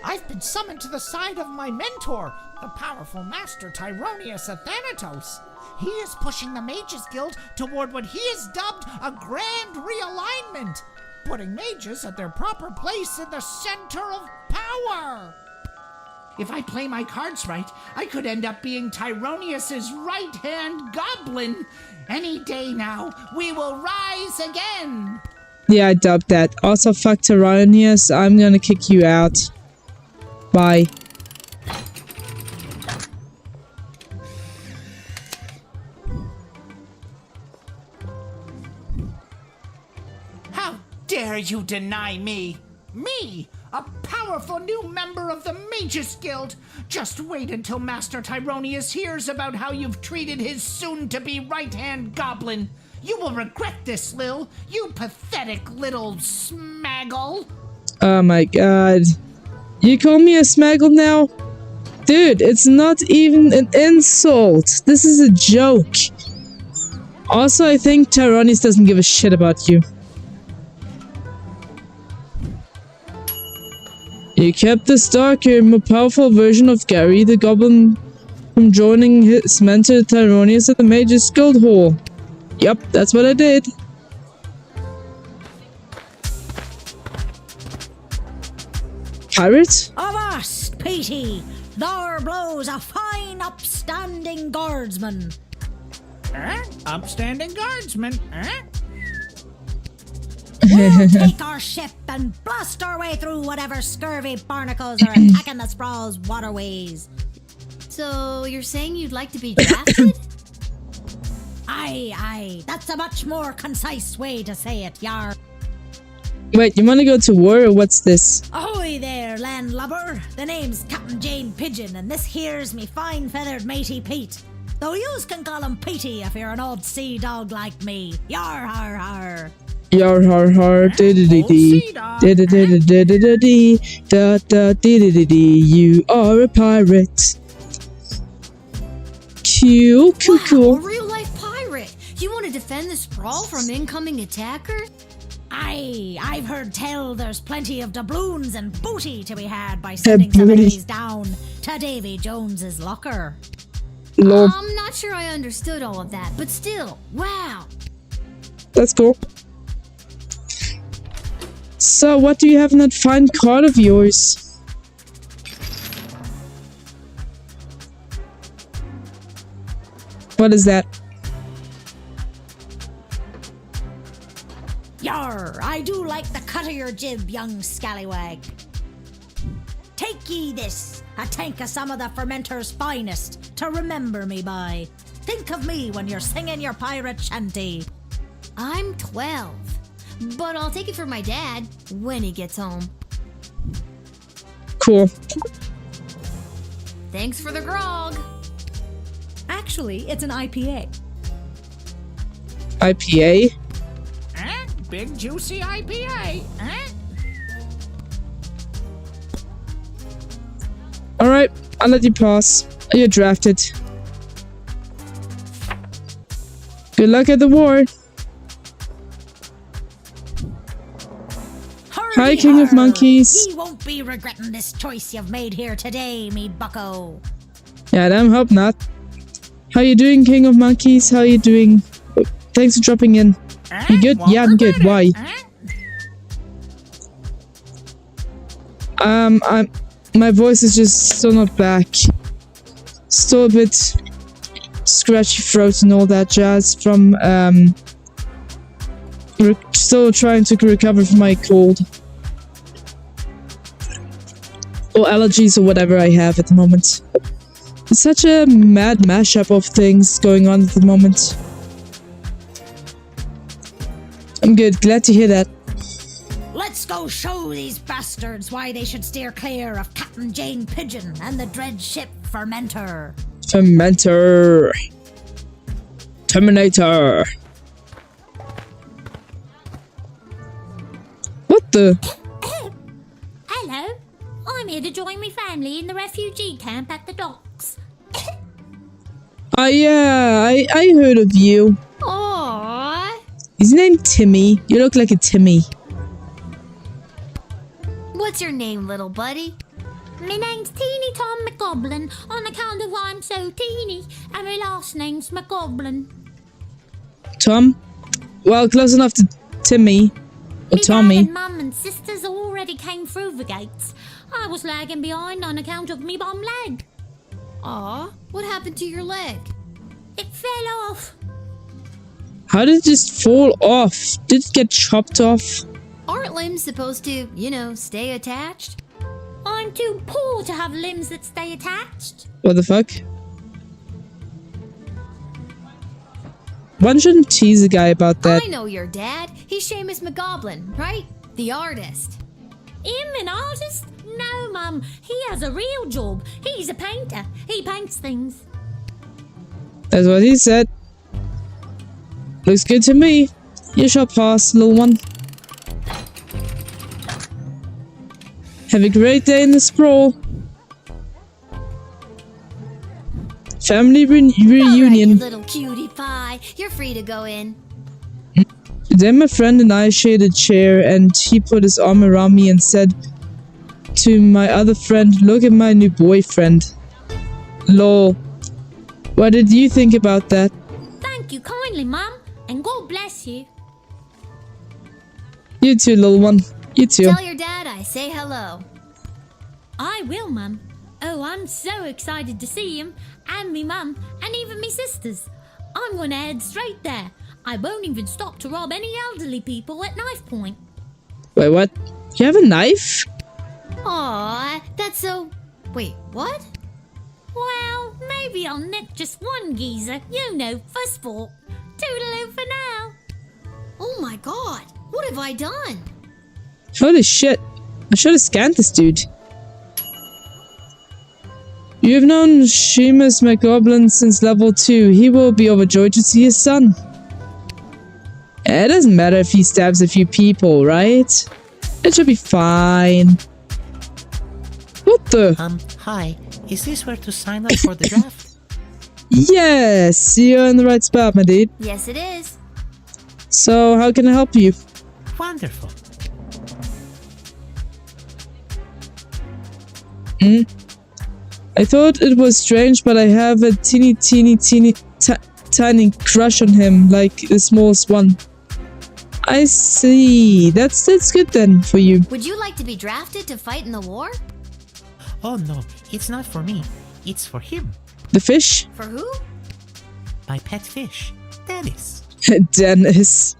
I've been summoned to the side of my mentor, the powerful master Tyronius Athanatos. He is pushing the Mages Guild toward what he has dubbed a grand realignment, putting mages at their proper place in the center of power. If I play my cards right, I could end up being Tyronius's right-hand goblin. Any day now, we will rise again. Yeah, I doubt that. Also, fuck Tyronius. I'm gonna kick you out. Bye. How dare you deny me? Me, a powerful new member of the Mages Guild. Just wait until Master Tyronius hears about how you've treated his soon-to-be right-hand goblin. You will regret this, Lil. You pathetic little smaggle. Oh my god. You call me a smaggle now? Dude, it's not even an insult. This is a joke. Also, I think Tyronius doesn't give a shit about you. You kept this darker, more powerful version of Gary the Goblin from joining his mentor Tyronius at the Mages Guild Hall. Yep, that's what I did. Pirate? Avast, Petey! There blows a fine, upstanding guardsman. Upstanding guardsman, We'll take our ship and blast our way through whatever scurvy barnacles are attacking the sprawl's waterways. So you're saying you'd like to be drafted? Aye, that's a much more concise way to say it, yar. Wait, you wanna go to war or what's this? Ahoy there, landlubber. The name's Captain Jane Pigeon, and this here's me fine feathered matey Pete. Though yous can call him Petey if you're an old sea dog like me. Yar har har. Yar har har, dee-dee-dee-dee, dee-dee-dee-dee-dee-dee, da-da-dee-dee-dee-dee, you are a pirate. Cool. A real-life pirate. You want to defend the sprawl from incoming attackers? Aye, I've heard tell there's plenty of doubloons and booty to be had by sending some enemies down to Davy Jones's locker. Lol. I'm not sure I understood all of that, but still, wow. That's cool. So, what do you have in that fine card of yours? What is that? Yar, I do like the cut of your jib, young scallywag. Take ye this, a tank of some of the fermenter's finest, to remember me by. Think of me when you're singing your pirate shanty. I'm 12, but I'll take it for my dad when he gets home. Cool. Thanks for the grog. Actually, it's an IPA. IPA? Big juicy IPA, Alright, I'll let you pass. You're drafted. Good luck at the war. Hi, King of Monkeys. Ye won't be regretting this choice you've made here today, me bucko. Yeah, I hope not. How you doing, King of Monkeys? How you doing? Thanks for dropping in. You good? Yeah, I'm good. Why? My voice is just still not back. Still a bit scratchy throat and all that jazz from still trying to recover from my cold or allergies or whatever I have at the moment. It's such a mad mashup of things going on at the moment. I'm good. Glad to hear that. Let's go show these bastards why they should steer clear of Captain Jane Pigeon and the dread ship Fermenter. Fermenter. Terminator. What the? Hello, I'm here to join my family in the refugee camp at the docks. Oh yeah, I heard of you. Aww. His name Timmy. You look like a Timmy. What's your name, little buddy? My name's Teeny Tom McGoblin on account of I'm so teeny, and my last name's McGoblin. Tom? Well, close enough to Timmy. Or Me Tommy. dad and mum and sisters already came through the gates. I was lagging behind on account of me bum leg. Aw, what happened to your leg? It fell off. How did it just fall off? Did it get chopped off? Aren't limbs supposed to, stay attached? I'm too poor to have limbs that stay attached. What the fuck? One shouldn't tease a guy about that. I know your dad. He's Seamus McGoblin, right? The artist. Him an artist? No, Mum. He has a real job. He's a painter. He paints things. That's what he said. Looks good to me. You shall pass, little one. Have a great day in the sprawl. Family reunion. All right, you little cutie pie. You're free to go in. Then my friend and I shared a chair, and he put his arm around me and said to my other friend, "Look at my new boyfriend." Lol. What did you think about that? Thank you kindly, Mum, and God bless you. You too, little one. You too. Tell your dad I say hello. I will, Mum. Oh, I'm so excited to see him, and me mum, and even me sisters. I'm gonna head straight there. I won't even stop to rob any elderly people at knife point. Wait, what? You have a knife? Aw, that's so... Wait, what? Well, maybe I'll nick just one geezer, you know, for sport. Toodaloo for now. Oh my god, what have I done? Holy shit. I should have scanned this dude. You've known Seamus McGoblin since level 2. He will be overjoyed to see his son. It doesn't matter if he stabs a few people, right? It should be fine. What the? Hi. Is this where to sign up for the draft? Yes, you're in the right spot, my dude. Yes, it is. So, how can I help you? Wonderful. I thought it was strange, but I have a tiny crush on him, like the smallest one. I see. That's good then for you. Would you like to be drafted to fight in the war? Oh no, it's not for me. It's for him. The fish? For who? My pet fish, Dennis. Dennis.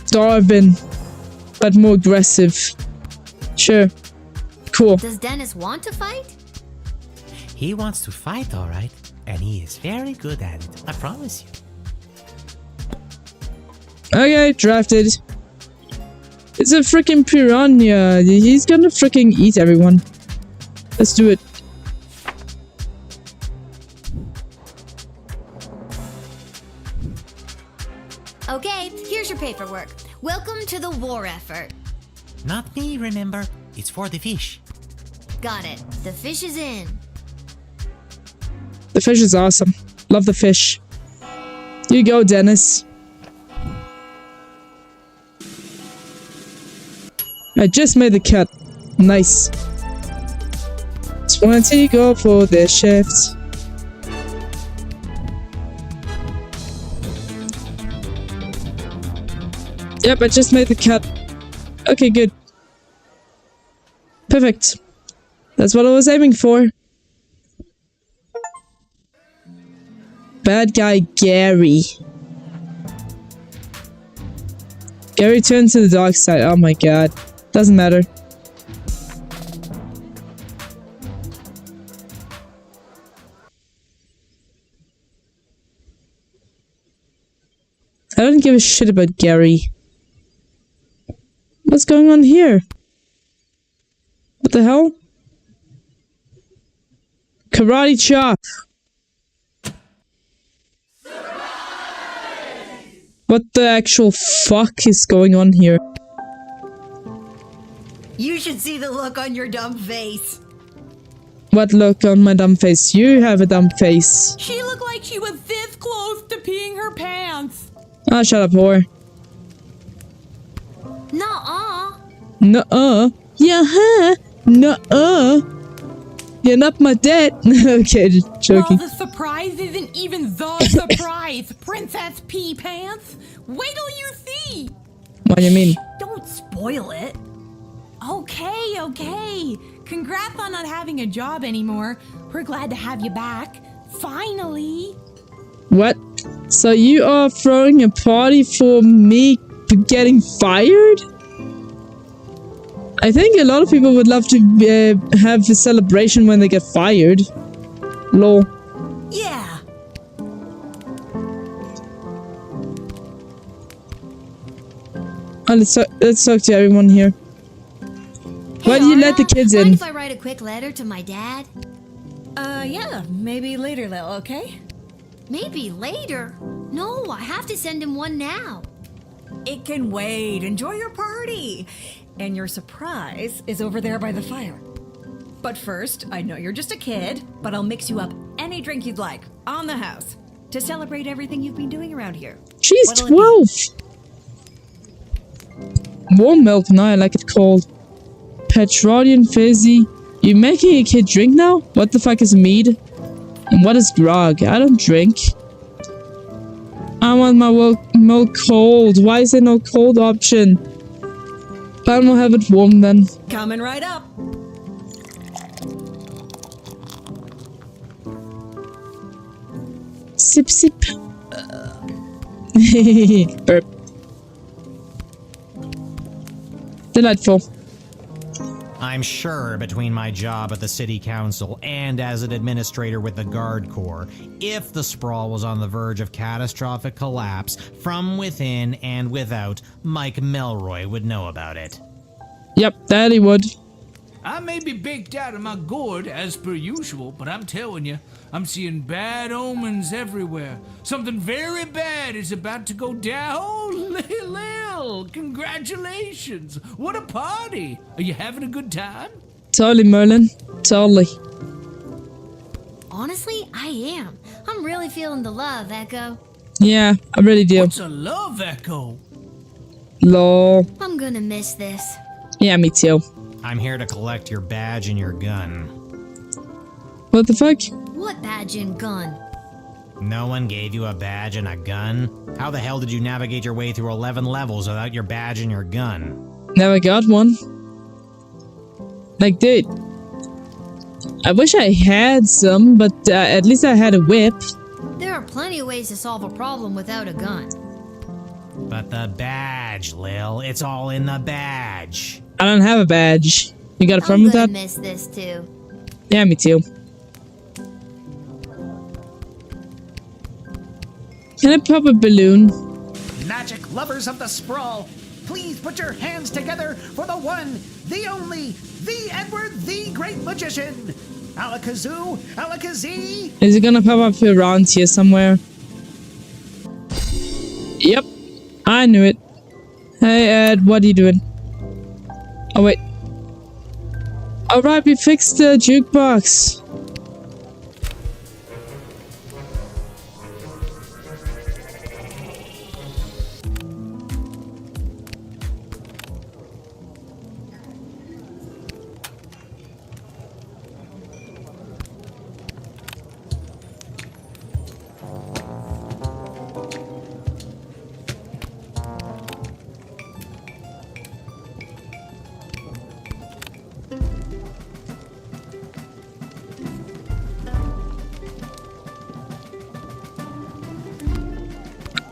Darwin, but more aggressive. Sure. Cool. Does Dennis want to fight? He wants to fight, alright. And he is very good at it, I promise you. Okay, drafted. It's a freaking piranha. He's gonna freaking eat everyone. Let's do it. Okay, here's your paperwork. Welcome to the war effort. Not me, remember? It's for the fish. Got it. The fish is in. The fish is awesome. Love the fish. Here you go, Dennis. I just made the cut. Nice. 20 go for the shift. Yep, I just made the cut. Okay, good. Perfect. That's what I was aiming for. Bad guy Gary. Gary turned to the dark side. Oh my god. Doesn't matter. I don't give a shit about Gary. What's going on here? What the hell? Karate chop! What the actual fuck is going on here? You should see the look on your dumb face. What look on my dumb face? You have a dumb face. She looked like she was this close to peeing her pants. Ah, shut up, whore. Nuh-uh. Nuh-uh. Yeah, huh? Nuh-uh. You're not my dad. Okay, just joking. Well, the surprise isn't even the surprise, Princess Pea Pants. Wait till you see. What do you mean? Don't spoil it. Okay. Congrats on not having a job anymore. We're glad to have you back. Finally. What? So you are throwing a party for me getting fired? I think a lot of people would love to have a celebration when they get fired. Lol. Yeah. Oh, let's talk to everyone here. Why do you let the kids in? Mind if I write a quick letter to my dad? Yeah, maybe later, Lil, okay? Maybe later? No, I have to send him one now. It can wait. Enjoy your party. And your surprise is over there by the fire. But first, I know you're just a kid, but I'll mix you up any drink you'd like, on the house, to celebrate everything you've been doing around here. She's 12! Warm milk, now I like it cold. Petroleum fizzy. You making a kid drink now? What the fuck is mead? And what is grog? I don't drink. I want my milk cold. Why is there no cold option? Time to have it warm then. Coming right up. Sip, sip. Burp. Delightful. I'm sure between my job at the city council and as an administrator with the Guard Corps, if the sprawl was on the verge of catastrophic collapse, from within and without, Mike Melroy would know about it. Yep, that he would. I may be baked out of my gourd as per usual, but I'm telling you, I'm seeing bad omens everywhere. Something very bad is about to go down. Oh, Lil, congratulations! What a party! Are you having a good time? Totally, Merlin. Totally. Honestly, I am. I'm really feeling the love, Echo. Yeah, I really do. What's a love echo? Lol. I'm gonna miss this. Yeah, me too. I'm here to collect your badge and your gun. What the fuck? What badge and gun? No one gave you a badge and a gun? How the hell did you navigate your way through 11 levels without your badge and your gun? Never got one. Like, dude. I wish I had some, but at least I had a whip. There are plenty of ways to solve a problem without a gun. But the badge, Lil. It's all in the badge. I don't have a badge. You got a problem I'm with gonna that? miss this too. Yeah, me too. Can I pop a balloon? Magic lovers of the sprawl, please put your hands together for the one, the only, the Edward, the Great Magician. Alakazoo, Alakazee. Is it gonna pop up around here somewhere? Yep. I knew it. Hey, Ed, what are you doing? Oh, wait. Alright, we fixed the jukebox.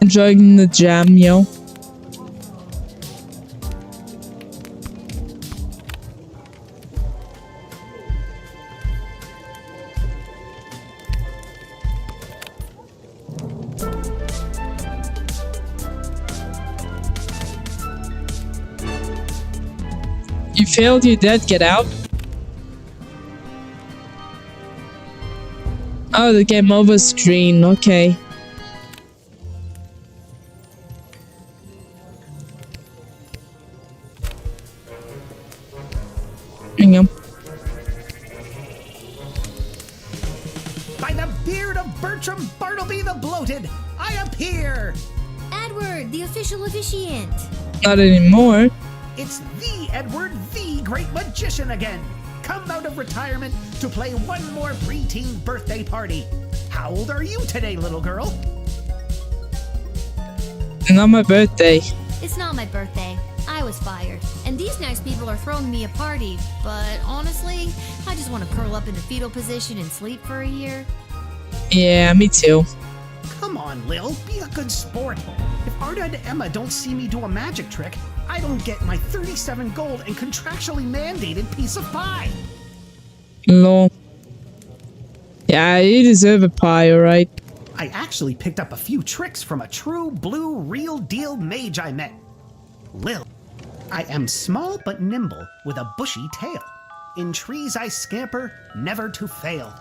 Enjoying the jam, yo. You failed, you dead, get out. Oh, the game over screen, okay. By the beard of Bertram Bartleby the Bloated, I appear! Edward, the official officiant. Not anymore. It's the Edward, the Great Magician again, come out of retirement to play one more preteen birthday party. How old are you today, little girl? Not my birthday. It's not my birthday. I was fired. And these nice people are throwing me a party. But honestly, I just want to curl up in the fetal position and sleep for a year. Yeah, me too. Come on, Lil, be a good sport. If Arda and Emma don't see me do a magic trick, I don't get my 37 gold and contractually mandated piece of pie. Lol. Yeah, you deserve a pie, alright? I actually picked up a few tricks from a true blue real deal mage I met. Lil, I am small but nimble with a bushy tail. In trees I scamper, never to fail.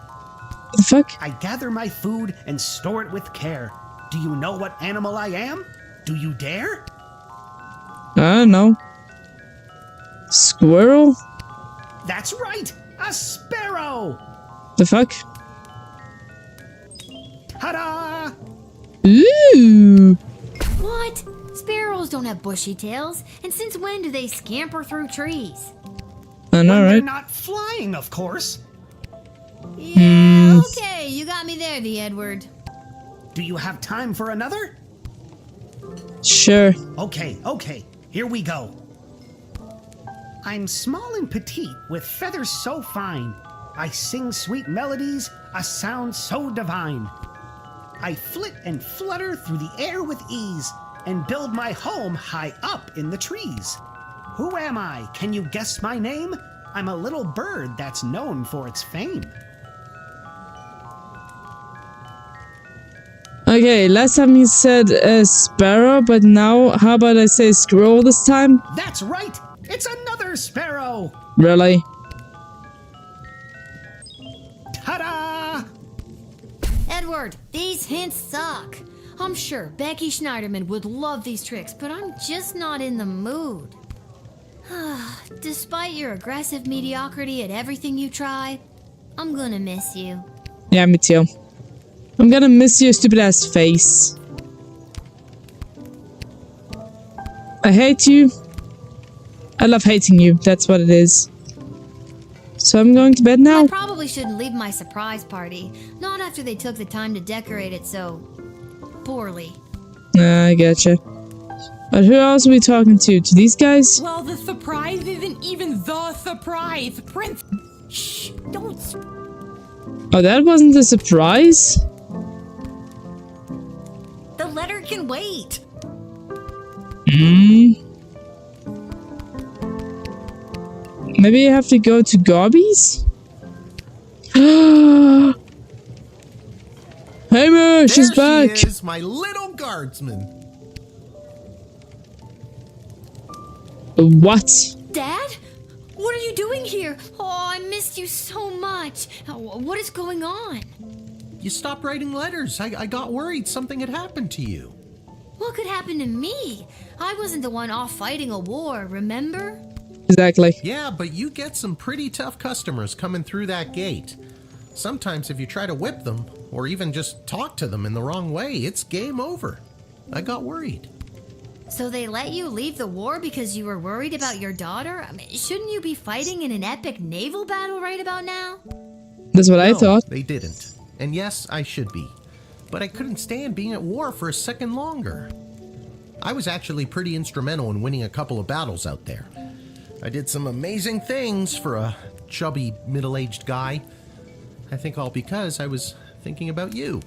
The fuck? I gather my food and store it with care. Do you know what animal I am? Do you dare? I don't know. Squirrel? That's right! A sparrow! The fuck? Ta-da! Ooh! What? Sparrows don't have bushy tails. And since when do they scamper through trees? I know, They're right? not flying, of course. Yeah, okay, you got me there, the Edward. Do you have time for another? Sure. Okay, here we go. I'm small and petite, with feathers so fine. I sing sweet melodies, a sound so divine. I flit and flutter through the air with ease, and build my home high up in the trees. Who am I? Can you guess my name? I'm a little bird that's known for its fame. Okay, last time he said sparrow, but now how about I say squirrel this time? That's right! It's another sparrow! Really? Ta-da! Edward, these hints suck. I'm sure Becky Schneiderman would love these tricks, but I'm just not in the mood. Despite your aggressive mediocrity at everything you try, I'm gonna miss you. Yeah, me too. I'm gonna miss your stupid ass face. I hate you. I love hating you. That's what it is. So I'm going to bed now. I probably shouldn't leave my surprise party. Not after they took the time to decorate it so poorly. I getcha. But who else are we talking to? To these guys? Well, the surprise isn't even the surprise. Prince. Shh, don't. Oh, that wasn't a surprise? The letter can wait. Maybe I have to go to Garby's? Hamish is back! She is, my little guardsman. What? Dad? What are you doing here? Oh, I missed you so much. What is going on? You stopped writing letters. I got worried something had happened to you. What could happen to me? I wasn't the one off fighting a war, remember? Exactly. Yeah, but you get some pretty tough customers coming through that gate. Sometimes if you try to whip them, or even just talk to them in the wrong way, it's game over. I got worried. So they let you leave the war because you were worried about your daughter? I mean, shouldn't you be fighting in an epic naval battle right about now? That's what I thought. They didn't. And yes, I should be. But I couldn't stand being at war for a second longer. I was actually pretty instrumental in winning a couple of battles out there. I did some amazing things for a chubby, middle-aged guy. I think all because I was thinking about you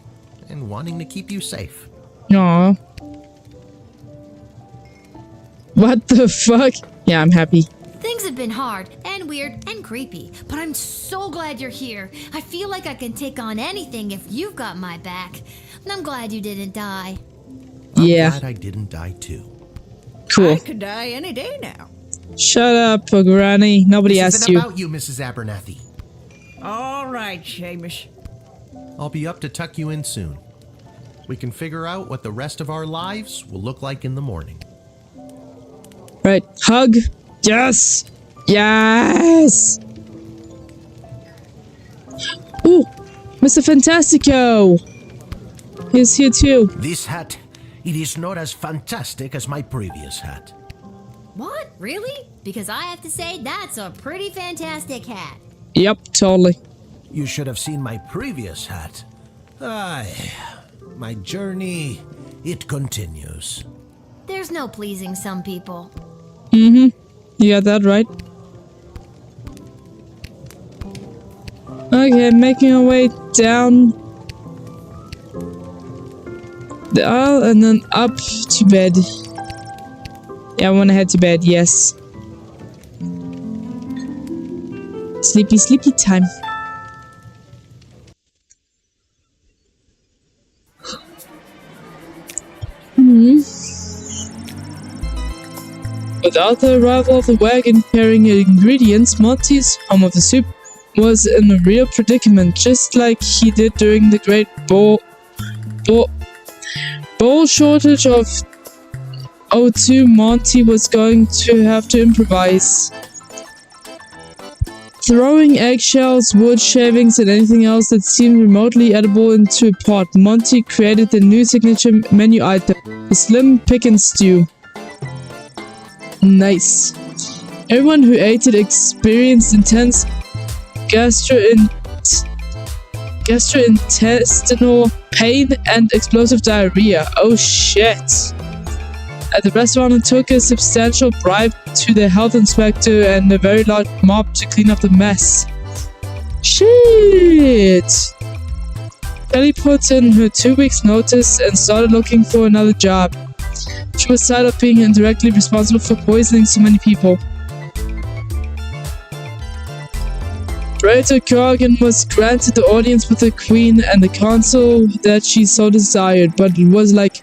and wanting to keep you safe. Aww. What the fuck? Yeah, I'm happy. Things have been hard and weird and creepy, but I'm so glad you're here. I feel like I can take on anything if you've got my back. And I'm glad you didn't die. I'm glad I didn't die too. Cool. I could die any day now. Shut up, Granny. Nobody asked you. This isn't about you, Mrs. Abernathy. All right, Seamus. I'll be up to tuck you in soon. We can figure out what the rest of our lives will look like in the morning. Right, hug. Yes! Yes! Ooh, Mr. Fantastico! He's here too. This hat, it is not as fantastic as my previous hat. What? Really? Because I have to say, that's a pretty fantastic hat. Yep, totally. You should have seen my previous hat. Aye, my journey, it continues. There's no pleasing some people. Mm-hmm. You got that right. Okay, making our way down the aisle and then up to bed. Yeah, I want to head to bed, yes. Sleepy, sleepy time. Without the arrival of the wagon carrying ingredients, Monty's home of the soup was in a real predicament, just like he did during the great bowl shortage of O2. Monty was going to have to improvise. Throwing eggshells, wood shavings, and anything else that seemed remotely edible into a pot, Monty created the new signature menu item, the Slim Pick'n Stew. Nice. Everyone who ate it experienced intense gastrointestinal pain and explosive diarrhea. Oh shit. at the restaurant and took a substantial bribe to the health inspector and a very large mop to clean up the mess. Shit! Kelly put in her 2 weeks notice and started looking for another job. She was tired of being indirectly responsible for poisoning so many people. Traitor Corgan was granted the audience with the queen and the council that she so desired, but it was like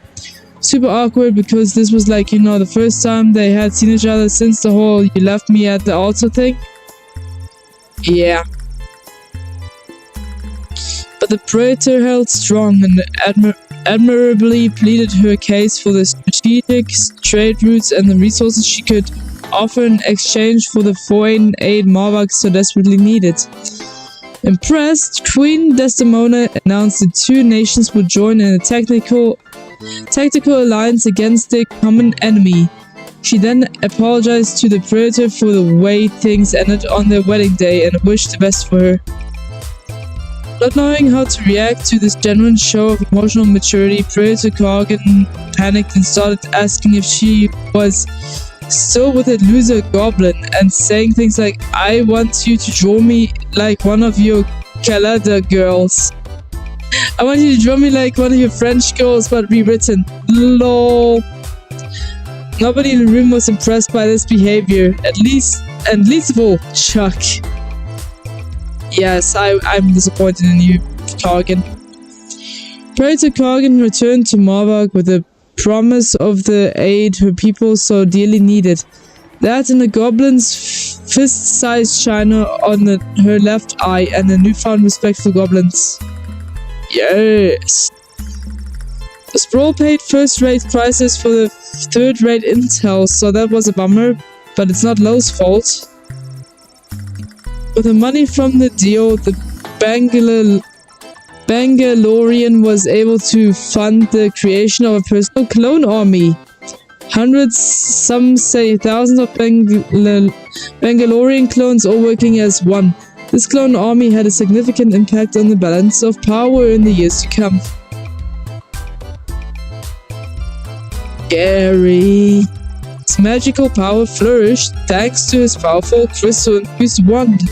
super awkward because this was like, you know, the first time they had seen each other since the whole "you left me at the altar" thing. Yeah. But the Traitor held strong and admirably pleaded her case for the strategic trade routes and the resources she could offer in exchange for the foreign aid Morvac so desperately needed. Impressed, Queen Desdemona announced the two nations would join in a tactical alliance against their common enemy. She then apologized to the Traitor for the way things ended on their wedding day and wished the best for her. Not knowing how to react to this genuine show of emotional maturity, Traitor Corgan panicked and started asking if she was still with a loser goblin and saying things like, "I want you to draw me like one of your Calada girls. I want you to draw me like one of your French girls, but rewritten." LOL. Nobody in the room was impressed by this behavior, least of all, Chuck. Yes, I'm disappointed in you, Corgan. Traitor Corgan returned to Morvac with a promise of the aid her people so dearly needed. That and a goblin's fist-sized china on her left eye and a newfound respect for goblins. Yes. The Sprawl paid first-rate prices for the third-rate intel, so that was a bummer, but it's not Lowe's fault. With the money from the deal, the Bangalorian was able to fund the creation of a personal clone army. Hundreds, some say thousands of Bangalorian clones all working as one. This clone army had a significant impact on the balance of power in the years to come. Gary. His magical power flourished thanks to his powerful crystal-infused wand.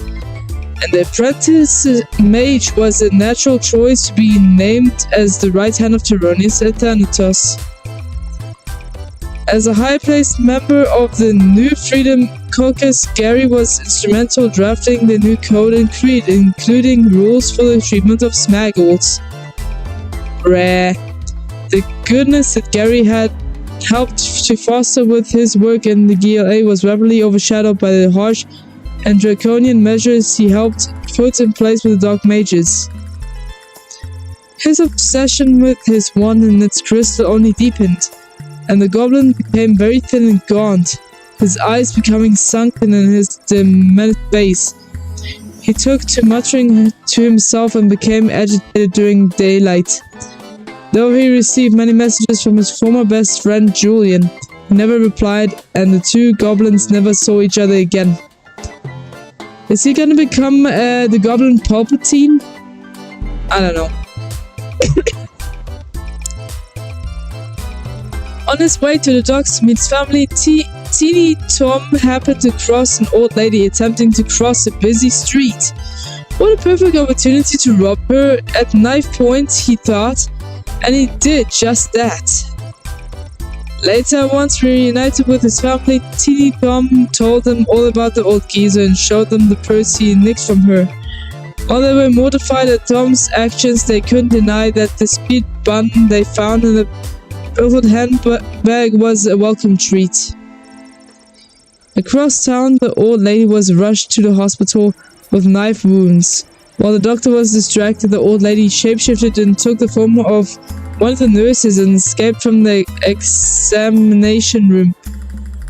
And the apprentice mage was a natural choice to be named as the right hand of Tyronius and Thanatos. As a high-placed member of the New Freedom Caucus, Gary was instrumental drafting the new code and creed, including rules for the treatment of smaggles. Rare. The goodness that Gary had helped to foster with his work in the GLA was rapidly overshadowed by the harsh and draconian measures he helped put in place with the Dark Mages. His obsession with his wand and its crystal only deepened, and the goblin became very thin and gaunt, his eyes becoming sunken in his diminished face. He took to muttering to himself and became agitated during daylight. Though he received many messages from his former best friend Julian, he never replied, and the two goblins never saw each other again. Is he gonna become the Goblin Palpatine? I don't know. On his way to the docks to meet his family, Teeny Tom happened to cross an old lady attempting to cross a busy street. What a perfect opportunity to rob her at knife point, he thought, and he did just that. Later, once reunited with his family, Teeny Tom told them all about the old geezer and showed them the purse he nicked from her. While they were mortified at Tom's actions, they couldn't deny that the speed bun they found in the pilfered handbag was a welcome treat. Across town, the old lady was rushed to the hospital with knife wounds. While the doctor was distracted, the old lady shapeshifted and took the form of one of the nurses and escaped from the examination room.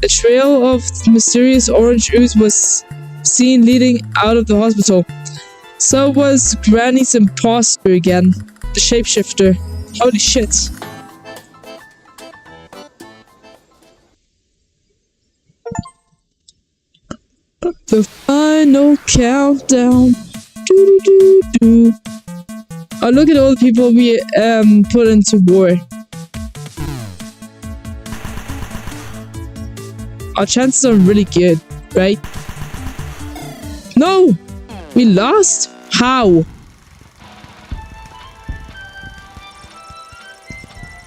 A trail of mysterious orange ooze was seen leading out of the hospital. So was Granny's imposter again, the shapeshifter. Holy shit. The final countdown. Doo-doo-doo-doo. Oh, look at all the people we put into war. our chances are really good, right? No! We lost? How?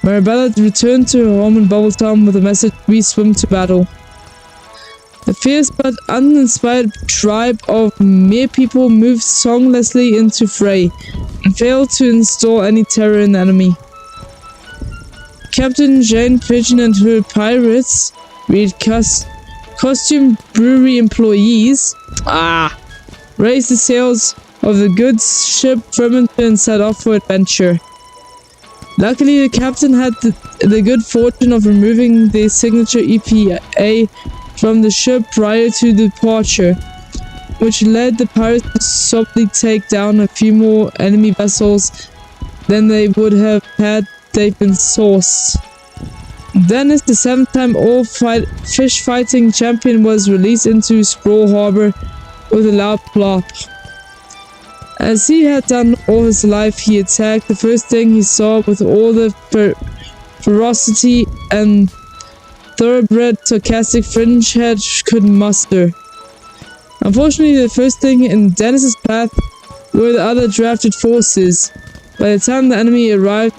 Marabella returned to her home in Bubbletown with a message: we swim to battle. The fierce but uninspired tribe of mere people moved songlessly into fray and failed to install any terror in the enemy. Captain Jane Pigeon and her pirates, read costume brewery employees, raised the sails of the goods ship Fremantle and set off for adventure. Luckily, the captain had the good fortune of removing the signature EPA from the ship prior to departure, which led the pirates to softly take down a few more enemy vessels than they would have had they been sourced. Dennis, the 7-time fish fighting champion, was released into Sprawl Harbor with a loud plop. As he had done all his life, he attacked the first thing he saw with all the ferocity and thoroughbred sarcastic fringehead could muster. Unfortunately, the first thing in Dennis's path were the other drafted forces. By the time the enemy arrived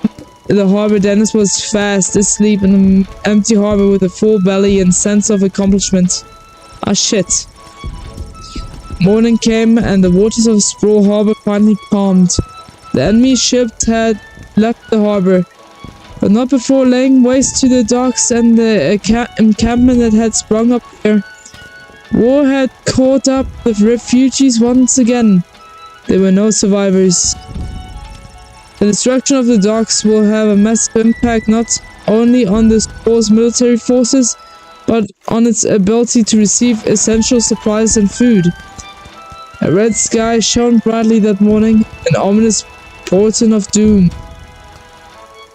in the harbor, Dennis was fast asleep in an empty harbor with a full belly and sense of accomplishment. Ah shit. Morning came and the waters of Sprawl Harbor finally calmed. The enemy ship had left the harbor, but not before laying waste to the docks and the encampment that had sprung up there. War had caught up with refugees once again. There were no survivors. The destruction of the docks will have a massive impact not only on the Sprawl's military forces, but on its ability to receive essential supplies and food. A red sky shone brightly that morning, an ominous portent of doom.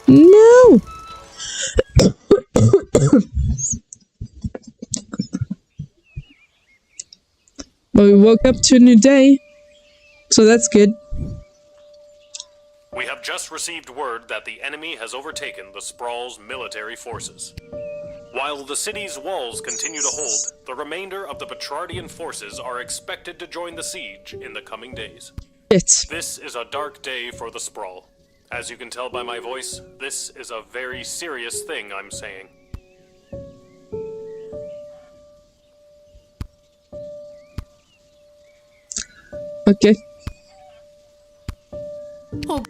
No! But we woke up to a new day, so that's good. We have just received word that the enemy has overtaken the Sprawl's military forces. While the city's walls continue to hold, the remainder of the Petrardian forces are expected to join the siege in the coming days. This is a dark day for the Sprawl. As you can tell by my voice, this is a very serious thing I'm saying. Okay. Oh.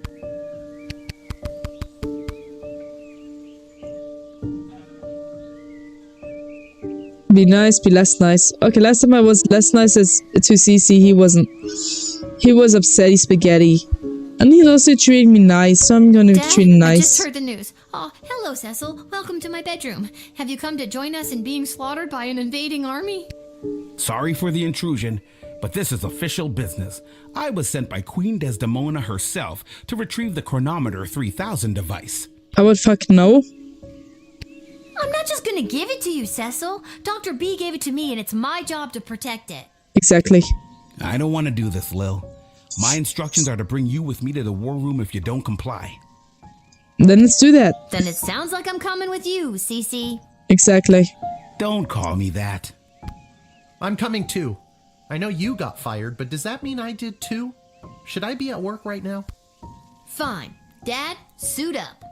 Be nice, be less nice. Okay, last time I was less nice as to CC, he wasn't. He was upsetty spaghetti. And he's also treating me nice, so I'm gonna treat him nice. I just heard the news. Oh, hello, Cecil. Welcome to my bedroom. Have you come to join us in being slaughtered by an invading army? Sorry for the intrusion, but this is official business. I was sent by Queen Desdemona herself to retrieve the Chronometer 3000 device. I would fuck no. I'm not just gonna give it to you, Cecil. Dr. B gave it to me and it's my job to protect it. Exactly. I don't want to do this, Lil. My instructions are to bring you with me to the war room if you don't comply. Then let's do that. Then it sounds like I'm coming with you, Cece. Exactly. Don't call me that. I'm coming too. I know you got fired, but does that mean I did too? Should I be at work right now? Fine. Dad, suit up.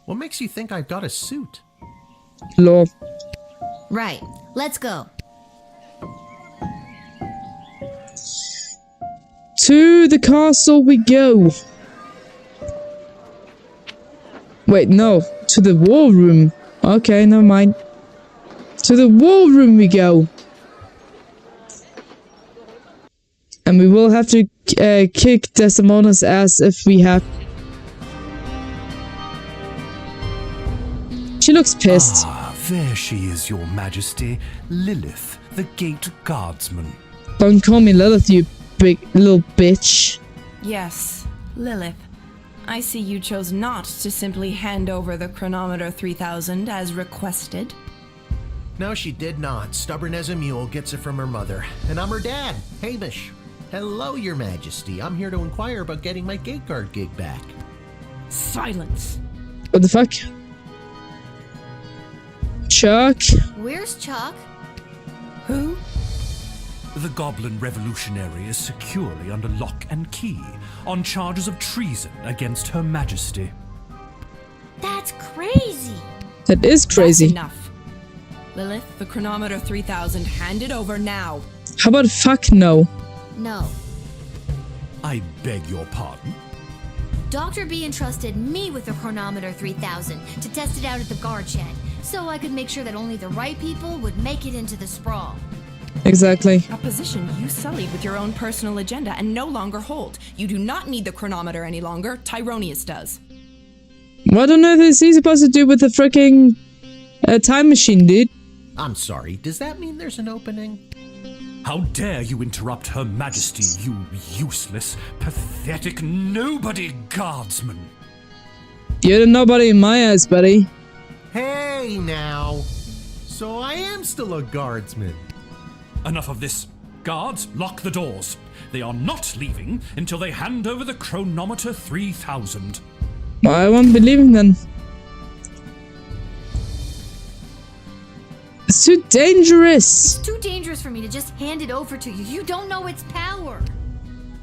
What makes you think I've got a suit? Lol. Right. Let's go. To the castle we go. Wait, no. To the war room. Okay, never mind. To the war room we go. And we will have to kick Desdemona's ass if we have. She looks pissed. Ah, there she is, your majesty. Lilith, the gate guardsman. Don't call me Lilith, you big little bitch. Yes, Lilith. I see you chose not to simply hand over the Chronometer 3000 as requested. No, she did not. Stubborn as a mule, gets it from her mother. And I'm her dad, Hamish. Hello, your majesty. I'm here to inquire about getting my gate guard gig back. Silence. What the fuck? Chuck? Where's Chuck? Who? The Goblin Revolutionary is securely under lock and key on charges of treason against Her Majesty. That's crazy. That is crazy. That's enough. Lilith, the chronometer 3000, hand it over now. How about fuck no? No. I beg your pardon? Dr. B entrusted me with the chronometer 3000 to test it out at the guard shed, so I could make sure that only the right people would make it into the sprawl. Exactly. A position you sullied with your own personal agenda and no longer hold. You do not need the chronometer any longer. Tyronius does. What on earth is he supposed to do with the freaking time machine, dude? I'm sorry, does that mean there's an opening? How dare you interrupt Her Majesty, you useless, pathetic nobody guardsman! You're the nobody in my eyes, buddy. Hey now! So I am still a guardsman. Enough of this. Guards, lock the doors. They are not leaving until they hand over the chronometer 3000. Well, I won't be leaving then. It's too dangerous. It's too dangerous for me to just hand it over to you. You don't know its power.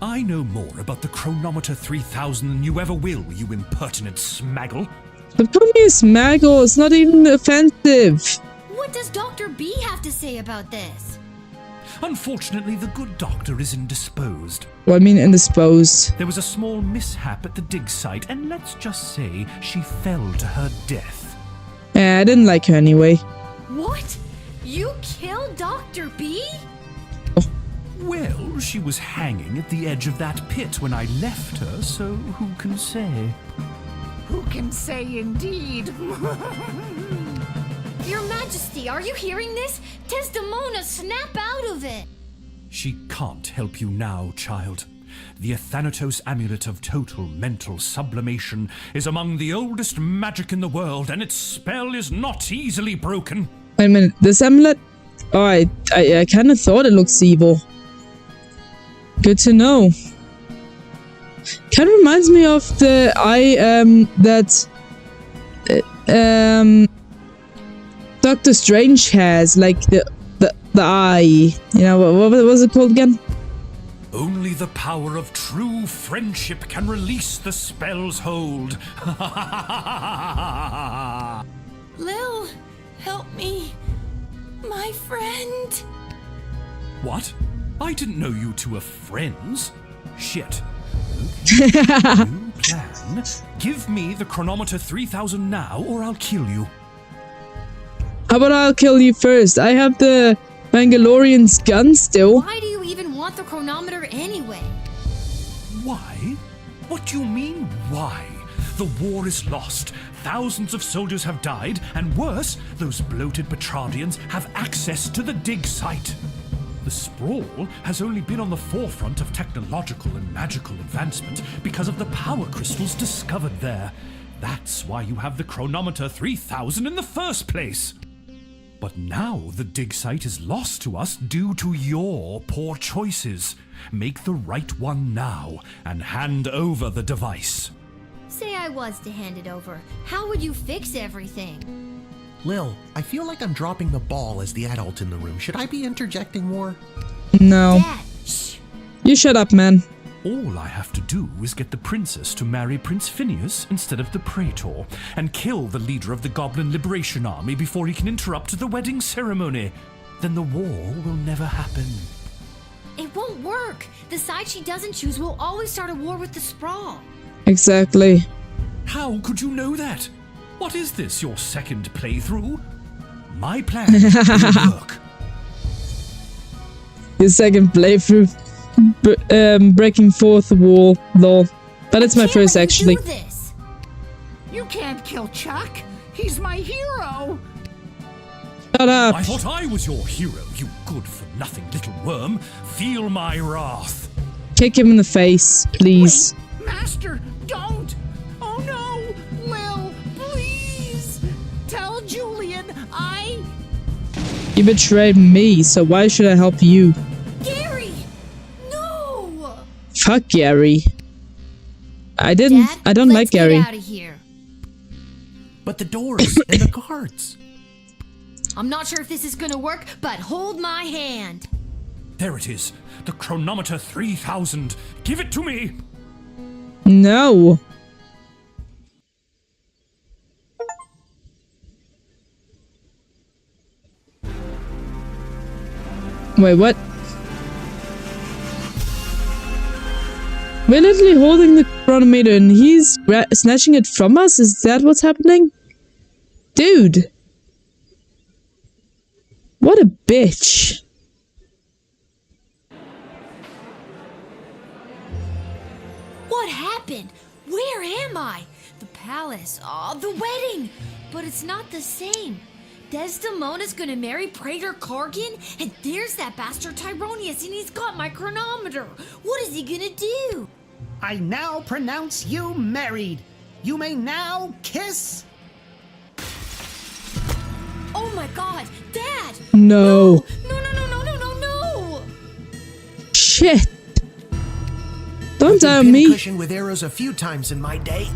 I know more about the chronometer 3000 than you ever will, you impertinent smaggle. The problem is, Maggle, it's not even offensive. What does Dr. B have to say about this? Unfortunately, the good doctor is indisposed. Well, I mean indisposed. There was a small mishap at the dig site, and let's just say she fell to her death. I didn't like her anyway. What? You killed Dr. B? Well, she was hanging at the edge of that pit when I left her, so who can say? Who can say indeed? Your Majesty, are you hearing this? Desdemona, snap out of it! She can't help you now, child. The Athanatos amulet of total mental sublimation is among the oldest magic in the world, and its spell is not easily broken. Wait a minute, this amulet? Oh, I kind of thought it looked evil. Good to know. Kind of reminds me of the eye that Doctor Strange has, like the eye. You know, what was it called again? Only the power of true friendship can release the spell's hold. Lil, help me. My friend. What? I didn't know you two were friends. Shit. Okay. New plan. Give me the chronometer 3000 now, or I'll kill you. How about I'll kill you first? I have the Mangalorean's gun still. Why do you even want the chronometer anyway? Why? What do you mean, why? The war is lost. Thousands of soldiers have died, and worse, those bloated Petrardians have access to the dig site. The sprawl has only been on the forefront of technological and magical advancement because of the power crystals discovered there. That's why you have the chronometer 3000 in the first place. But now the dig site is lost to us due to your poor choices. Make the right one now and hand over the device. Say I was to hand it over. How would you fix everything? Lil, I feel like I'm dropping the ball as the adult in the room. Should I be interjecting more? No. Dad, shh. You shut up, man. All I have to do is get the princess to marry Prince Phineas instead of the Traitor, and kill the leader of the Goblin Liberation Army before he can interrupt the wedding ceremony. Then the war will never happen. It won't work. The side she doesn't choose will always start a war with the sprawl. Exactly. How could you know that? What is this, your second playthrough? My plan will work. Your second playthrough. Breaking fourth wall, lol. But it's my first, actually. Do this. You can't kill Chuck. He's my hero. Shut up. I thought I was your hero, you good-for-nothing little worm. Feel my wrath. Kick him in the face, please. Wait, Master, don't. Oh no, Lil, please. Tell Julian You betrayed me, so why should I help you? Gary! No! Fuck Gary. I don't like Let's Gary. Get out of here. But the doors and the guards. I'm not sure if this is gonna work, but hold my hand. There it is. The chronometer 3000. Give it to me. No. Wait, what? We're literally holding the chronometer and he's snatching it from us? Is that what's happening? Dude! What a bitch. What happened? Where am I? The palace. Oh, the wedding. But it's not the same. Desdemona's gonna marry Praetor Kargan, and there's that bastard Tyronius, and he's got my chronometer. What is he gonna do? I now pronounce you married. You may now kiss. Oh my god, Dad! No. No! Shit. Don't I've tell been me. pincushioned with arrows a few times in my day.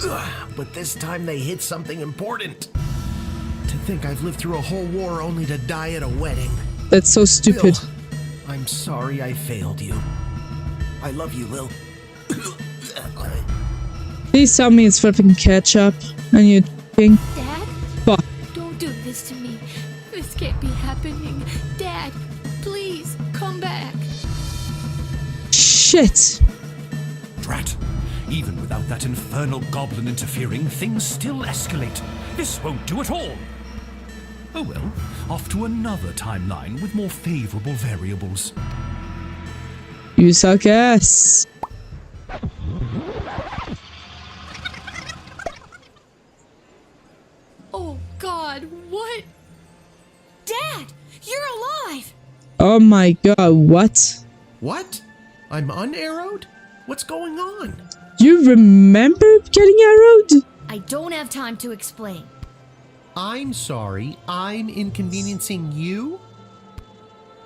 Ugh, but this time they hit something important. To think I've lived through a whole war only to die at a wedding. That's so stupid. Lil, I'm sorry I failed you. I love you, Lil. Please tell me it's flipping ketchup and you're king. Dad? Fuck. Don't do this to me. This can't be happening. Dad, please, come back. Shit. Drat. Even without that infernal goblin interfering, things still escalate. This won't do at all. Oh well, off to another timeline with more favorable variables. You suck ass. Oh god, what? Dad, you're alive! Oh my god, what? What? I'm unarrowed? What's going on? You remember getting arrowed? I don't have time to explain. I'm sorry, I'm inconveniencing you?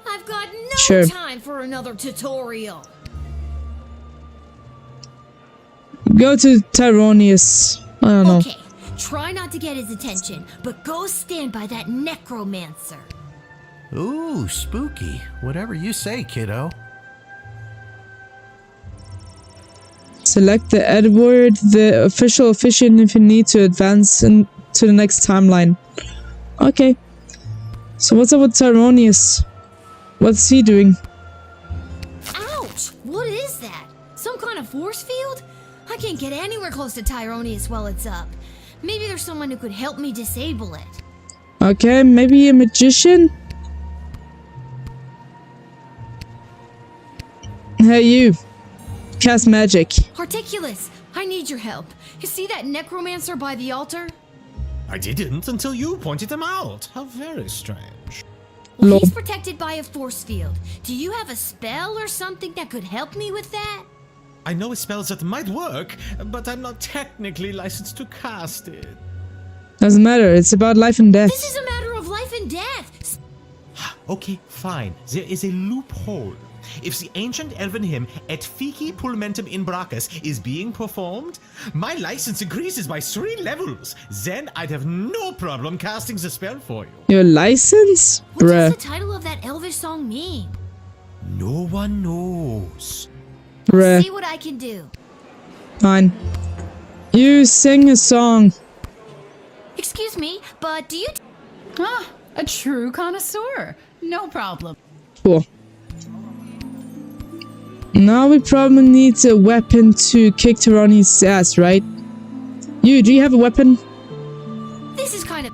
I've got no Sure. time for another tutorial. Go to Tyronius. I don't know. Okay, try not to get his attention, but go stand by that necromancer. Ooh, spooky. Whatever you say, kiddo. Select the Edward, the official officiant if you need to advance into the next timeline. Okay. So what's up with Tyronius? What's he doing? Ouch! What is that? Some kind of force field? I can't get anywhere close to Tyronius while it's up. Maybe there's someone who could help me disable it. Okay, maybe a magician? Hey you. Cast magic. Articulus, I need your help. You see that necromancer by the altar? I didn't until you pointed him out. How very strange. Well, he's protected by a force field. Do you have a spell or something that could help me with that? I know spells that might work, but I'm not technically licensed to cast it. Doesn't matter, it's about life and death. This is a matter of life and death. Okay, fine. There is a loophole. If the ancient elven hymn Et Fici Pulmentum in Brachus is being performed, my license increases by 3 levels. Then I'd have no problem casting the spell for you. Your license? What Bruh. does the title of that elvish song mean? No one knows. Bruh. See what I can do. Fine. You sing a song. Excuse me, but do you... Ah, a true connoisseur. No problem. Cool. Now we probably need a weapon to kick Tyroni's ass, right? Do you have a weapon? This is kind of...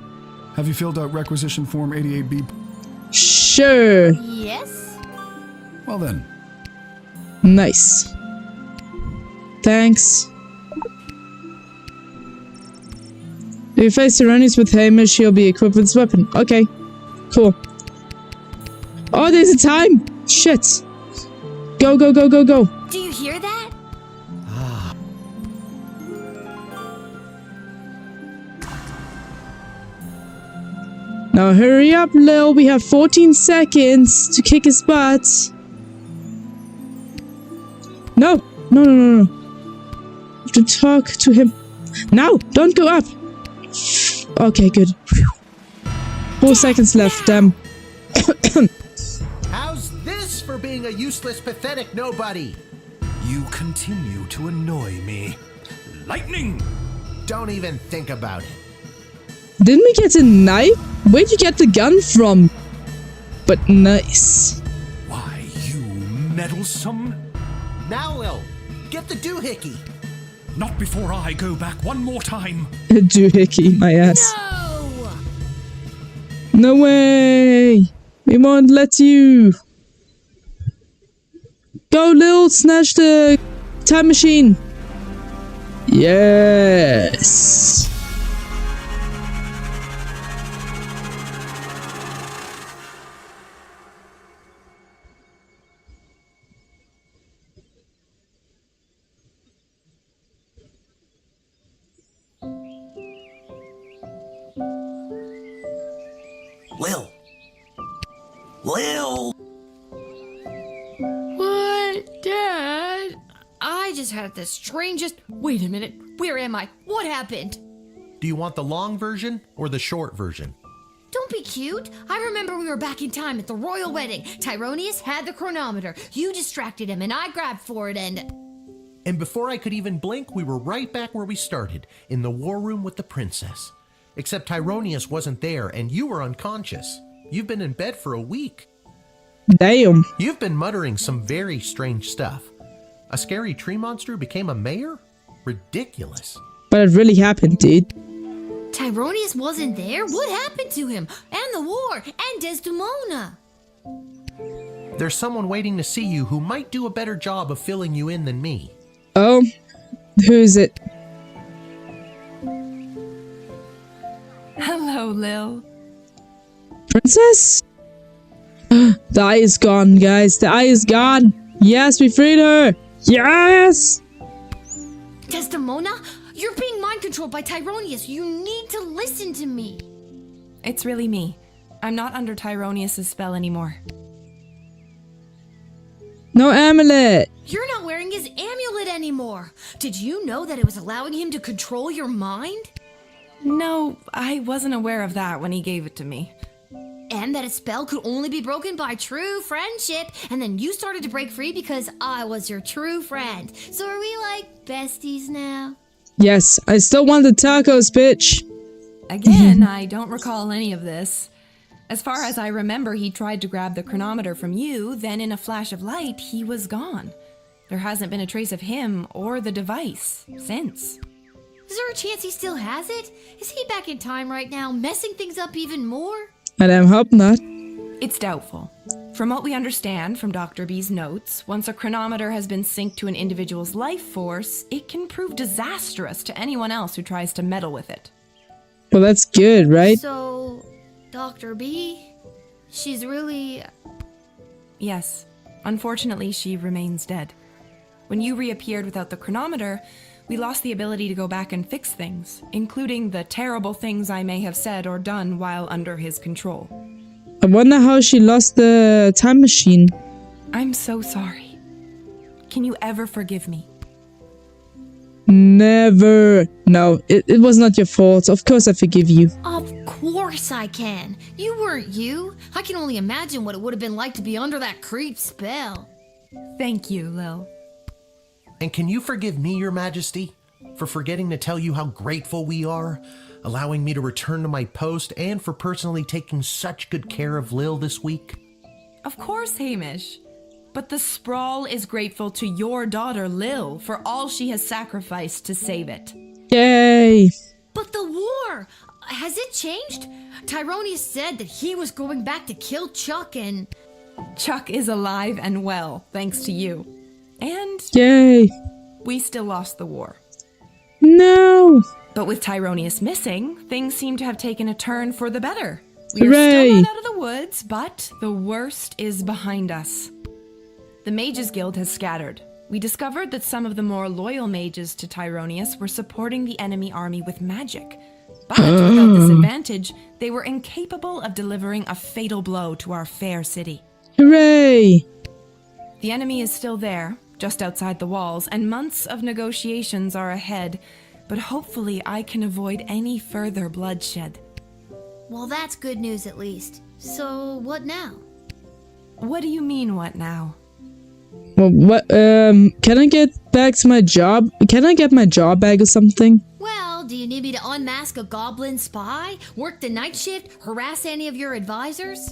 Have you filled out requisition form 88B? Sure. Yes? Well then. Nice. Thanks. If you face Tyronius with Hamish, he'll be equipped with this weapon. Okay. Cool. Oh, there's a time! Shit! Go, go, go, go, go! Do you hear that? Now hurry up, Lil. We have 14 seconds to kick his butt. No! No, no, no, no. I have to talk to him. Now! Don't go up! Okay, good. 4 seconds left, damn. How's this for being a useless, pathetic nobody? You continue to annoy me. Lightning! Don't even think about it. Didn't we get a knife? Where'd you get the gun from? But nice. Why, you meddlesome? Now, Lil, get the doohickey. Not before I go back one more time. Doohickey, my ass. No! No way! We won't let you. Go, Lil, snatch the time machine. Yes. Lil. Lil. What, Dad? I just had the strangest. Wait a minute. Where am I? What happened? Do you want the long version or the short version? Don't be cute. I remember we were back in time at the royal wedding. Tyronius had the chronometer. You distracted him and I grabbed for it and... And before I could even blink, we were right back where we started, in the war room with the princess. Except Tyronius wasn't there and you were unconscious. You've been in bed for a week. Damn. You've been muttering some very strange stuff. A scary tree monster became a mayor? Ridiculous. But it really happened, dude. Tyronius wasn't there? What happened to him? And the war? And Desdemona? There's someone waiting to see you who might do a better job of filling you in than me. Oh, who's it? Hello, Lil. Princess? The eye is gone, guys. The eye is gone. Yes, we freed her. Yes! Desdemona? You're being mind controlled by Tyronius. You need to listen to me. It's really me. I'm not under Tyronius' spell anymore. No amulet. You're not wearing his amulet anymore. Did you know that it was allowing him to control your mind? No, I wasn't aware of that when he gave it to me. And that a spell could only be broken by true friendship. And then you started to break free because I was your true friend. So are we like besties now? Yes, I still want the tacos, bitch. Again, I don't recall any of this. As far as I remember, he tried to grab the chronometer from you, then in a flash of light, he was gone. There hasn't been a trace of him or the device since. Is there a chance he still has it? Is he back in time right now, messing things up even more? I hope not. It's doubtful. From what we understand from Dr. B's notes, once a chronometer has been synced to an individual's life force, it can prove disastrous to anyone else who tries to meddle with it. Well, that's good, right? So, Dr. B, she's really... Yes. Unfortunately, she remains dead. When you reappeared without the chronometer, we lost the ability to go back and fix things, including the terrible things I may have said or done while under his control. I wonder how she lost the time machine. I'm so sorry. Can you ever forgive me? Never. No, it was not your fault. Of course I forgive you. Of course I can. You weren't you. I can only imagine what it would have been like to be under that creep spell. Thank you, Lil. And can you forgive me, Your Majesty, for forgetting to tell you how grateful we are, allowing me to return to my post, and for personally taking such good care of Lil this week? Of course, Hamish. But the Sprawl is grateful to your daughter, Lil, for all she has sacrificed to save it. Yay! But the war! Has it changed? Tyronius said that he was going back to kill Chuck and... Chuck is alive and well, thanks to you. And... Yay! We still lost the war. No! But with Tyronius missing, things seem to have taken a turn for the better. We are Hooray! still not out of the woods, but the worst is behind us. The Mages Guild has scattered. We discovered that some of the more loyal mages to Tyronius were supporting the enemy army with magic. But without this advantage, they were incapable of delivering a fatal blow to our fair city. Hooray! The enemy is still there, just outside the walls, and months of negotiations are ahead, but hopefully I can avoid any further bloodshed. Well, that's good news at least. So, what now? What do you mean, what now? Well, what, can I get back to my job? Can I get my job back or something? Well, do you need me to unmask a goblin spy? Work the night shift? Harass any of your advisors?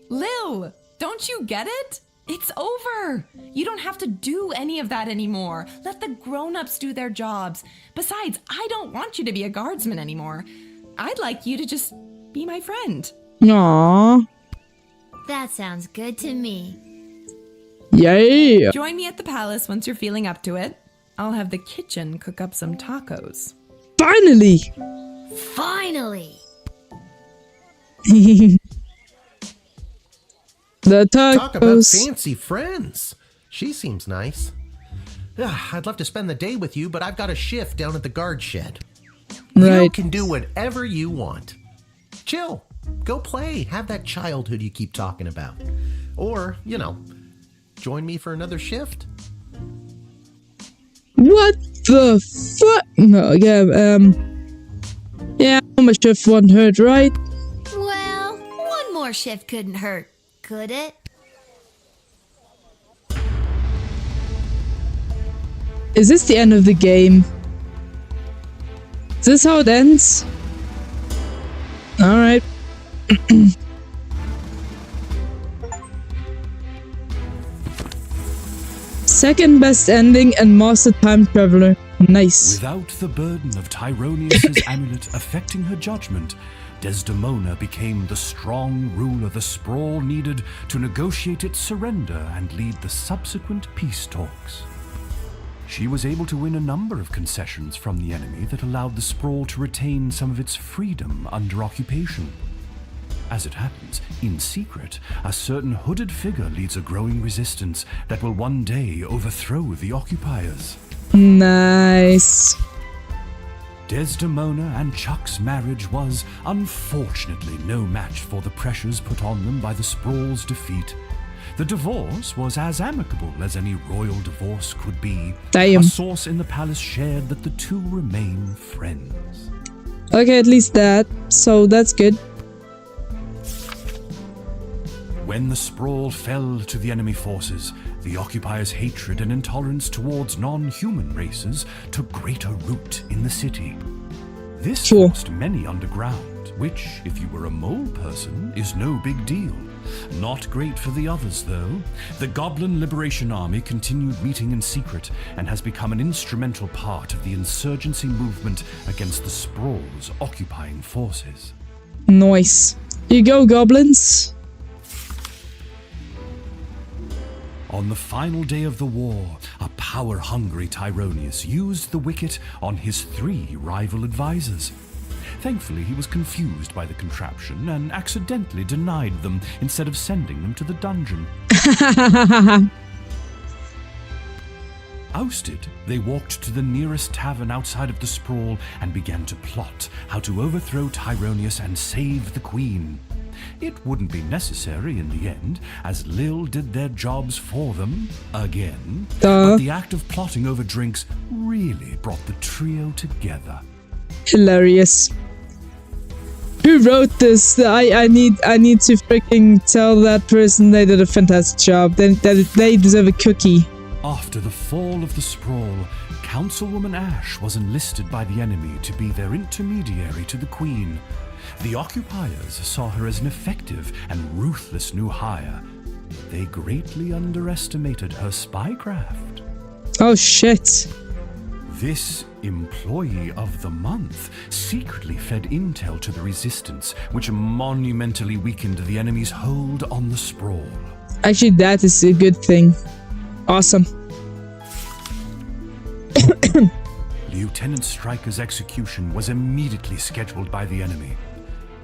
Lil, don't you get it? It's over. You don't have to do any of that anymore. Let the grown-ups do their jobs. Besides, I don't want you to be a guardsman anymore. I'd like you to just be my friend. Aww. That sounds good to me. Yay! Join me at the palace once you're feeling up to it. I'll have the kitchen cook up some tacos. Finally! Finally! The tacos. Talk about fancy friends. She seems nice. I'd love to spend the day with you, but I've got a shift down at the guard shed. Right. You can do whatever you want. Chill. Go play. Have that childhood you keep talking about. Or, you know, join me for another shift. What the fuck? No, yeah, my shift won't hurt, right? Well, one more shift couldn't hurt, could it? Is this the end of the game? Is this how it ends? Alright. Second best ending and master time traveler. Nice. Without the burden of Tyronius's amulet affecting her judgment, Desdemona became the strong ruler the Sprawl needed to negotiate its surrender and lead the subsequent peace talks. She was able to win a number of concessions from the enemy that allowed the Sprawl to retain some of its freedom under occupation. As it happens, in secret, a certain hooded figure leads a growing resistance that will one day overthrow the occupiers. Nice. Desdemona and Chuck's marriage was, unfortunately, no match for the pressures put on them by the Sprawl's defeat. The divorce was as amicable as any royal divorce could be. Damn. A source in the palace shared that the two remain friends. Okay, at least that. So that's good. When the Sprawl fell to the enemy forces, the occupiers' hatred and intolerance towards non-human races took greater root in the city. This forced many underground, which, if you were a mole person, is no big deal. Not great for the others, though. The Goblin Liberation Army continued meeting in secret and has become an instrumental part of the insurgency movement against the Sprawl's occupying forces. Nice. Here you go, goblins. On the final day of the war, a power-hungry Tyronius used the wicket on his 3 rival advisors. Thankfully, he was confused by the contraption and accidentally denied them instead of sending them to the dungeon. Ousted, they walked to the nearest tavern outside of the Sprawl and began to plot how to overthrow Tyronius and save the Queen. It wouldn't be necessary in the end, as Lil did their jobs for them, again. But the act of plotting over drinks really brought the trio together. Hilarious. Who wrote this? I need to freaking tell that person they did a fantastic job. They deserve a cookie. After the fall of the Sprawl, Councilwoman Ash was enlisted by the enemy to be their intermediary to the Queen. The occupiers saw her as an effective and ruthless new hire. They greatly underestimated her spycraft. Oh shit. This Employee of the Month secretly fed intel to the Resistance, which monumentally weakened the enemy's hold on the Sprawl. Actually, that is a good thing. Awesome. Lieutenant Stryker's execution was immediately scheduled by the enemy.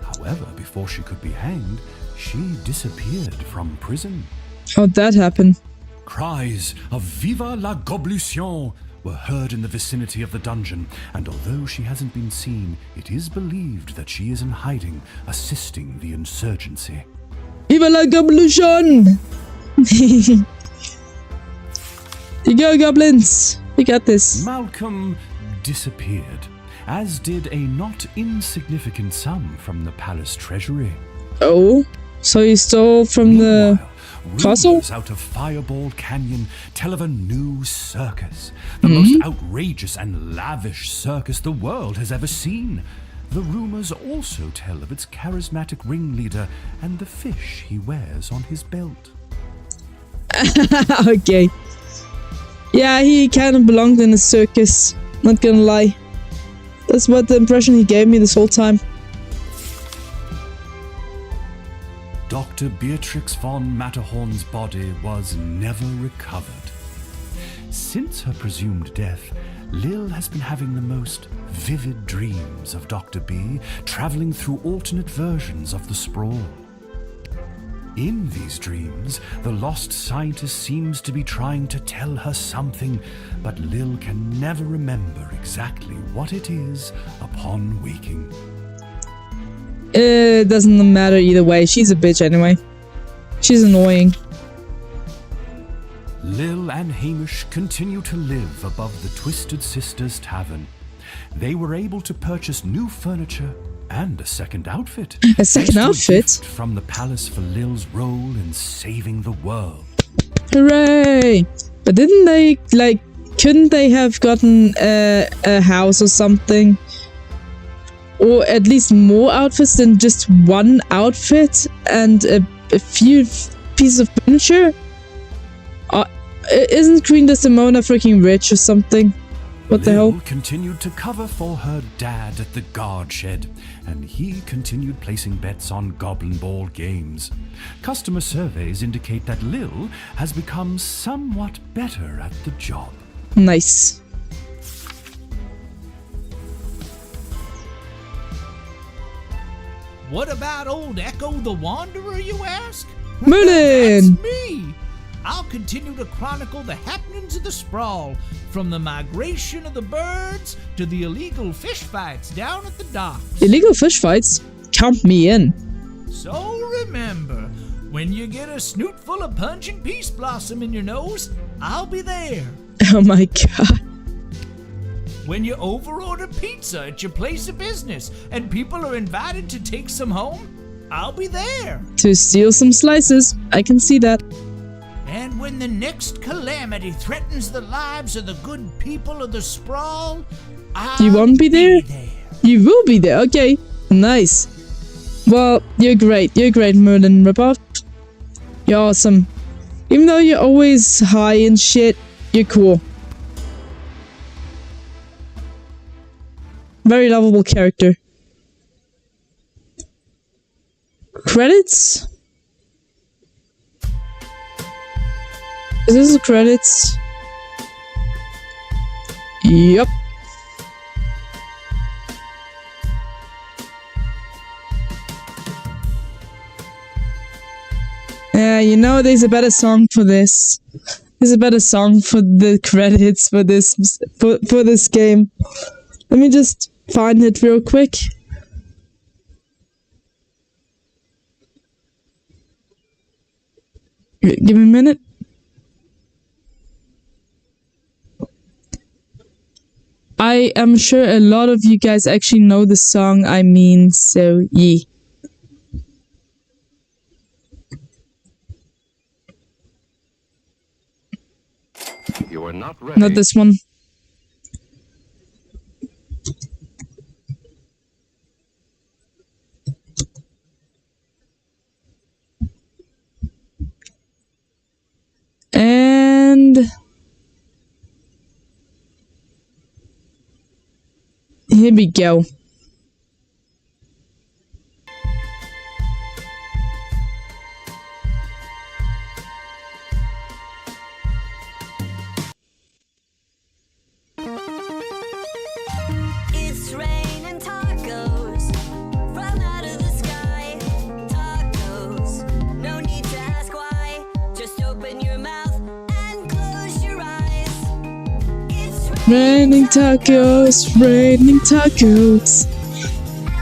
However, before she could be hanged, she disappeared from prison. How'd that happen? Cries of "Viva la Goblution" were heard in the vicinity of the dungeon, and although she hasn't been seen, it is believed that she is in hiding, assisting the insurgency. Viva la Goblution! You go, goblins! We got this. Malcolm disappeared, as did a not insignificant sum from the palace treasury. Oh, so you stole from the castle? Rumors out of Fireball Canyon tell of a new circus, the most outrageous and lavish circus the world has ever seen. The rumors also tell of its charismatic ringleader and the fish he wears on his belt. Okay. Yeah, he kind of belonged in a circus. Not gonna lie. That's what the impression he gave me this whole time. Dr. Beatrix von Matterhorn's body was never recovered. Since her presumed death, Lil has been having the most vivid dreams of Dr. B, traveling through alternate versions of the sprawl. In these dreams, the lost scientist seems to be trying to tell her something, but Lil can never remember exactly what it is upon waking. It doesn't matter either way. She's a bitch anyway. She's annoying. Lil and Hamish continue to live above the Twisted Sisters Tavern. They were able to purchase new furniture and a second outfit. A second outfit? From the palace for Lil's role in saving the world. Hooray! But didn't they, couldn't they have gotten a house or something? Or at least more outfits than just one outfit and a few pieces of furniture? Isn't Queen Desdemona freaking rich or something? What the hell? Lil continued to cover for her dad at the guard shed, and he continued placing bets on Goblin Ball games. Customer surveys indicate that Lil has become somewhat better at the job. Nice. What about old Echo the Wanderer, you ask? Merlin! That's me! I'll continue to chronicle the happenings of the sprawl, from the migration of the birds to the illegal fish fights down at the docks. Illegal fish fights? Count me in. So remember, when you get a snoot full of pungent peace blossom in your nose, I'll be there. Oh my god. When you overorder pizza at your place of business and people are invited to take some home, I'll be there. To steal some slices. I can see that. And when the next calamity threatens the lives of the good people of the sprawl, You won't be there? You will be there. Okay. Nice. Well, you're great. You're great, Merlin Ripoff. You're awesome. Even though you're always high and shit, you're cool. Very lovable character. Credits? Is this the credits? Yup. Yeah, you know, there's a better song for this. There's a better song for the credits for this for this game. Let me just find it real quick. Give me a minute. I am sure a lot of you guys actually know the song I mean, so yeah. You are not ready. Not this one. And here we go. It's raining tacos from out of the sky. Tacos, no need to ask why. Just open your mouth and close your eyes. It's Raining tacos, raining tacos.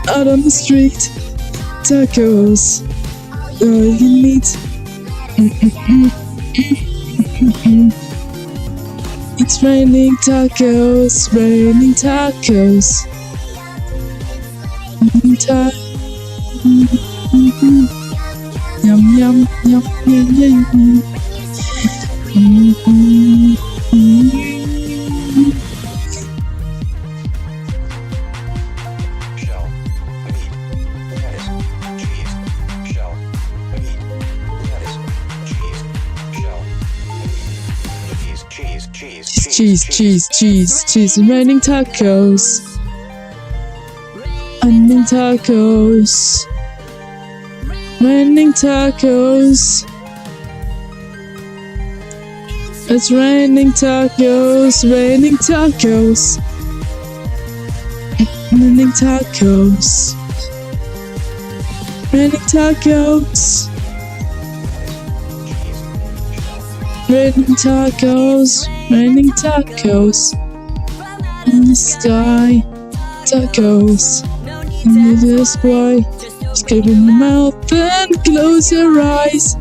Out on the street, tacos. All you need. It's raining tacos, raining tacos. Yum yum yum yum yum. Cheese, and raining tacos. Raining tacos. Raining tacos. It's raining tacos, raining tacos. Raining tacos. Raining tacos. Raining tacos. Raining tacos. In the sky. Tacos. In the sky. Just open your mouth and close your eyes.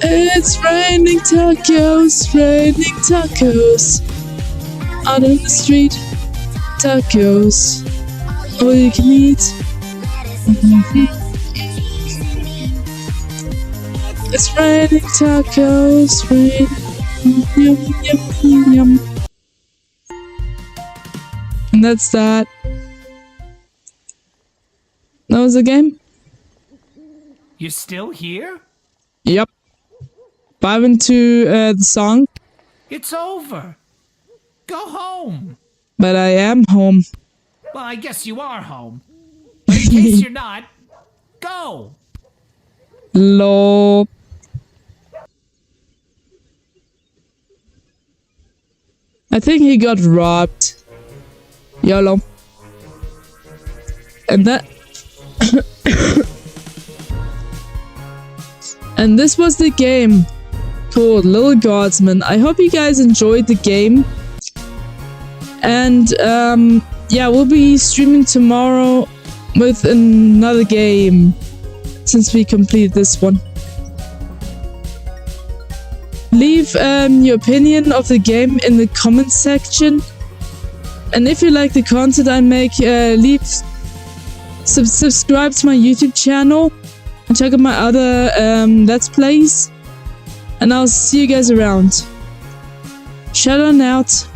It's raining tacos, raining tacos. Out on the street, tacos. All you can eat. It's raining tacos, rain. Yum, yum, yum, yum. And that's that. That was the game? You still here? Yep. I went to the song. It's over. Go home. But I am home. Well, I guess you are home. But in case you're not, go. Lol. I think he got robbed. YOLO. And that... And this was the game called Little Guardsman. I hope you guys enjoyed the game. And yeah, we'll be streaming tomorrow with another game since we completed this one. Leave your opinion of the game in the comments section. And if you like the content I make, subscribe to my YouTube channel and check out my other Let's Plays. And I'll see you guys around. Shout on out.